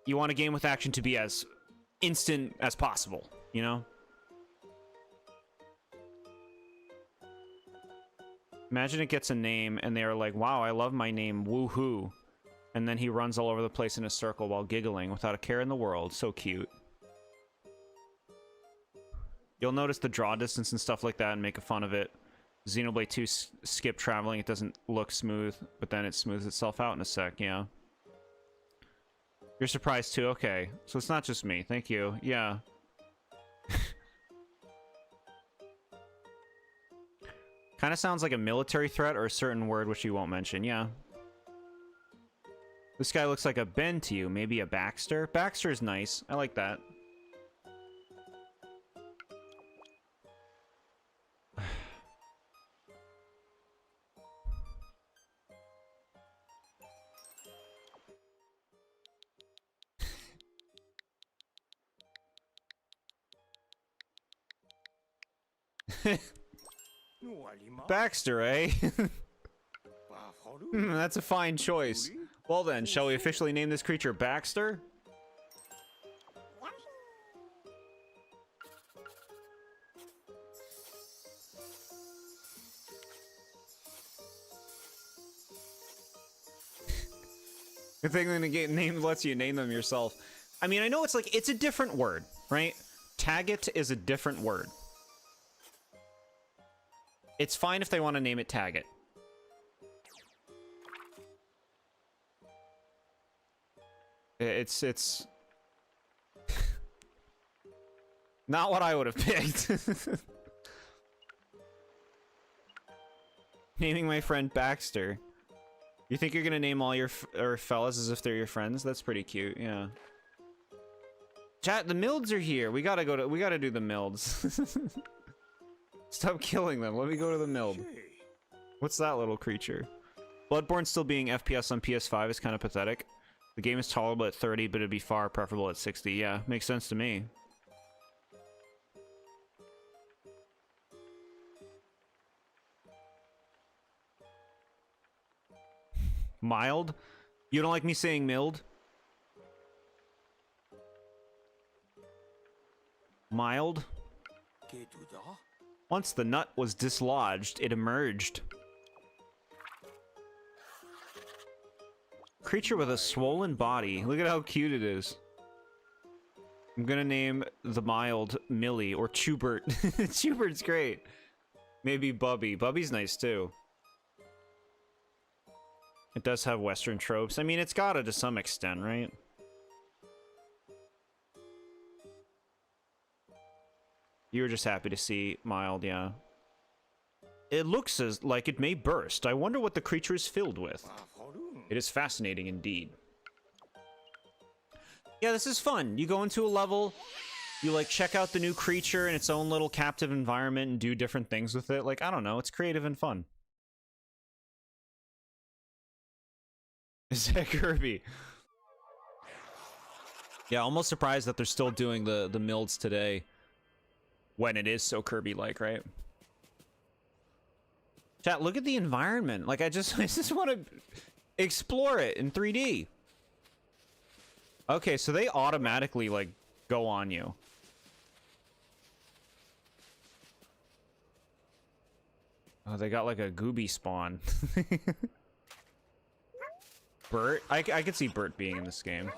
Speaker 1: You want a game with action to be as instant as possible, you know? Imagine it gets a name and they're like, wow, I love my name, woohoo. And then he runs all over the place in a circle while giggling without a care in the world. So cute. You'll notice the draw distance and stuff like that and make a fun of it. Xenoblade 2 skip traveling, it doesn't look smooth, but then it smooths itself out in a sec, yeah. You're surprised too? Okay. So it's not just me. Thank you. Yeah. Kind of sounds like a military threat or a certain word which you won't mention. Yeah. This guy looks like a Ben to you. Maybe a Baxter? Baxter's nice. I like that. Baxter, eh? That's a fine choice. Well then, shall we officially name this creature Baxter? The thing that the game name lets you name them yourself. I mean, I know it's like, it's a different word, right? Taggit is a different word. It's fine if they want to name it Taggit. It's not what I would have picked. Naming my friend Baxter. You think you're gonna name all your fellas as if they're your friends? That's pretty cute, yeah. Chat, the Milds are here. We gotta do the Milds. Stop killing them. Let me go to the Mild. What's that little creature? Bloodborne still being FPS on PS5 is kind of pathetic. The game is tolerable at 30, but it'd be far preferable at 60. Yeah, makes sense to me. Mild? You don't like me saying mild? Mild? Once the nut was dislodged, it emerged. Creature with a swollen body. Look at how cute it is. I'm gonna name the mild Millie or Chubert. Chubert's great. Maybe Bubby. Bubby's nice too. It does have Western tropes. I mean, it's gotta to some extent, right? You were just happy to see mild, yeah. It looks like it may burst. I wonder what the creature is filled with. It is fascinating indeed. Yeah, this is fun. You go into a level, you like check out the new creature in its own little captive environment and do different things with it. Like, I don't know, it's creative and fun. Is that Kirby? Yeah, almost surprised that they're still doing the Milds today. When it is so Kirby-like, right? Chat, look at the environment. Like, I just want to explore it in 3D. Okay, so they automatically, like, go on you. Oh, they got, like, a gooby spawn. Bert? I could see Bert being in this game.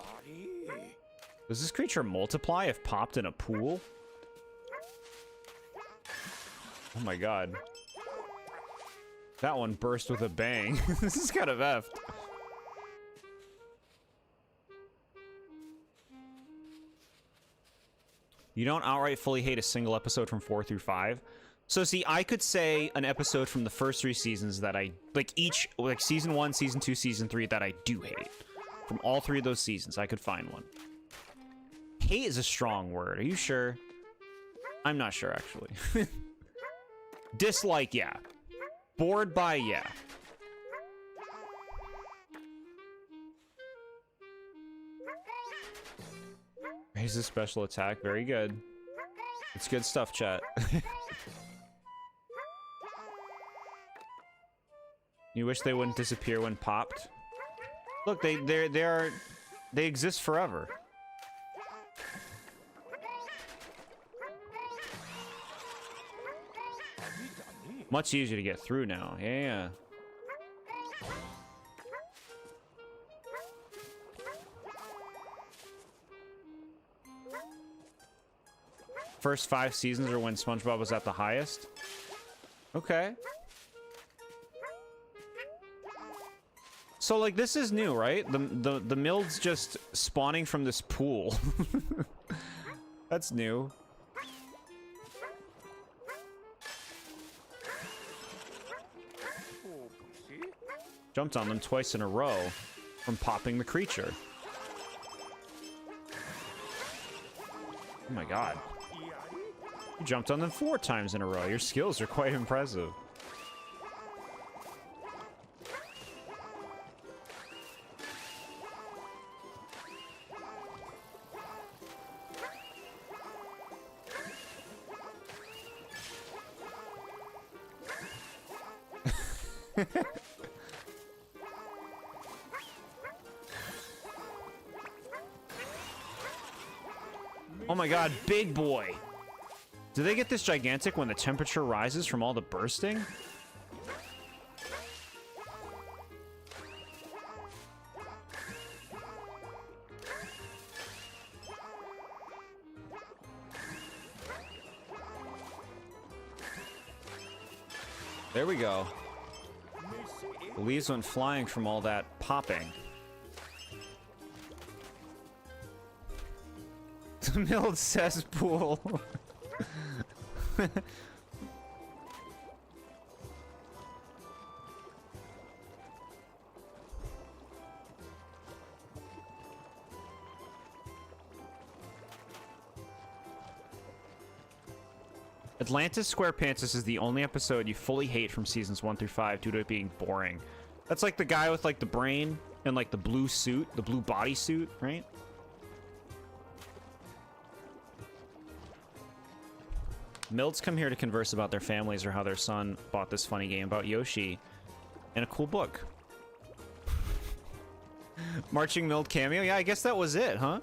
Speaker 1: Does this creature multiply if popped in a pool? Oh my god. That one burst with a bang. This is kind of effed. You don't outright fully hate a single episode from 4 through 5? So see, I could say an episode from the first 3 seasons that I, like each, like season 1, season 2, season 3 that I do hate. From all 3 of those seasons, I could find one. Hate is a strong word. Are you sure? I'm not sure, actually. Dislike, yeah. Bored by, yeah. Raise his special attack. Very good. It's good stuff, chat. You wish they wouldn't disappear when popped? Look, they exist forever. Much easier to get through now. Yeah. First 5 seasons are when SpongeBob was at the highest. Okay. So like this is new, right? The Mild's just spawning from this pool. That's new. Jumped on them twice in a row from popping the creature. Oh my god. You jumped on them 4 times in a row. Your skills are quite impressive. Oh my god, big boy! Do they get this gigantic when the temperature rises from all the bursting? There we go. The leaves went flying from all that popping. The milled cesspool. Atlantis SquarePants is the only episode you fully hate from seasons 1 through 5 due to it being boring. That's like the guy with like the brain and like the blue suit, the blue bodysuit, right? Milds come here to converse about their families or how their son bought this funny game about Yoshi and a cool book. Marching Mild cameo? Yeah, I guess that was it, huh?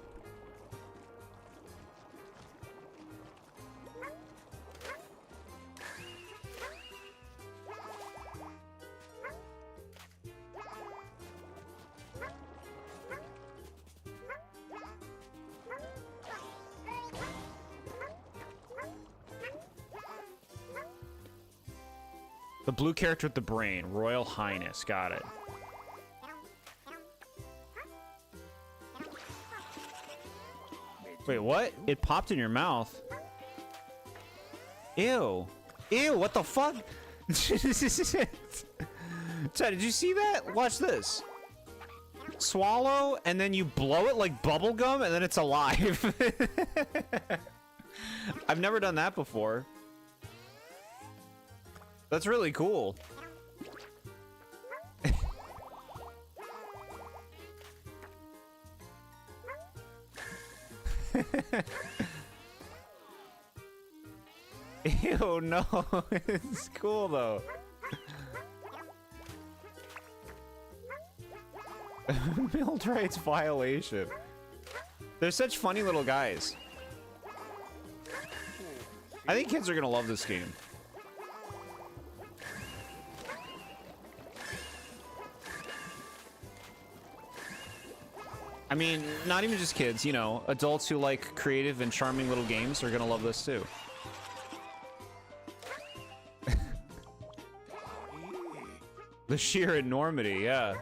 Speaker 1: The blue character with the brain, Royal Highness, got it. Wait, what? It popped in your mouth? Ew. Ew, what the fuck? Chad, did you see that? Watch this. Swallow, and then you blow it like bubble gum, and then it's alive. I've never done that before. That's really cool. Ew, no. It's cool, though. Build rights violation. They're such funny little guys. I think kids are gonna love this game. I mean, not even just kids, you know, adults who like creative and charming little games are gonna love this too. The sheer enormity, yeah.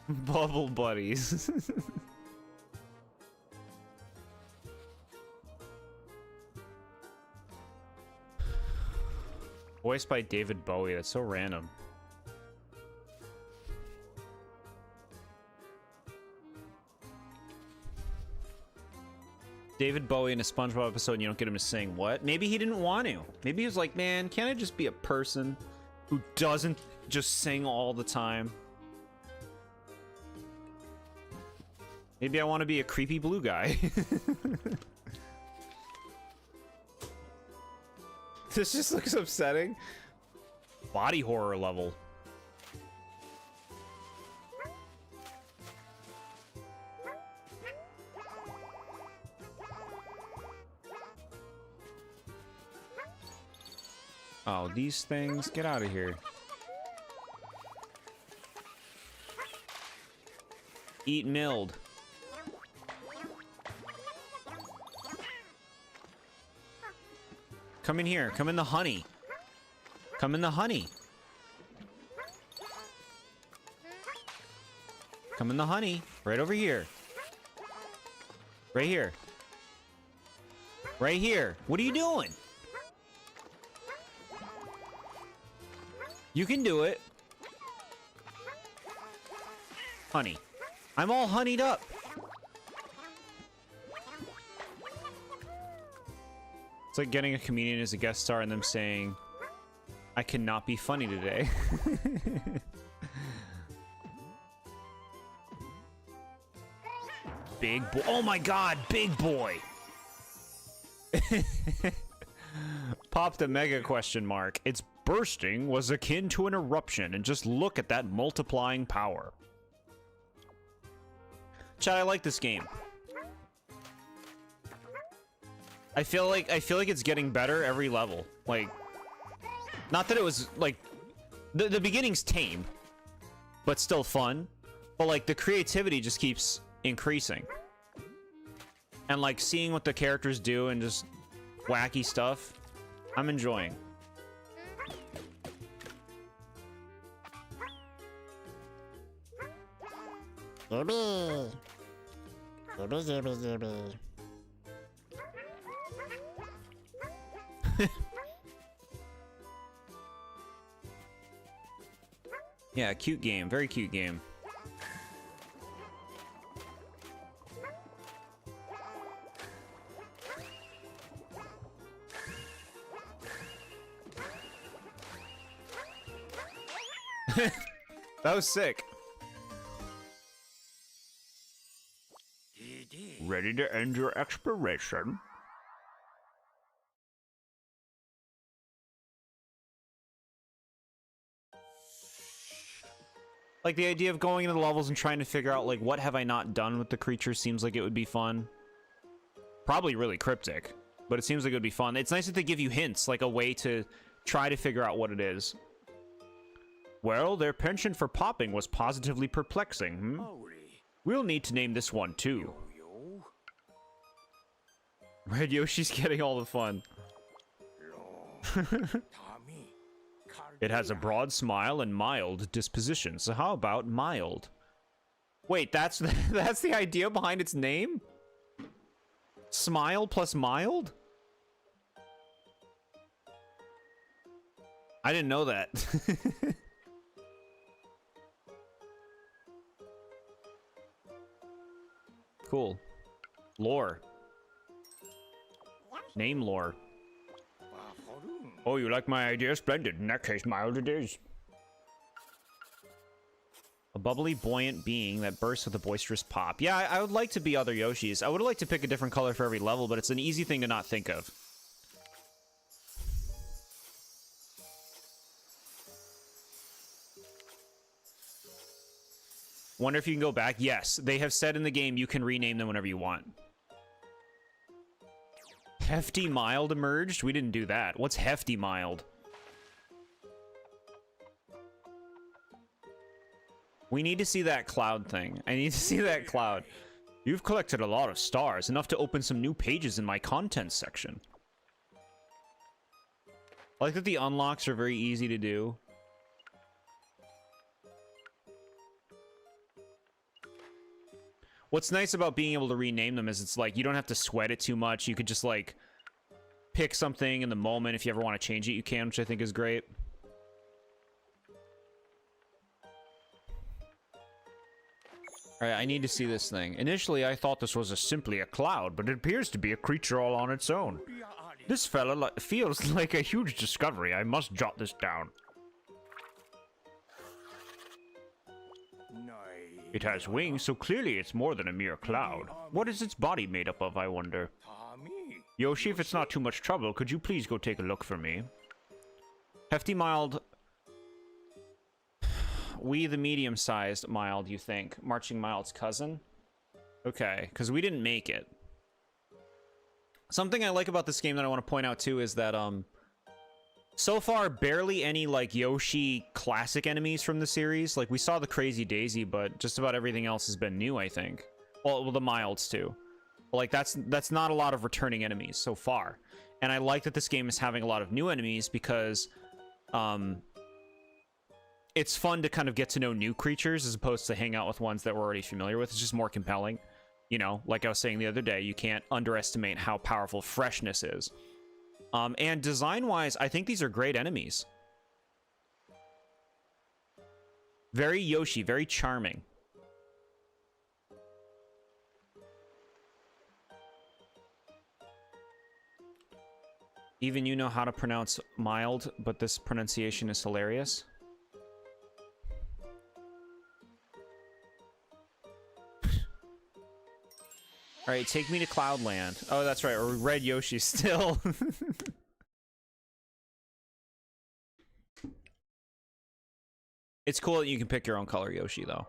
Speaker 1: Bubble buddies. Voiced by David Bowie. That's so random. David Bowie in a SpongeBob episode and you don't get him to sing. What? Maybe he didn't want to. Maybe he was like, man, can't I just be a person? Who doesn't just sing all the time. Maybe I want to be a creepy blue guy. This just looks upsetting. Body horror level. Oh, these things, get out of here. Eat milled. Come in here. Come in the honey. Come in the honey. Come in the honey. Right over here. Right here. Right here. What are you doing? You can do it. Honey. I'm all honeyed up. It's like getting a comedian as a guest star and them saying, I cannot be funny today. Big boy. Oh my god, big boy. Popped a mega question mark. Its bursting was akin to an eruption, and just look at that multiplying power. Chad, I like this game. I feel like it's getting better every level. Like, not that it was like the beginning's tame, but still fun. But like the creativity just keeps increasing. And like seeing what the characters do and just wacky stuff, I'm enjoying.
Speaker 2: Gibby. Gibby, gibby, gibby.
Speaker 1: Yeah, cute game. Very cute game. That was sick. Ready to end your exploration? Like, the idea of going into the levels and trying to figure out, like, what have I not done with the creature seems like it would be fun. Probably really cryptic, but it seems like it would be fun. It's nice that they give you hints, like a way to try to figure out what it is. Well, their penchant for popping was positively perplexing, hmm? We'll need to name this one, too. Red Yoshi's getting all the fun. It has a broad smile and mild disposition, so how about mild? Wait, that's that's the idea behind its name? Smile plus mild? I didn't know that. Cool. Lore. Name lore. Oh, you like my idea? Splendid. In that case, mild it is. A bubbly, buoyant being that bursts with a boisterous pop. Yeah, I would like to be other Yoshis. I would like to pick a different color for every level, but it's an easy thing to not think of. Wonder if you can go back. Yes, they have said in the game you can rename them whenever you want. Hefty Mild emerged? We didn't do that. What's Hefty Mild? We need to see that cloud thing. I need to see that cloud. You've collected a lot of stars, enough to open some new pages in my content section. I like that the unlocks are very easy to do. What's nice about being able to rename them is it's like you don't have to sweat it too much. You could just like pick something in the moment. If you ever want to change it, you can, which I think is great. All right, I need to see this thing. Initially, I thought this was simply a cloud, but it appears to be a creature all on its own. This fella feels like a huge discovery. I must jot this down. It has wings, so clearly it's more than a mere cloud. What is its body made up of, I wonder? Yoshi, if it's not too much trouble, could you please go take a look for me? Hefty Mild. We, the medium-sized Mild, you think? Marching Mild's cousin? Okay, because we didn't make it. Something I like about this game that I want to point out, too, is that, so far, barely any, like, Yoshi classic enemies from the series. Like, we saw the Crazy Daisy, but just about everything else has been new, I think. Well, the Milds, too. Like, that's not a lot of returning enemies so far. And I like that this game is having a lot of new enemies because, it's fun to kind of get to know new creatures as opposed to hang out with ones that we're already familiar with. It's just more compelling. You know, like I was saying the other day, you can't underestimate how powerful freshness is. And design-wise, I think these are great enemies. Very Yoshi, very charming. Even you know how to pronounce mild, but this pronunciation is hilarious. All right, take me to Cloudland. Oh, that's right. Or Red Yoshi still. It's cool that you can pick your own color Yoshi, though.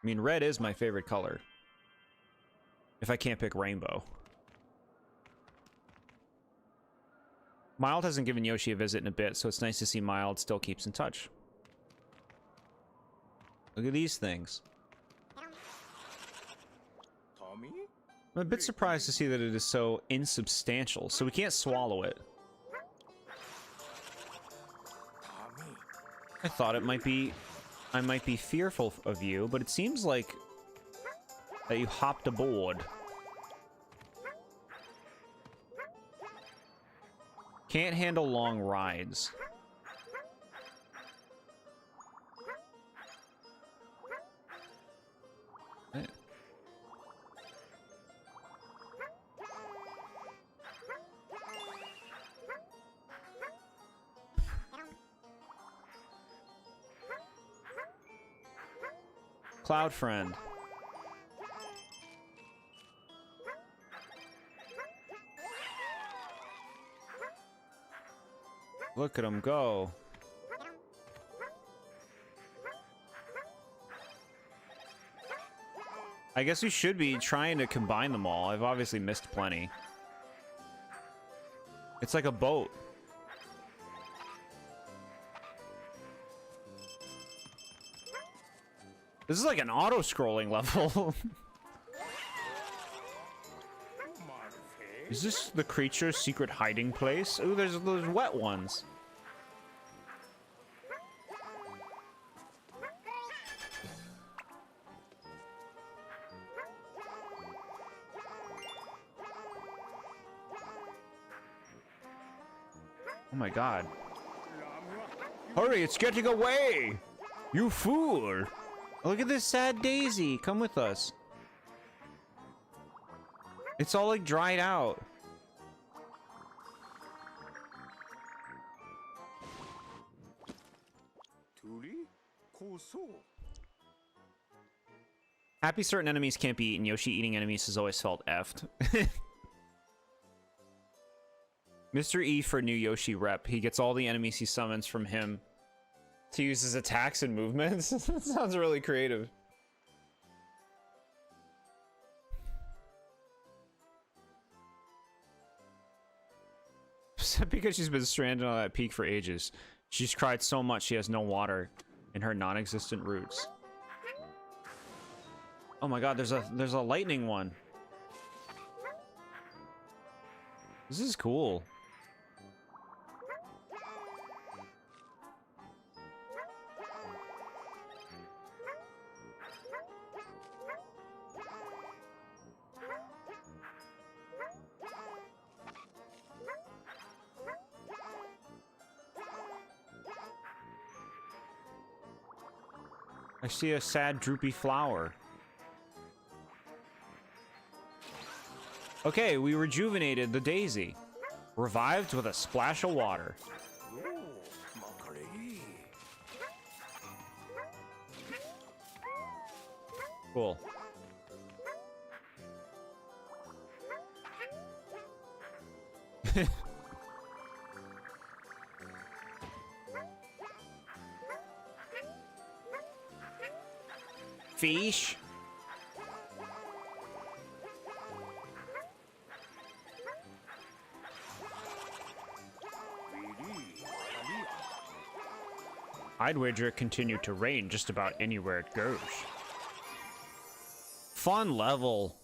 Speaker 1: I mean, red is my favorite color. If I can't pick rainbow. Mild hasn't given Yoshi a visit in a bit, so it's nice to see Mild still keeps in touch. Look at these things. I'm a bit surprised to see that it is so insubstantial, so we can't swallow it. I thought it might be... I might be fearful of you, but it seems like that you hopped aboard. Can't handle long rides. Cloud friend. Look at him go. I guess we should be trying to combine them all. I've obviously missed plenty. It's like a boat. This is like an auto-scrolling level. Is this the creature's secret hiding place? Ooh, there's those wet ones. Oh my god. Hurry, it's getting away! You fool! Look at this sad daisy. Come with us. It's all like dried out. Happy certain enemies can't be eaten. Yoshi eating enemies has always felt effed. Mr. E for new Yoshi rep. He gets all the enemies he summons from him to use his attacks and movements. That sounds really creative. Because she's been stranded on that peak for ages. She's cried so much she has no water in her non-existent roots. Oh my god, there's a lightning one. This is cool. I see a sad, droopy flower. Okay, we rejuvenated the daisy. Revived with a splash of water. Cool. Fish. I'd wager it continued to rain just about anywhere it goes. Fun level.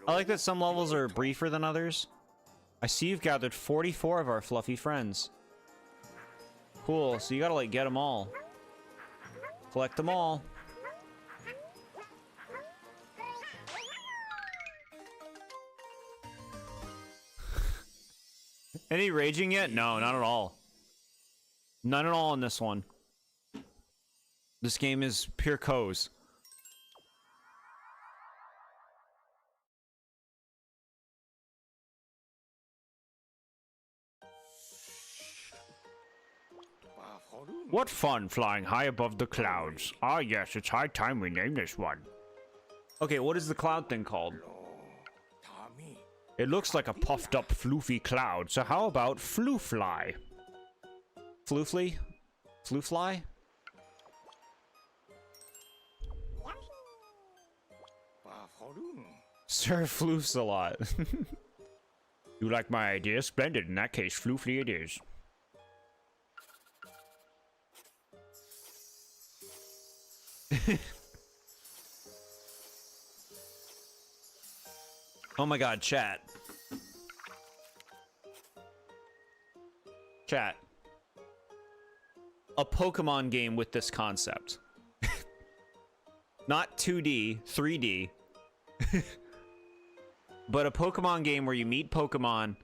Speaker 1: I like that some levels are briefer than others. I see you've gathered 44 of our fluffy friends. Cool, so you gotta like get them all. Collect them all. Any raging yet? No, not at all. None at all in this one. This game is pure cozy. What fun flying high above the clouds. Ah yes, it's high time we name this one. Okay, what is the cloud thing called? It looks like a puffed up floofy cloud, so how about Floofly? Floofly? Floofly? Sir floofs a lot. You like my idea? Splendid. In that case, Floofly it is. Oh my god, chat. Chat. A Pokemon game with this concept. Not 2D, 3D. But a Pokemon game where you meet Pokemon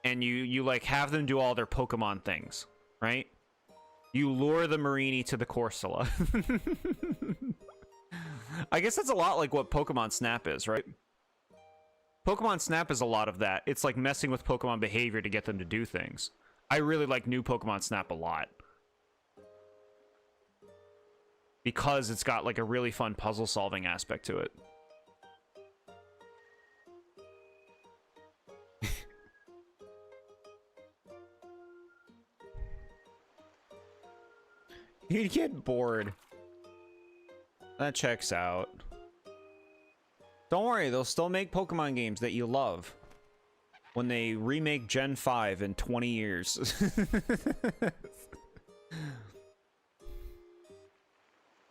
Speaker 1: and you like have them do all their Pokemon things, right? You lure the Marini to the Corsola. I guess that's a lot like what Pokemon Snap is, right? Pokemon Snap is a lot of that. It's like messing with Pokemon behavior to get them to do things. I really like new Pokemon Snap a lot. Because it's got like a really fun puzzle solving aspect to it. You'd get bored. That checks out. Don't worry, they'll still make Pokemon games that you love. When they remake Gen 5 in 20 years.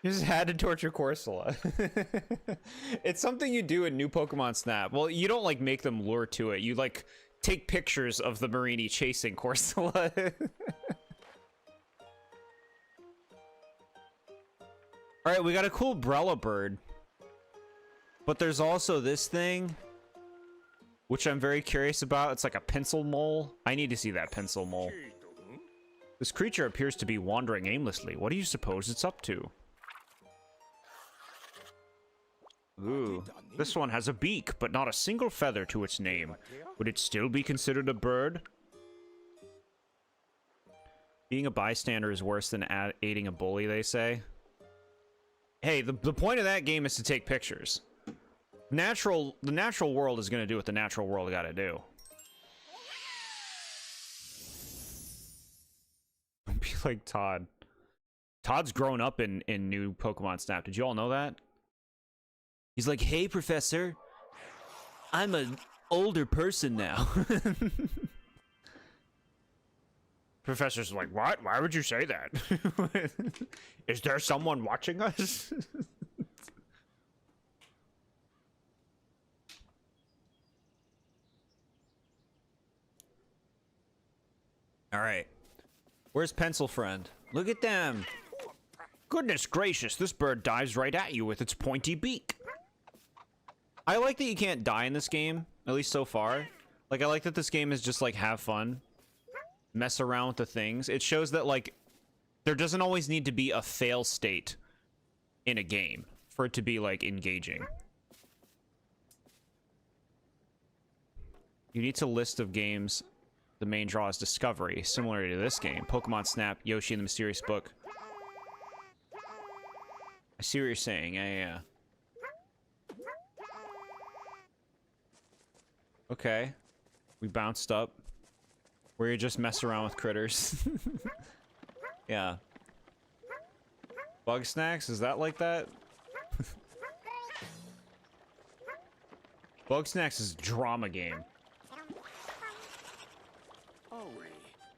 Speaker 1: You just had to torture Corsola. It's something you do in new Pokemon Snap. Well, you don't like make them lure to it. You like take pictures of the Marini chasing Corsola. Alright, we got a cool Brella bird. But there's also this thing, which I'm very curious about. It's like a pencil mole. I need to see that pencil mole. This creature appears to be wandering aimlessly. What do you suppose it's up to? Ooh, this one has a beak, but not a single feather to its name. Would it still be considered a bird? Being a bystander is worse than aiding a bully, they say. Hey, the point of that game is to take pictures. The natural world is going to do what the natural world got to do. Don't be like Todd. Todd's grown up in new Pokemon Snap. Did you all know that? He's like, hey, Professor. I'm an older person now. Professor's like, what? Why would you say that? Is there someone watching us? All right. Where's Pencil Friend? Look at them. Goodness gracious, this bird dives right at you with its pointy beak. I like that you can't die in this game, at least so far. Like, I like that this game is just like, have fun. Mess around with the things. It shows that, like, there doesn't always need to be a fail state in a game for it to be, like, engaging. You need to list of games. The main draw is Discovery, similar to this game. Pokemon Snap, Yoshi and the Mysterious Book. I see what you're saying. Yeah, yeah, yeah. Okay. We bounced up. Where you just mess around with critters. Yeah. Bug snacks? Is that like that? Bug snacks is drama game.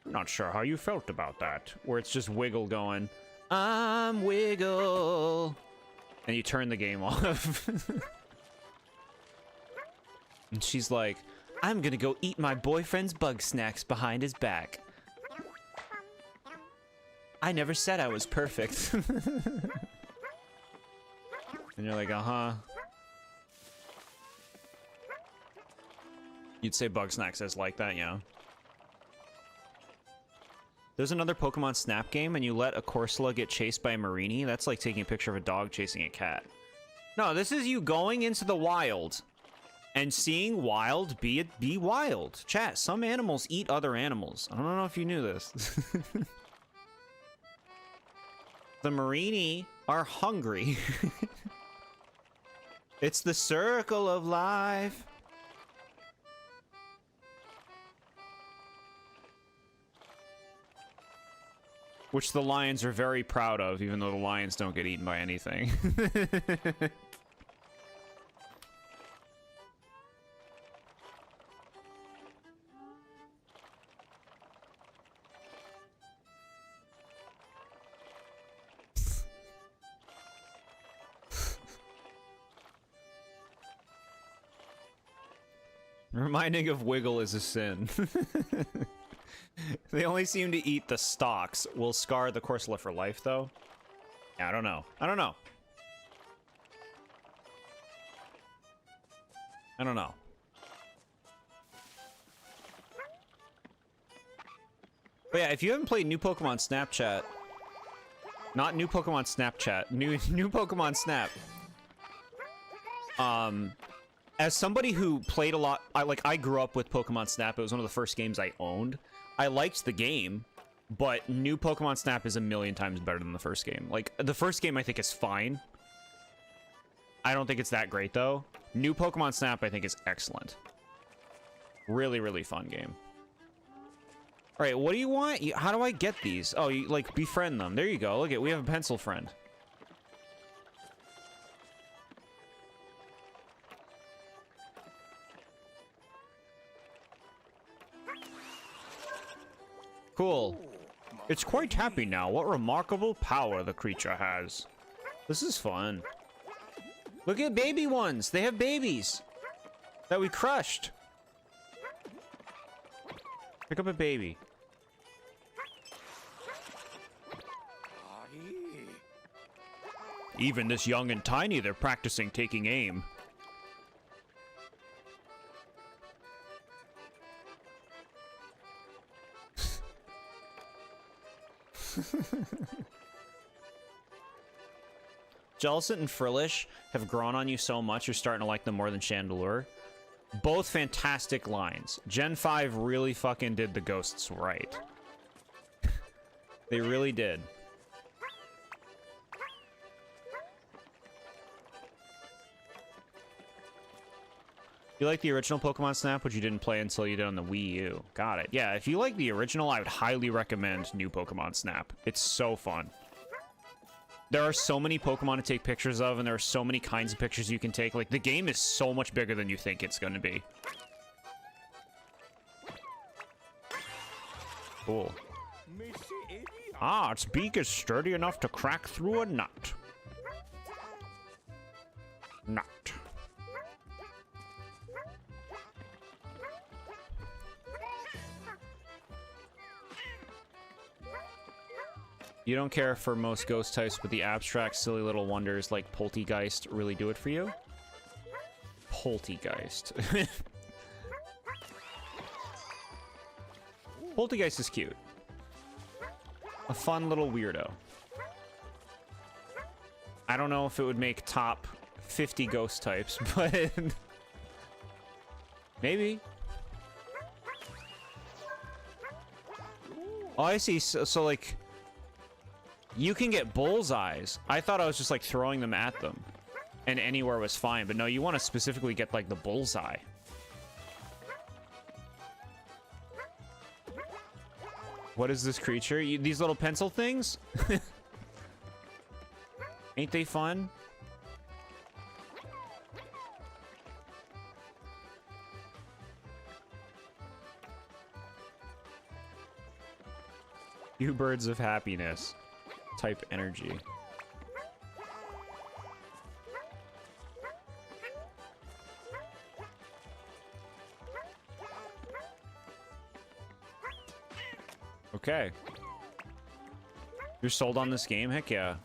Speaker 1: Not sure how you felt about that. Where it's just Wiggle going, I'm Wiggle. And you turn the game off. And she's like, I'm gonna go eat my boyfriend's bug snacks behind his back. I never said I was perfect. And you're like, uh-huh. You'd say bug snacks is like that, yeah. There's another Pokemon Snap game, and you let a Corsola get chased by a Marini. That's like taking a picture of a dog chasing a cat. No, this is you going into the wild and seeing wild be wild. Chat, some animals eat other animals. I don't know if you knew this. The Marini are hungry. It's the circle of life. Which the lions are very proud of, even though the lions don't get eaten by anything. Reminding of Wiggle is a sin. They only seem to eat the stalks. Will scar the Corsola for life, though? Yeah, I don't know. I don't know. I don't know. But yeah, if you haven't played New Pokemon Snapchat... Not New Pokemon Snapchat. New Pokemon Snap. As somebody who played a lot... I grew up with Pokemon Snap. It was one of the first games I owned. I liked the game, but New Pokemon Snap is a million times better than the first game. Like, the first game I think is fine. I don't think it's that great, though. New Pokemon Snap I think is excellent. Really, really fun game. Alright, what do you want? How do I get these? Oh, you, like, befriend them. There you go. Look at, we have a pencil friend. Cool. It's quite happy now. What remarkable power the creature has. This is fun. Look at baby ones. They have babies that we crushed. Pick up a baby. Even this young and tiny, they're practicing taking aim. Jellicent and Frillish have grown on you so much you're starting to like them more than Chandelure. Both fantastic lines. Gen 5 really fucking did the ghosts right. They really did. You like the original Pokemon Snap, which you didn't play until you did on the Wii U. Got it. Yeah, if you like the original, I would highly recommend New Pokemon Snap. It's so fun. There are so many Pokemon to take pictures of, and there are so many kinds of pictures you can take. Like, the game is so much bigger than you think it's going to be. Cool. Ah, its beak is sturdy enough to crack through a nut. Nut. You don't care for most ghost types, but the abstract, silly little wonders like Poltegeist really do it for you? Poltegeist. Poltegeist is cute. A fun little weirdo. I don't know if it would make top 50 ghost types, but... maybe. Oh, I see. So like... You can get bullseyes. I thought I was just like throwing them at them and anywhere was fine, but no, you want to specifically get like the bullseye. What is this creature? These little pencil things? Ain't they fun? You birds of happiness. Type energy. Okay. You're sold on this game? Heck yeah.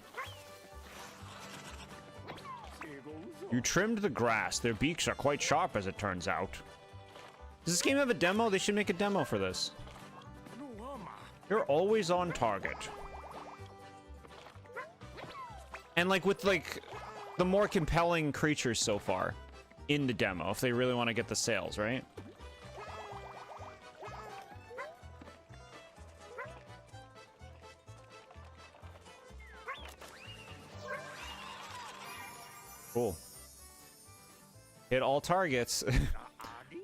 Speaker 1: You trimmed the grass. Their beaks are quite sharp, as it turns out. Does this game have a demo? They should make a demo for this. You're always on target. And like with like the more compelling creatures so far in the demo, if they really want to get the sales, right? Cool. Hit all targets.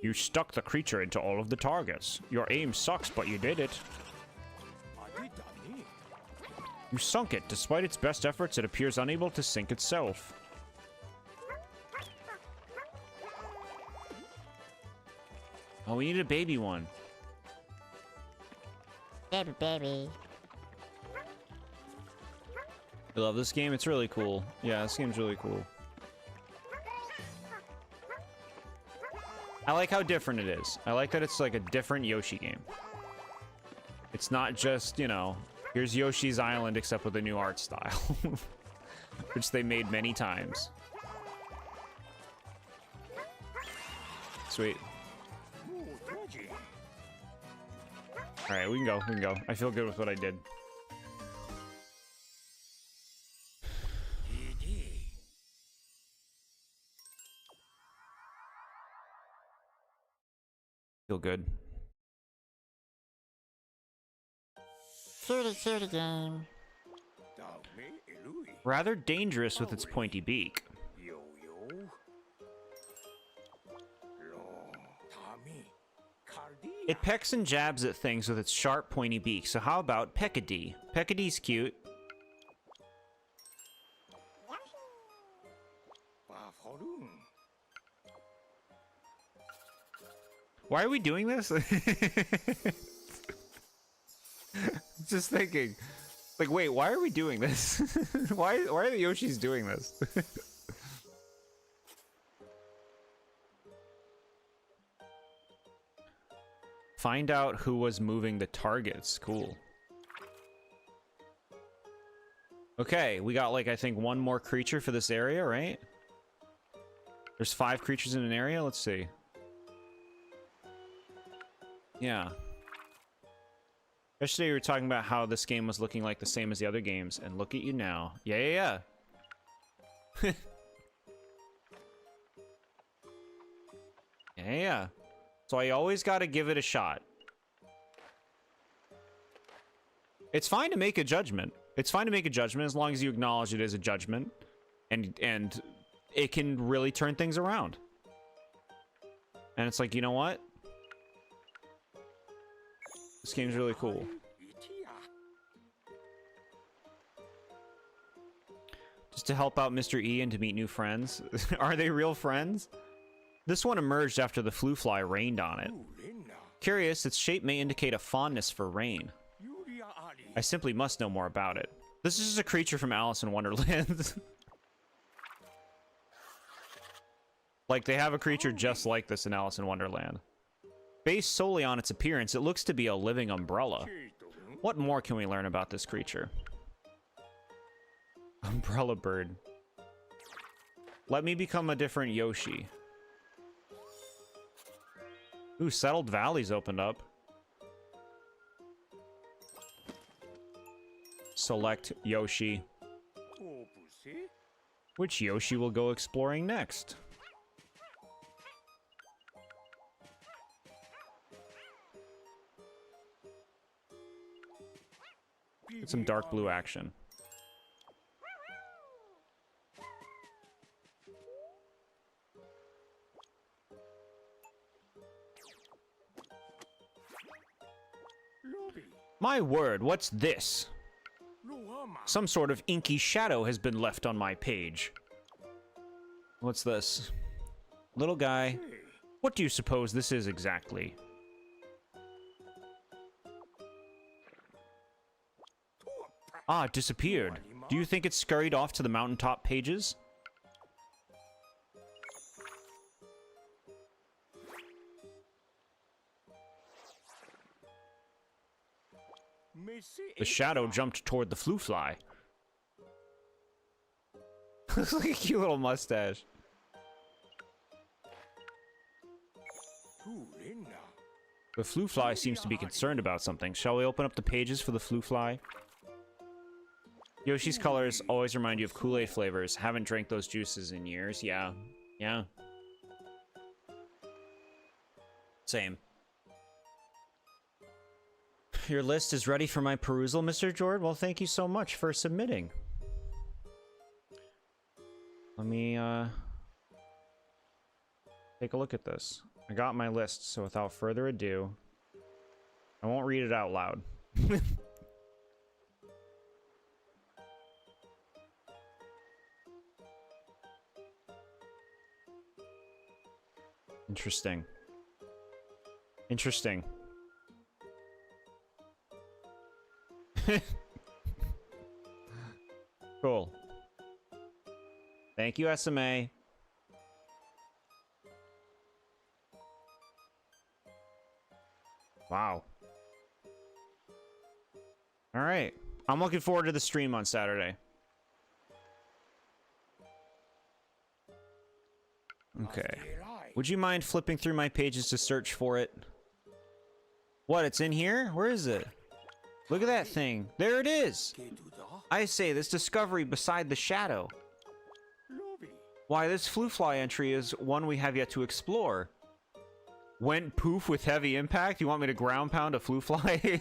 Speaker 1: You stuck the creature into all of the targets. Your aim sucks, but you did it. You sunk it. Despite its best efforts, it appears unable to sink itself. Oh, we need a baby one.
Speaker 2: Baby, baby.
Speaker 1: I love this game. It's really cool. Yeah, this game's really cool. I like how different it is. I like that it's like a different Yoshi game. It's not just, you know, here's Yoshi's Island except with a new art style. Which they made many times. Sweet. Alright, we can go. We can go. I feel good with what I did. Feel good.
Speaker 2: Cutie game.
Speaker 1: Rather dangerous with its pointy beak. It pecks and jabs at things with its sharp, pointy beak. So how about Peckadee? Peckadee's cute. Why are we doing this? Just thinking. Like, wait, why are we doing this? why are the Yoshis doing this? Find out who was moving the targets. Cool. Okay, we got like, I think one more creature for this area, right? There's 5 creatures in an area? Let's see. Yeah. Yesterday we were talking about how this game was looking like the same as the other games, and look at you now. Yeah. Yeah. So I always gotta give it a shot. It's fine to make a judgment. It's fine to make a judgment as long as you acknowledge it as a judgment. And it can really turn things around. And it's like, you know what? This game's really cool. Just to help out Mr. E and to meet new friends. Are they real friends? This one emerged after the flue fly rained on it. Curious, its shape may indicate a fondness for rain. I simply must know more about it. This is just a creature from Alice in Wonderland. Like, they have a creature just like this in Alice in Wonderland. Based solely on its appearance, it looks to be a living umbrella. What more can we learn about this creature? Umbrella bird. Let me become a different Yoshi. Ooh, Settled Valley's opened up. Select Yoshi. Which Yoshi will go exploring next? Get some dark blue action. My word, what's this? Some sort of inky shadow has been left on my page. What's this? Little guy. What do you suppose this is exactly? Ah, it disappeared. Do you think it scurried off to the mountaintop pages? The shadow jumped toward the flue fly. Looks like a cute little mustache. The flue fly seems to be concerned about something. Shall we open up the pages for the flue fly? Yoshi's colors always remind you of Kool-Aid flavors. Haven't drank those juices in years. Yeah. Yeah. Same. Your list is ready for my perusal, Mr. Jord. Well, thank you so much for submitting. Let me, take a look at this. I got my list, so without further ado, I won't read it out loud. Interesting. Interesting. Cool. Thank you, SMA. Wow. All right. I'm looking forward to the stream on Saturday. Okay. Would you mind flipping through my pages to search for it? What, it's in here? Where is it? Look at that thing. There it is. I say, this discovery beside the shadow. Why, this flue fly entry is one we have yet to explore. Went poof with heavy impact? You want me to ground pound a flue fly?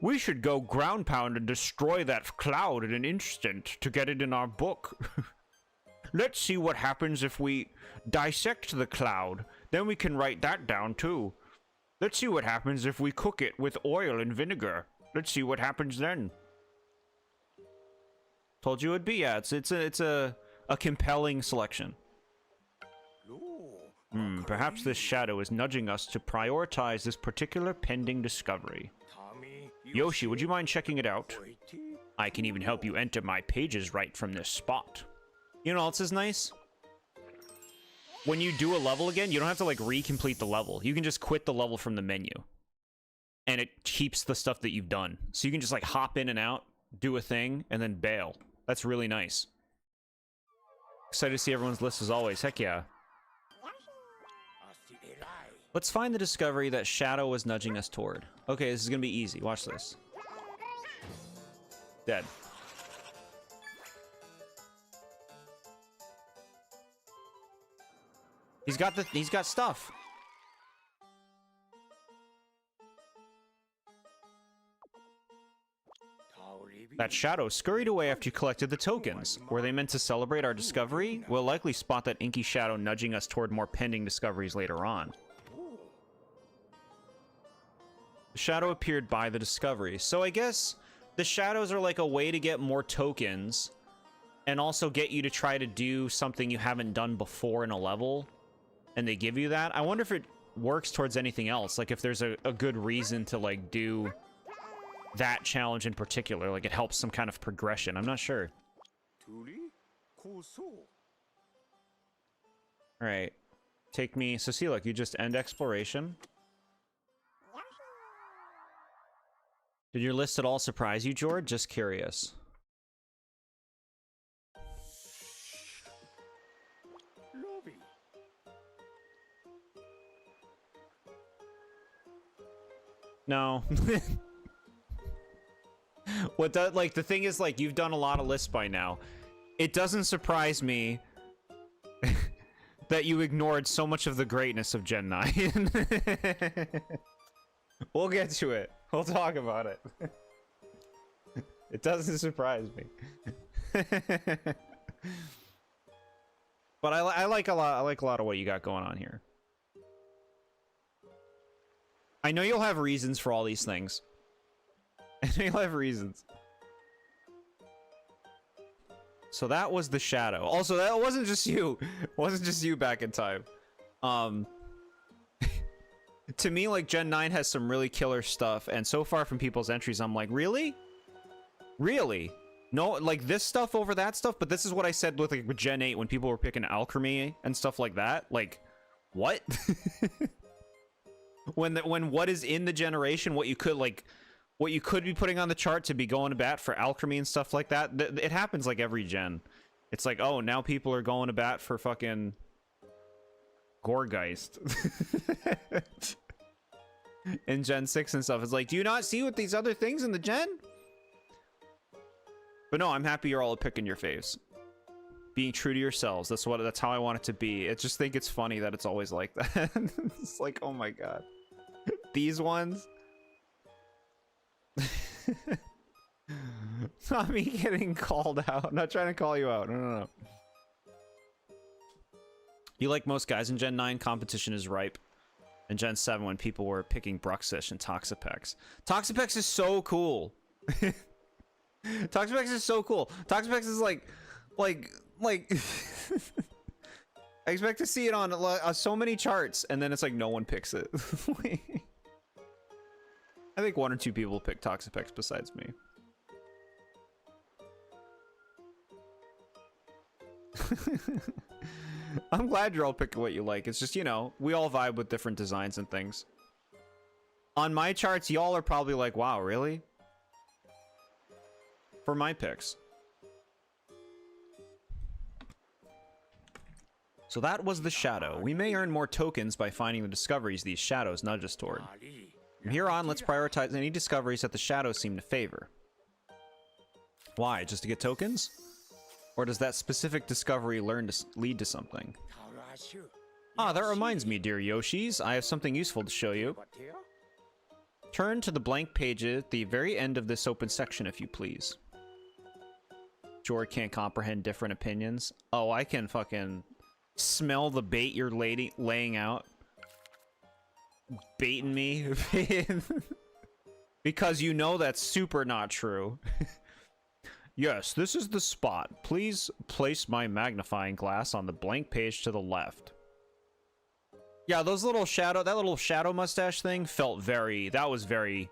Speaker 1: We should go ground pound and destroy that cloud in an instant to get it in our book. Let's see what happens if we dissect the cloud. Then we can write that down too. Let's see what happens if we cook it with oil and vinegar. Let's see what happens then. Told you it'd be, yeah, it's a compelling selection. Perhaps this shadow is nudging us to prioritize this particular pending discovery. Yoshi, would you mind checking it out? I can even help you enter my pages right from this spot. You know what else is nice? When you do a level again, you don't have to, like, recomplete the level. You can just quit the level from the menu. And it keeps the stuff that you've done. So you can just, like, hop in and out, do a thing, and then bail. That's really nice. Excited to see everyone's list as always. Heck yeah. Let's find the discovery that Shadow was nudging us toward. Okay, this is gonna be easy. Watch this. Dead. He's got stuff. That shadow scurried away after you collected the tokens. Were they meant to celebrate our discovery? We'll likely spot that inky shadow nudging us toward more pending discoveries later on. The shadow appeared by the discovery. So I guess the shadows are like a way to get more tokens and also get you to try to do something you haven't done before in a level. And they give you that. I wonder if it works towards anything else. Like if there's a good reason to like do that challenge in particular. Like it helps some kind of progression. I'm not sure. Alright. Take me. So see, look, you just end exploration. Did your list at all surprise you, Jord? Just curious. No. What does, like, the thing is, like, you've done a lot of lists by now. It doesn't surprise me that you ignored so much of the greatness of Gen 9. We'll get to it. We'll talk about it. It doesn't surprise me. But I like a lot of what you got going on here. I know you'll have reasons for all these things. I know you'll have reasons. So that was the shadow. Also, that wasn't just you. It wasn't just you back in time. To me, like, Gen 9 has some really killer stuff, and so far from people's entries, I'm like, really? Really? No, like, this stuff over that stuff? But this is what I said with, like, with Gen 8 when people were picking alchemy and stuff like that. Like, what? when what is in the generation, what you could, like, what you could be putting on the chart to be going to bat for alchemy and stuff like that, it happens, like, every gen. It's like, oh, now people are going to bat for fucking Gorgeist. In Gen 6 and stuff. It's like, do you not see what these other things in the gen? But no, I'm happy you're all picking your faves. Being true to yourselves. That's how I want it to be. I just think it's funny that it's always like that. It's like, oh my god. These ones? Not me getting called out. I'm not trying to call you out. No. You like most guys in Gen 9, competition is ripe. In Gen 7, when people were picking Bruxish and Toxapex. Toxapex is so cool. Toxapex is so cool. Toxapex is like I expect to see it on so many charts, and then it's like no one picks it. I think 1 or 2 people pick Toxapex besides me. I'm glad you're all picking what you like. It's just, you know, we all vibe with different designs and things. On my charts, y'all are probably like, wow, really? For my picks. So that was the shadow. We may earn more tokens by finding the discoveries these shadows nudge us toward. From here on, let's prioritize any discoveries that the shadows seem to favor. Why? Just to get tokens? Or does that specific discovery lead to something? Ah, that reminds me, dear Yoshis. I have something useful to show you. Turn to the blank page at the very end of this open section, if you please. Jord can't comprehend different opinions. Oh, I can fucking smell the bait you're laying out. Baiting me. Because you know that's super not true. Yes, this is the spot. Please place my magnifying glass on the blank page to the left. Yeah, that little shadow mustache thing felt that was very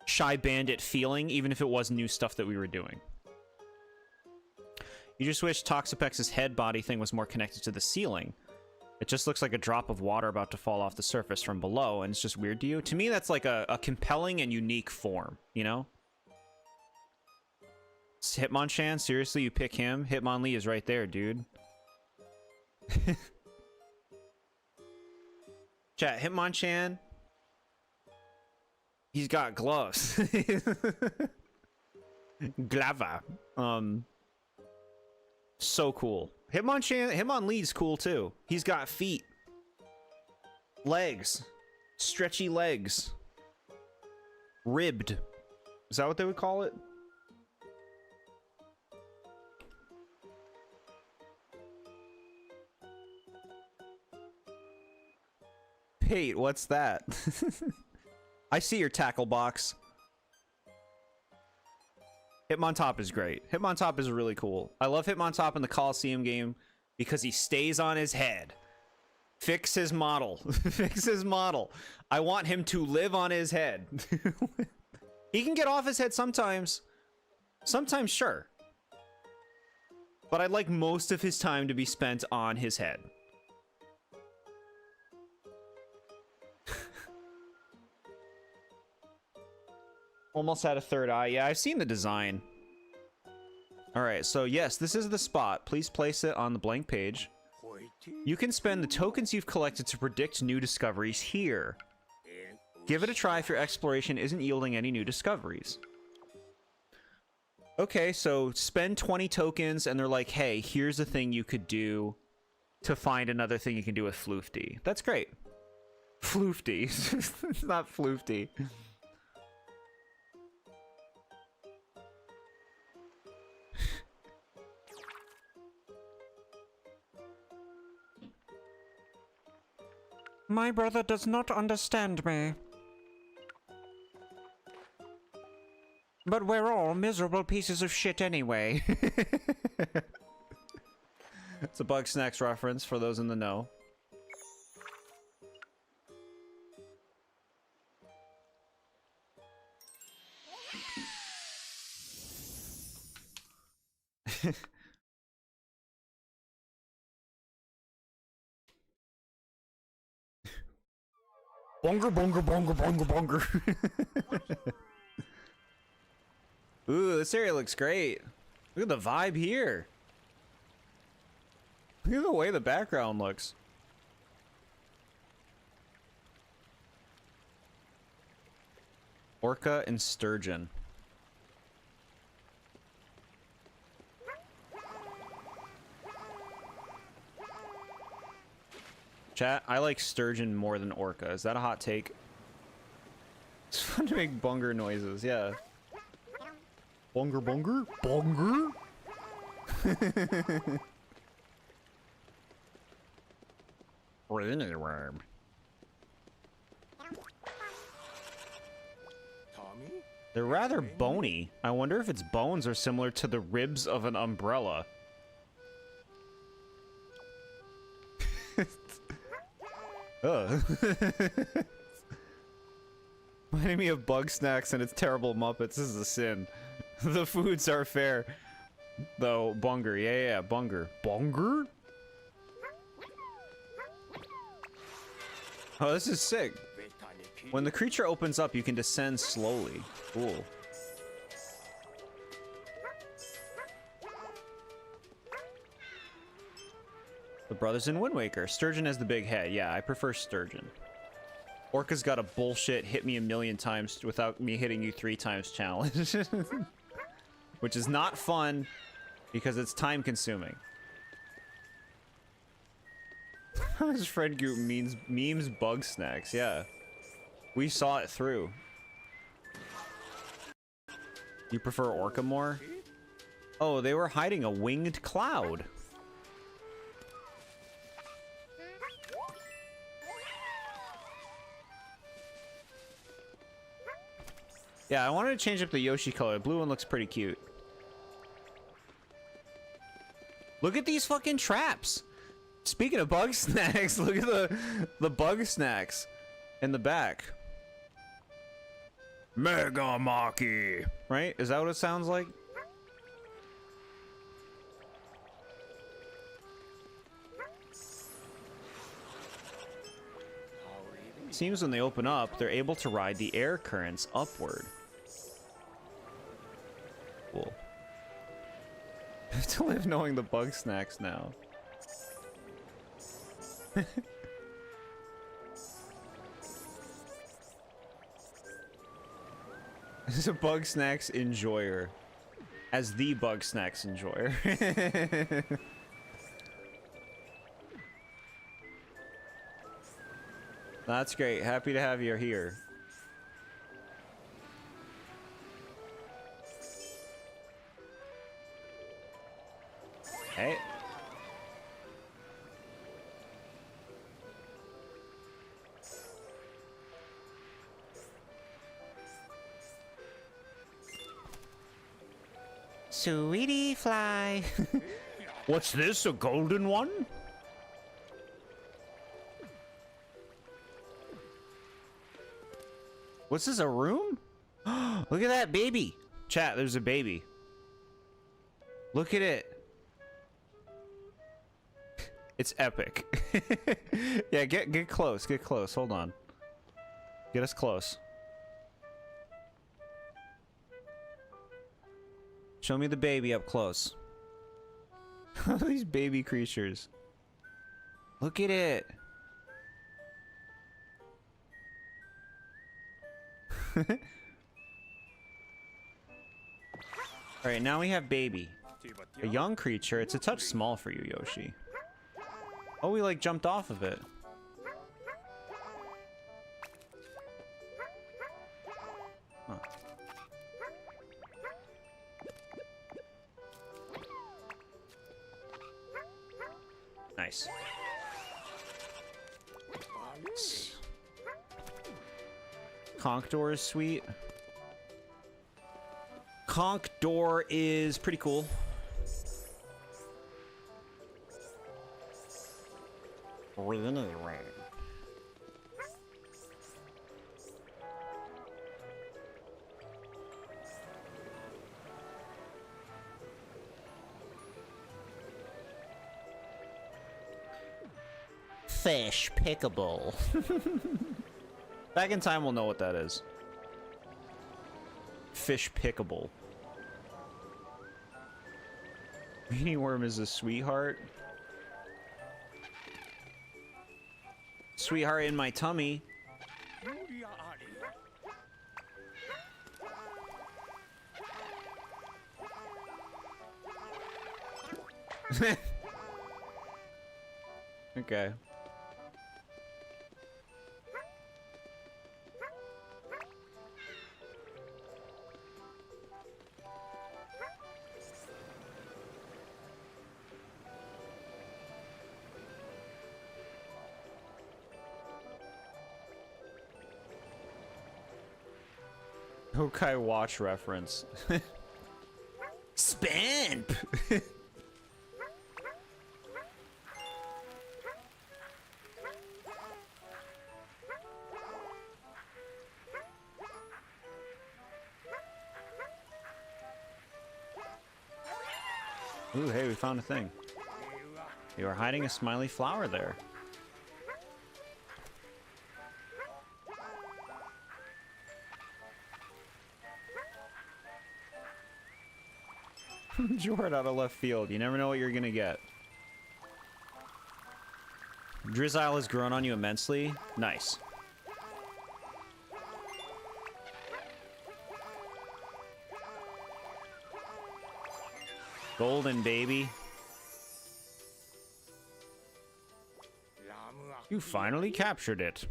Speaker 1: Shy Bandit feeling, even if it was new stuff that we were doing. You just wish Toxapex's head body thing was more connected to the ceiling. It just looks like a drop of water about to fall off the surface from below, and it's just weird to you. To me, that's like a compelling and unique form, you know? Hitmonchan? Seriously, you pick him? Hitmonlee is right there, dude. Chat, Hitmonchan. He's got gloves. Glava. So cool. Hitmonlee's cool too. He's got feet. Legs. Stretchy legs. Ribbed. Is that what they would call it? Pate, what's that? I see your tackle box. Hitmontop is great. Hitmontop is really cool. I love Hitmontop in the Coliseum game because he stays on his head. Fix his model. Fix his model. I want him to live on his head. He can get off his head sometimes. Sometimes, sure. But I'd like most of his time to be spent on his head. Almost had a third eye. Yeah, I've seen the design. Alright, so yes, this is the spot. Please place it on the blank page. You can spend the tokens you've collected to predict new discoveries here. Give it a try if your exploration isn't yielding any new discoveries. Okay, so spend 20 tokens and they're like, hey, here's a thing you could do to find another thing you can do with Floofty. That's great. Floofty. It's not Floofty. My brother does not understand me. But we're all miserable pieces of shit anyway. It's a Bug Snacks reference for those in the know. Bonger, bonger, bonger, bonger, bonger. Ooh, this area looks great. Look at the vibe here. Look at the way the background looks. Orca and sturgeon. Chat, I like sturgeon more than orca. Is that a hot take? It's fun to make bonger noises, yeah. Bonger, bonger, bonger. Rainy worm. They're rather bony. I wonder if its bones are similar to the ribs of an umbrella. Ugh. Reminding me of Bug Snacks and its terrible Muppets is a sin. The foods are fair. Though, Bunger. Yeah, Bunger. Bunger? Oh, this is sick. When the creature opens up, you can descend slowly. Cool. The brothers in Wind Waker. Sturgeon has the big head. Yeah, I prefer sturgeon. Orca's got a bullshit hit me a million times without me hitting you 3 times challenge. Which is not fun because it's time consuming. His friend group memes Bug Snacks, yeah. We saw it through. You prefer Orca more? Oh, they were hiding a winged cloud. Yeah, I wanted to change up the Yoshi color. Blue one looks pretty cute. Look at these fucking traps. Speaking of Bug Snacks, look at the Bug Snacks in the back. Mega Maki. Right? Is that what it sounds like? Seems when they open up, they're able to ride the air currents upward. Cool. I have to live knowing the Bug Snacks now. This is a Bug Snacks enjoyer. As the Bug Snacks enjoyer. That's great. Happy to have you here. Hey.
Speaker 3: Sweetie fly.
Speaker 1: What's this, a golden one? What's this, a room? Look at that baby. Chat, there's a baby. Look at it. It's epic. Yeah, get close, get close. Hold on. Get us close. Show me the baby up close. These baby creatures. Look at it. Alright, now we have baby. A young creature. It's a touch small for you, Yoshi. Oh, we like jumped off of it. Huh. Nice. Conch door is sweet. Conch door is pretty cool.
Speaker 3: Anyway.
Speaker 2: Fish pickable.
Speaker 1: Back in time, we'll know what that is. Fish pickable. Weenie worm is a sweetheart. Sweetheart in my tummy. Okay. Yokai Watch reference. Spamp! Ooh, hey, we found a thing. You are hiding a smiley flower there. Jord out of left field. You never know what you're gonna get. Drizzile has grown on you immensely. Nice. Golden baby. You finally captured it.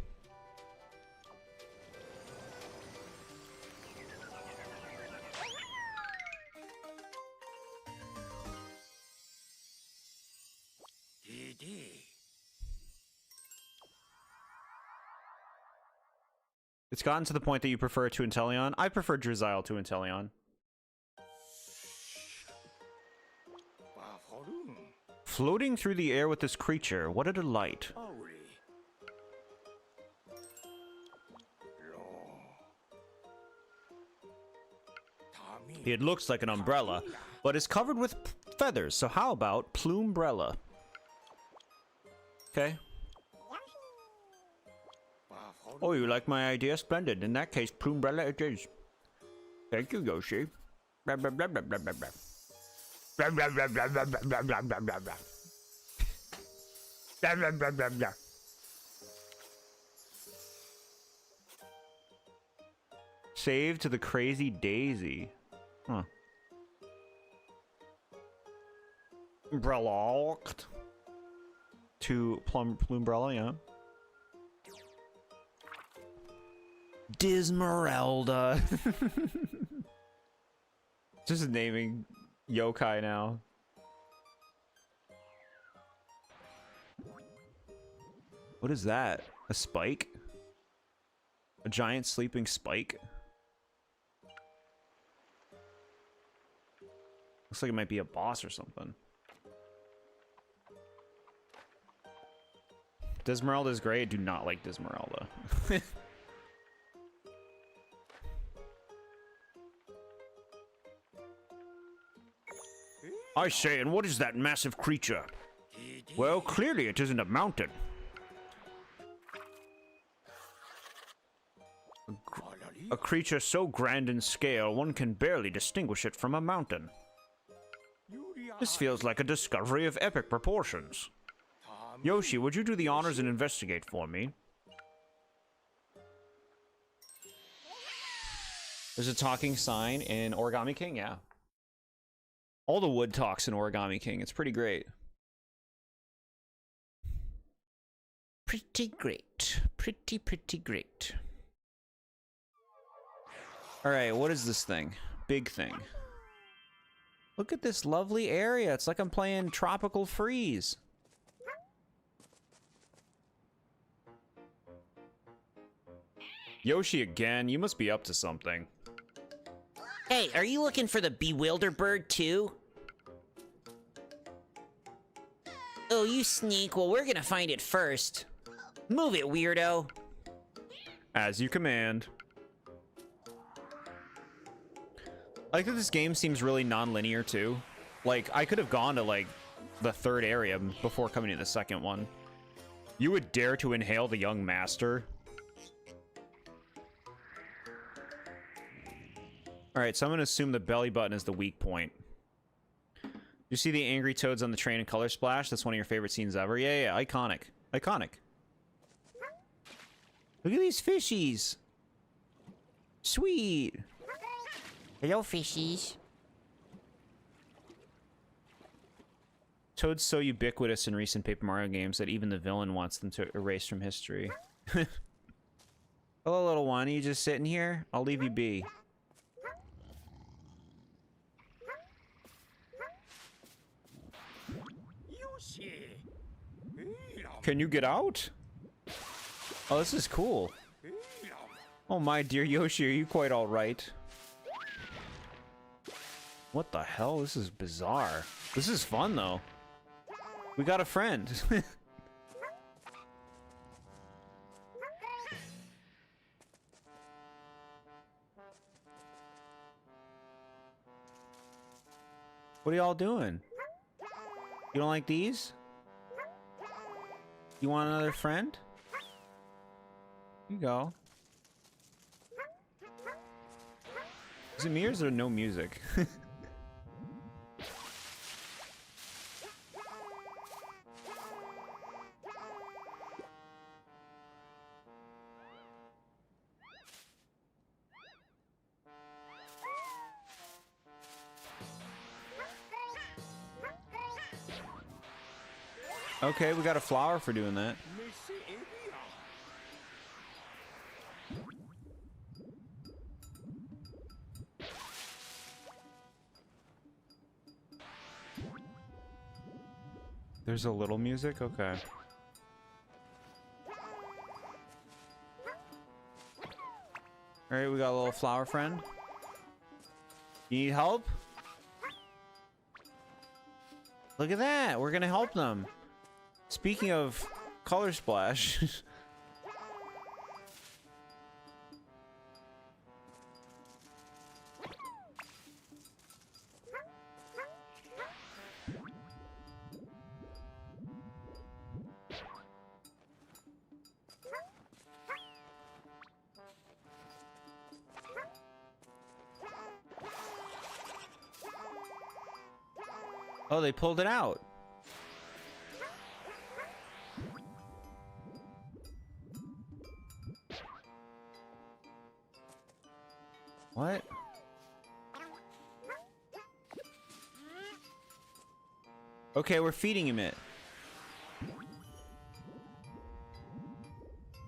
Speaker 1: It's gotten to the point that you prefer it to Inteleon. I prefer Drizzile to Inteleon. Floating through the air with this creature, what a delight. It looks like an umbrella, but is covered with feathers, so how about Plumebrella? Okay. Oh, you like my idea? Splendid. In that case, Plumebrella it is. Thank you, Yoshi. Blah, blah, blah, blah, blah, blah, blah. Blah, blah, blah, blah, blah, blah, blah, blah, blah, blah, blah. Blah, blah, blah, blah, blah. Save to the crazy daisy. Huh. Umbrella. To Plumebrella, yeah. Dismeralda. Just naming yokai now. What is that? A spike? A giant sleeping spike? Looks like it might be a boss or something. Dismeralda is great. I do not like Dismeralda. I say, and what is that massive creature? Well, clearly it isn't a mountain. A creature so grand in scale, one can barely distinguish it from a mountain. This feels like a discovery of epic proportions. Yoshi, would you do the honors and investigate for me? There's a talking sign in Origami King, yeah. All the wood talks in Origami King. It's pretty great.
Speaker 2: Pretty great. Pretty great.
Speaker 1: Alright, what is this thing? Big thing. Look at this lovely area. It's like I'm playing Tropical Freeze. Yoshi again? You must be up to something.
Speaker 2: Hey, are you looking for the BeWilderBird too? Oh, you sneak. Well, we're gonna find it first. Move it, weirdo.
Speaker 1: As you command. I like that this game seems really non-linear too. Like, I could have gone to like the third area before coming to the second one. You would dare to inhale the young master? Alright, so I'm gonna assume the belly button is the weak point. You see the angry toads on the train in Color Splash? That's one of your favorite scenes ever. Yeah, yeah, iconic. Iconic. Look at these fishies. Sweet.
Speaker 2: Hello, fishies.
Speaker 1: Toad's so ubiquitous in recent Paper Mario games that even the villain wants them to erase from history. Hello, little one. Are you just sitting here? I'll leave you be. Can you get out? Oh, this is cool. Oh, my dear Yoshi, are you quite all right? What the hell? This is bizarre. This is fun, though. We got a friend. What are y'all doing? You don't like these? You want another friend? Here you go. Is it me or is there no music? Okay, we got a flower for doing that. There's a little music? Okay. Alright, we got a little flower friend. You need help? Look at that! We're gonna help them. Speaking of Color Splash. Oh, they pulled it out. What? Okay, we're feeding him it.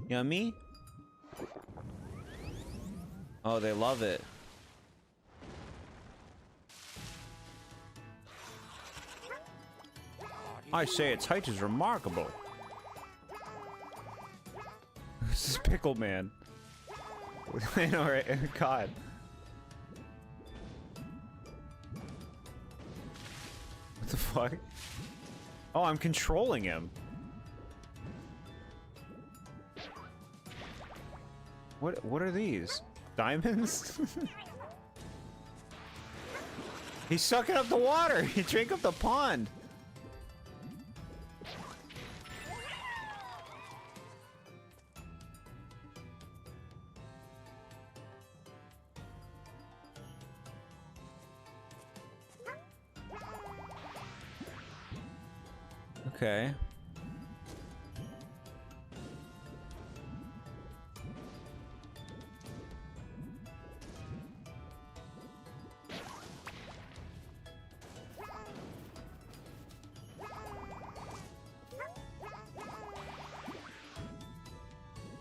Speaker 1: Yummy? Oh, they love it. I say its height is remarkable. This is Pickle Man. I know, right? God. What the fuck? Oh, I'm controlling him. What are these? Diamonds? He's sucking up the water. He drank up the pond. Okay.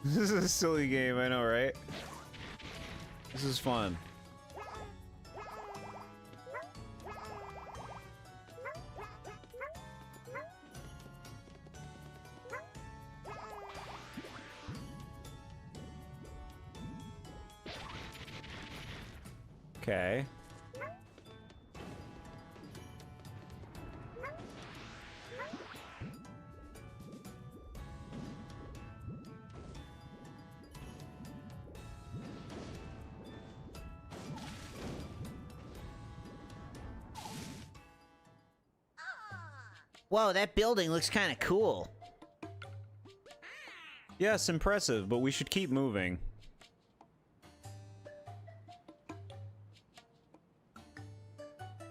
Speaker 1: This is a silly game, I know, right? This is fun. Okay.
Speaker 2: Whoa, that building looks kind of cool.
Speaker 1: Yes, impressive, but we should keep moving.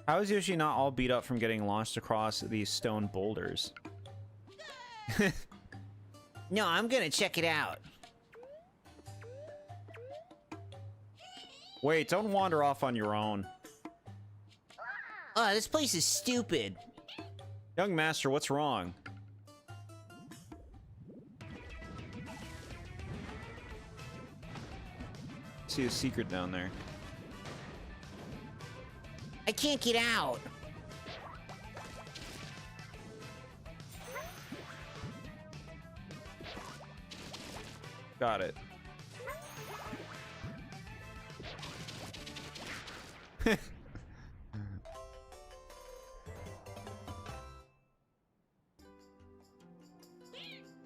Speaker 1: How is Yoshi not all beat up from getting launched across these stone boulders?
Speaker 2: No, I'm gonna check it out.
Speaker 1: Wait, don't wander off on your own.
Speaker 2: Oh, this place is stupid.
Speaker 1: Young master, what's wrong? See a secret down there.
Speaker 2: I can't get out.
Speaker 1: Got it.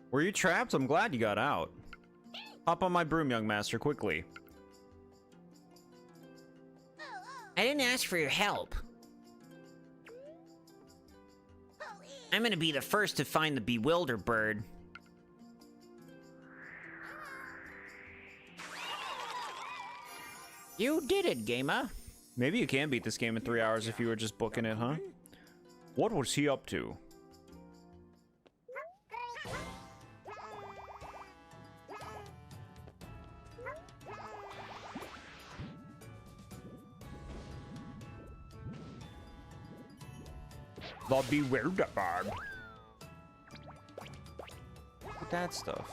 Speaker 1: Were you trapped? I'm glad you got out. Hop on my broom, young master, quickly.
Speaker 2: I didn't ask for your help. I'm gonna be the first to find the Bewilder Bird. You did it, gamer.
Speaker 1: Maybe you can beat this game in 3 hours if you were just booking it, huh? What was he up to? The Bewilder Bird. Look at that stuff.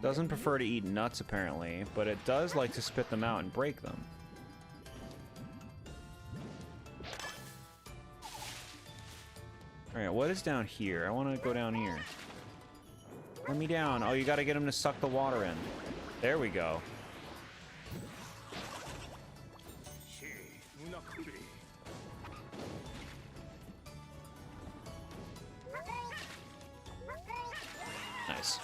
Speaker 1: Doesn't prefer to eat nuts, apparently, but it does like to spit them out and break them. Alright, what is down here? I want to go down here. Let me down. Oh, you gotta get him to suck the water in. There we go. Nice.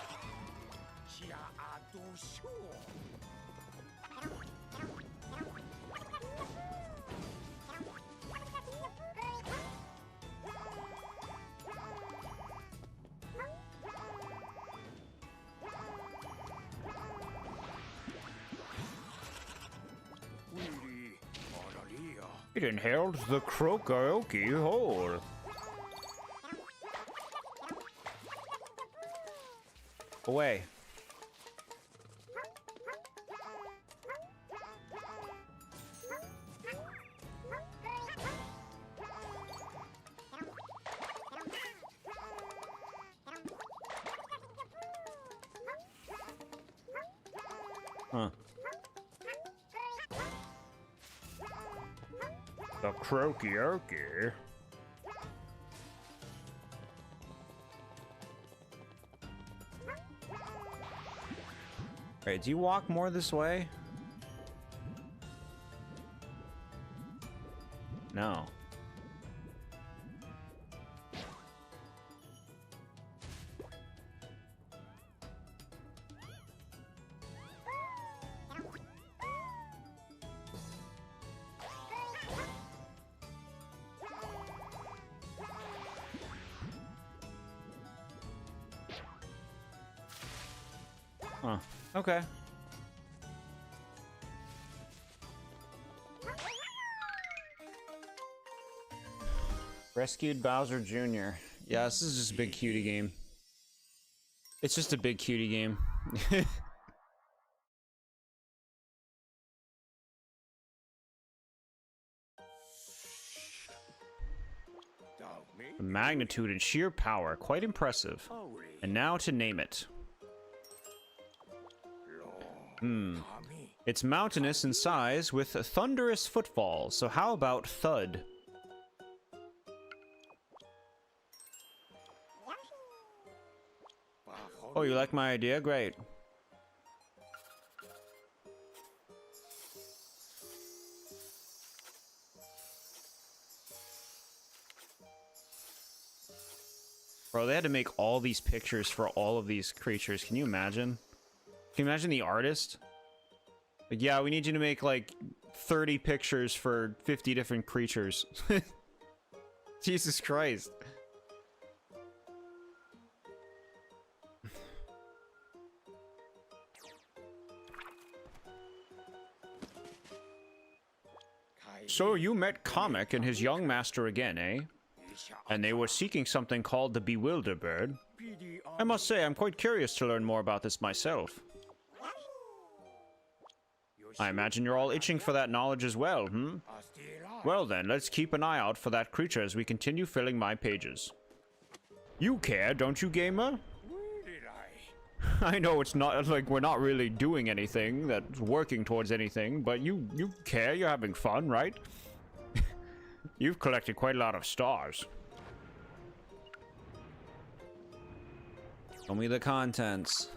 Speaker 1: It inhaled the karaoke hole. Away. Huh. The karaoke. Alright, do you walk more this way? No. Huh. Okay. Rescued Bowser Jr. Yeah, this is just a big cutie game. It's just a big cutie game. The magnitude and sheer power, quite impressive. And now to name it. It's mountainous in size with thunderous footfalls, so how about Thud? Oh, you like my idea? Great. Bro, they had to make all these pictures for all of these creatures. Can you imagine? Can you imagine the artist? Like, yeah, we need you to make like 30 pictures for 50 different creatures. Jesus Christ. So you met Comic and his young master again, eh? And they were seeking something called the Bewilderbird. I must say, I'm quite curious to learn more about this myself. I imagine you're all itching for that knowledge as well, hmm? Well then, let's keep an eye out for that creature as we continue filling my pages. You care, don't you, gamer? I know it's not, like, we're not really doing anything that's working towards anything, but you care, you're having fun, right? You've collected quite a lot of stars. Show me the contents.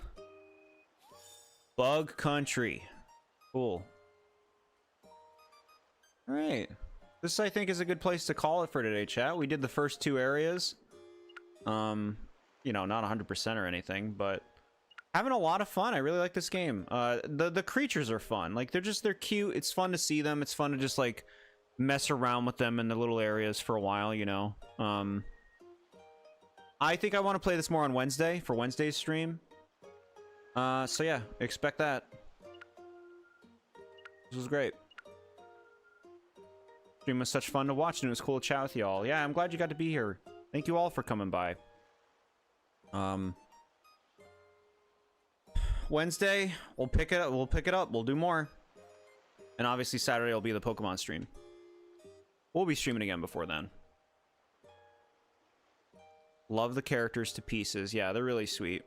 Speaker 1: Bug Country. Cool. Alright. This, I think, is a good place to call it for today, chat. We did the first 2 areas. You know, not 100% or anything, but having a lot of fun. I really like this game. The creatures are fun. Like, they're cute. It's fun to see them. It's fun to just, like, mess around with them in the little areas for a while, you know. I think I want to play this more on Wednesday for Wednesday's stream. So yeah, expect that. This was great. Stream was such fun to watch, and it was cool to chat with y'all. Yeah, I'm glad you got to be here. Thank you all for coming by. Wednesday, we'll pick it up. We'll do more. And obviously Saturday will be the Pokemon stream. We'll be streaming again before then. Love the characters to pieces. Yeah, they're really sweet.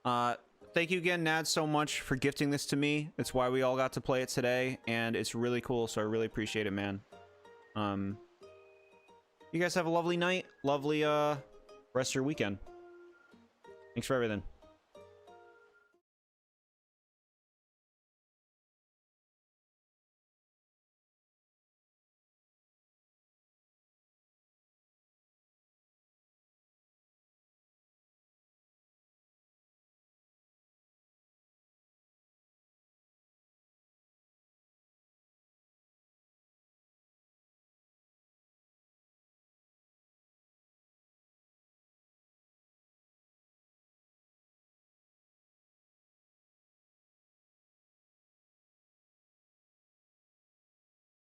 Speaker 1: Thank you again, Nad, so much for gifting this to me. It's why we all got to play it today, and it's really cool, so I really appreciate it, man. You guys have a lovely night. Lovely, rest of your weekend. Thanks for everything.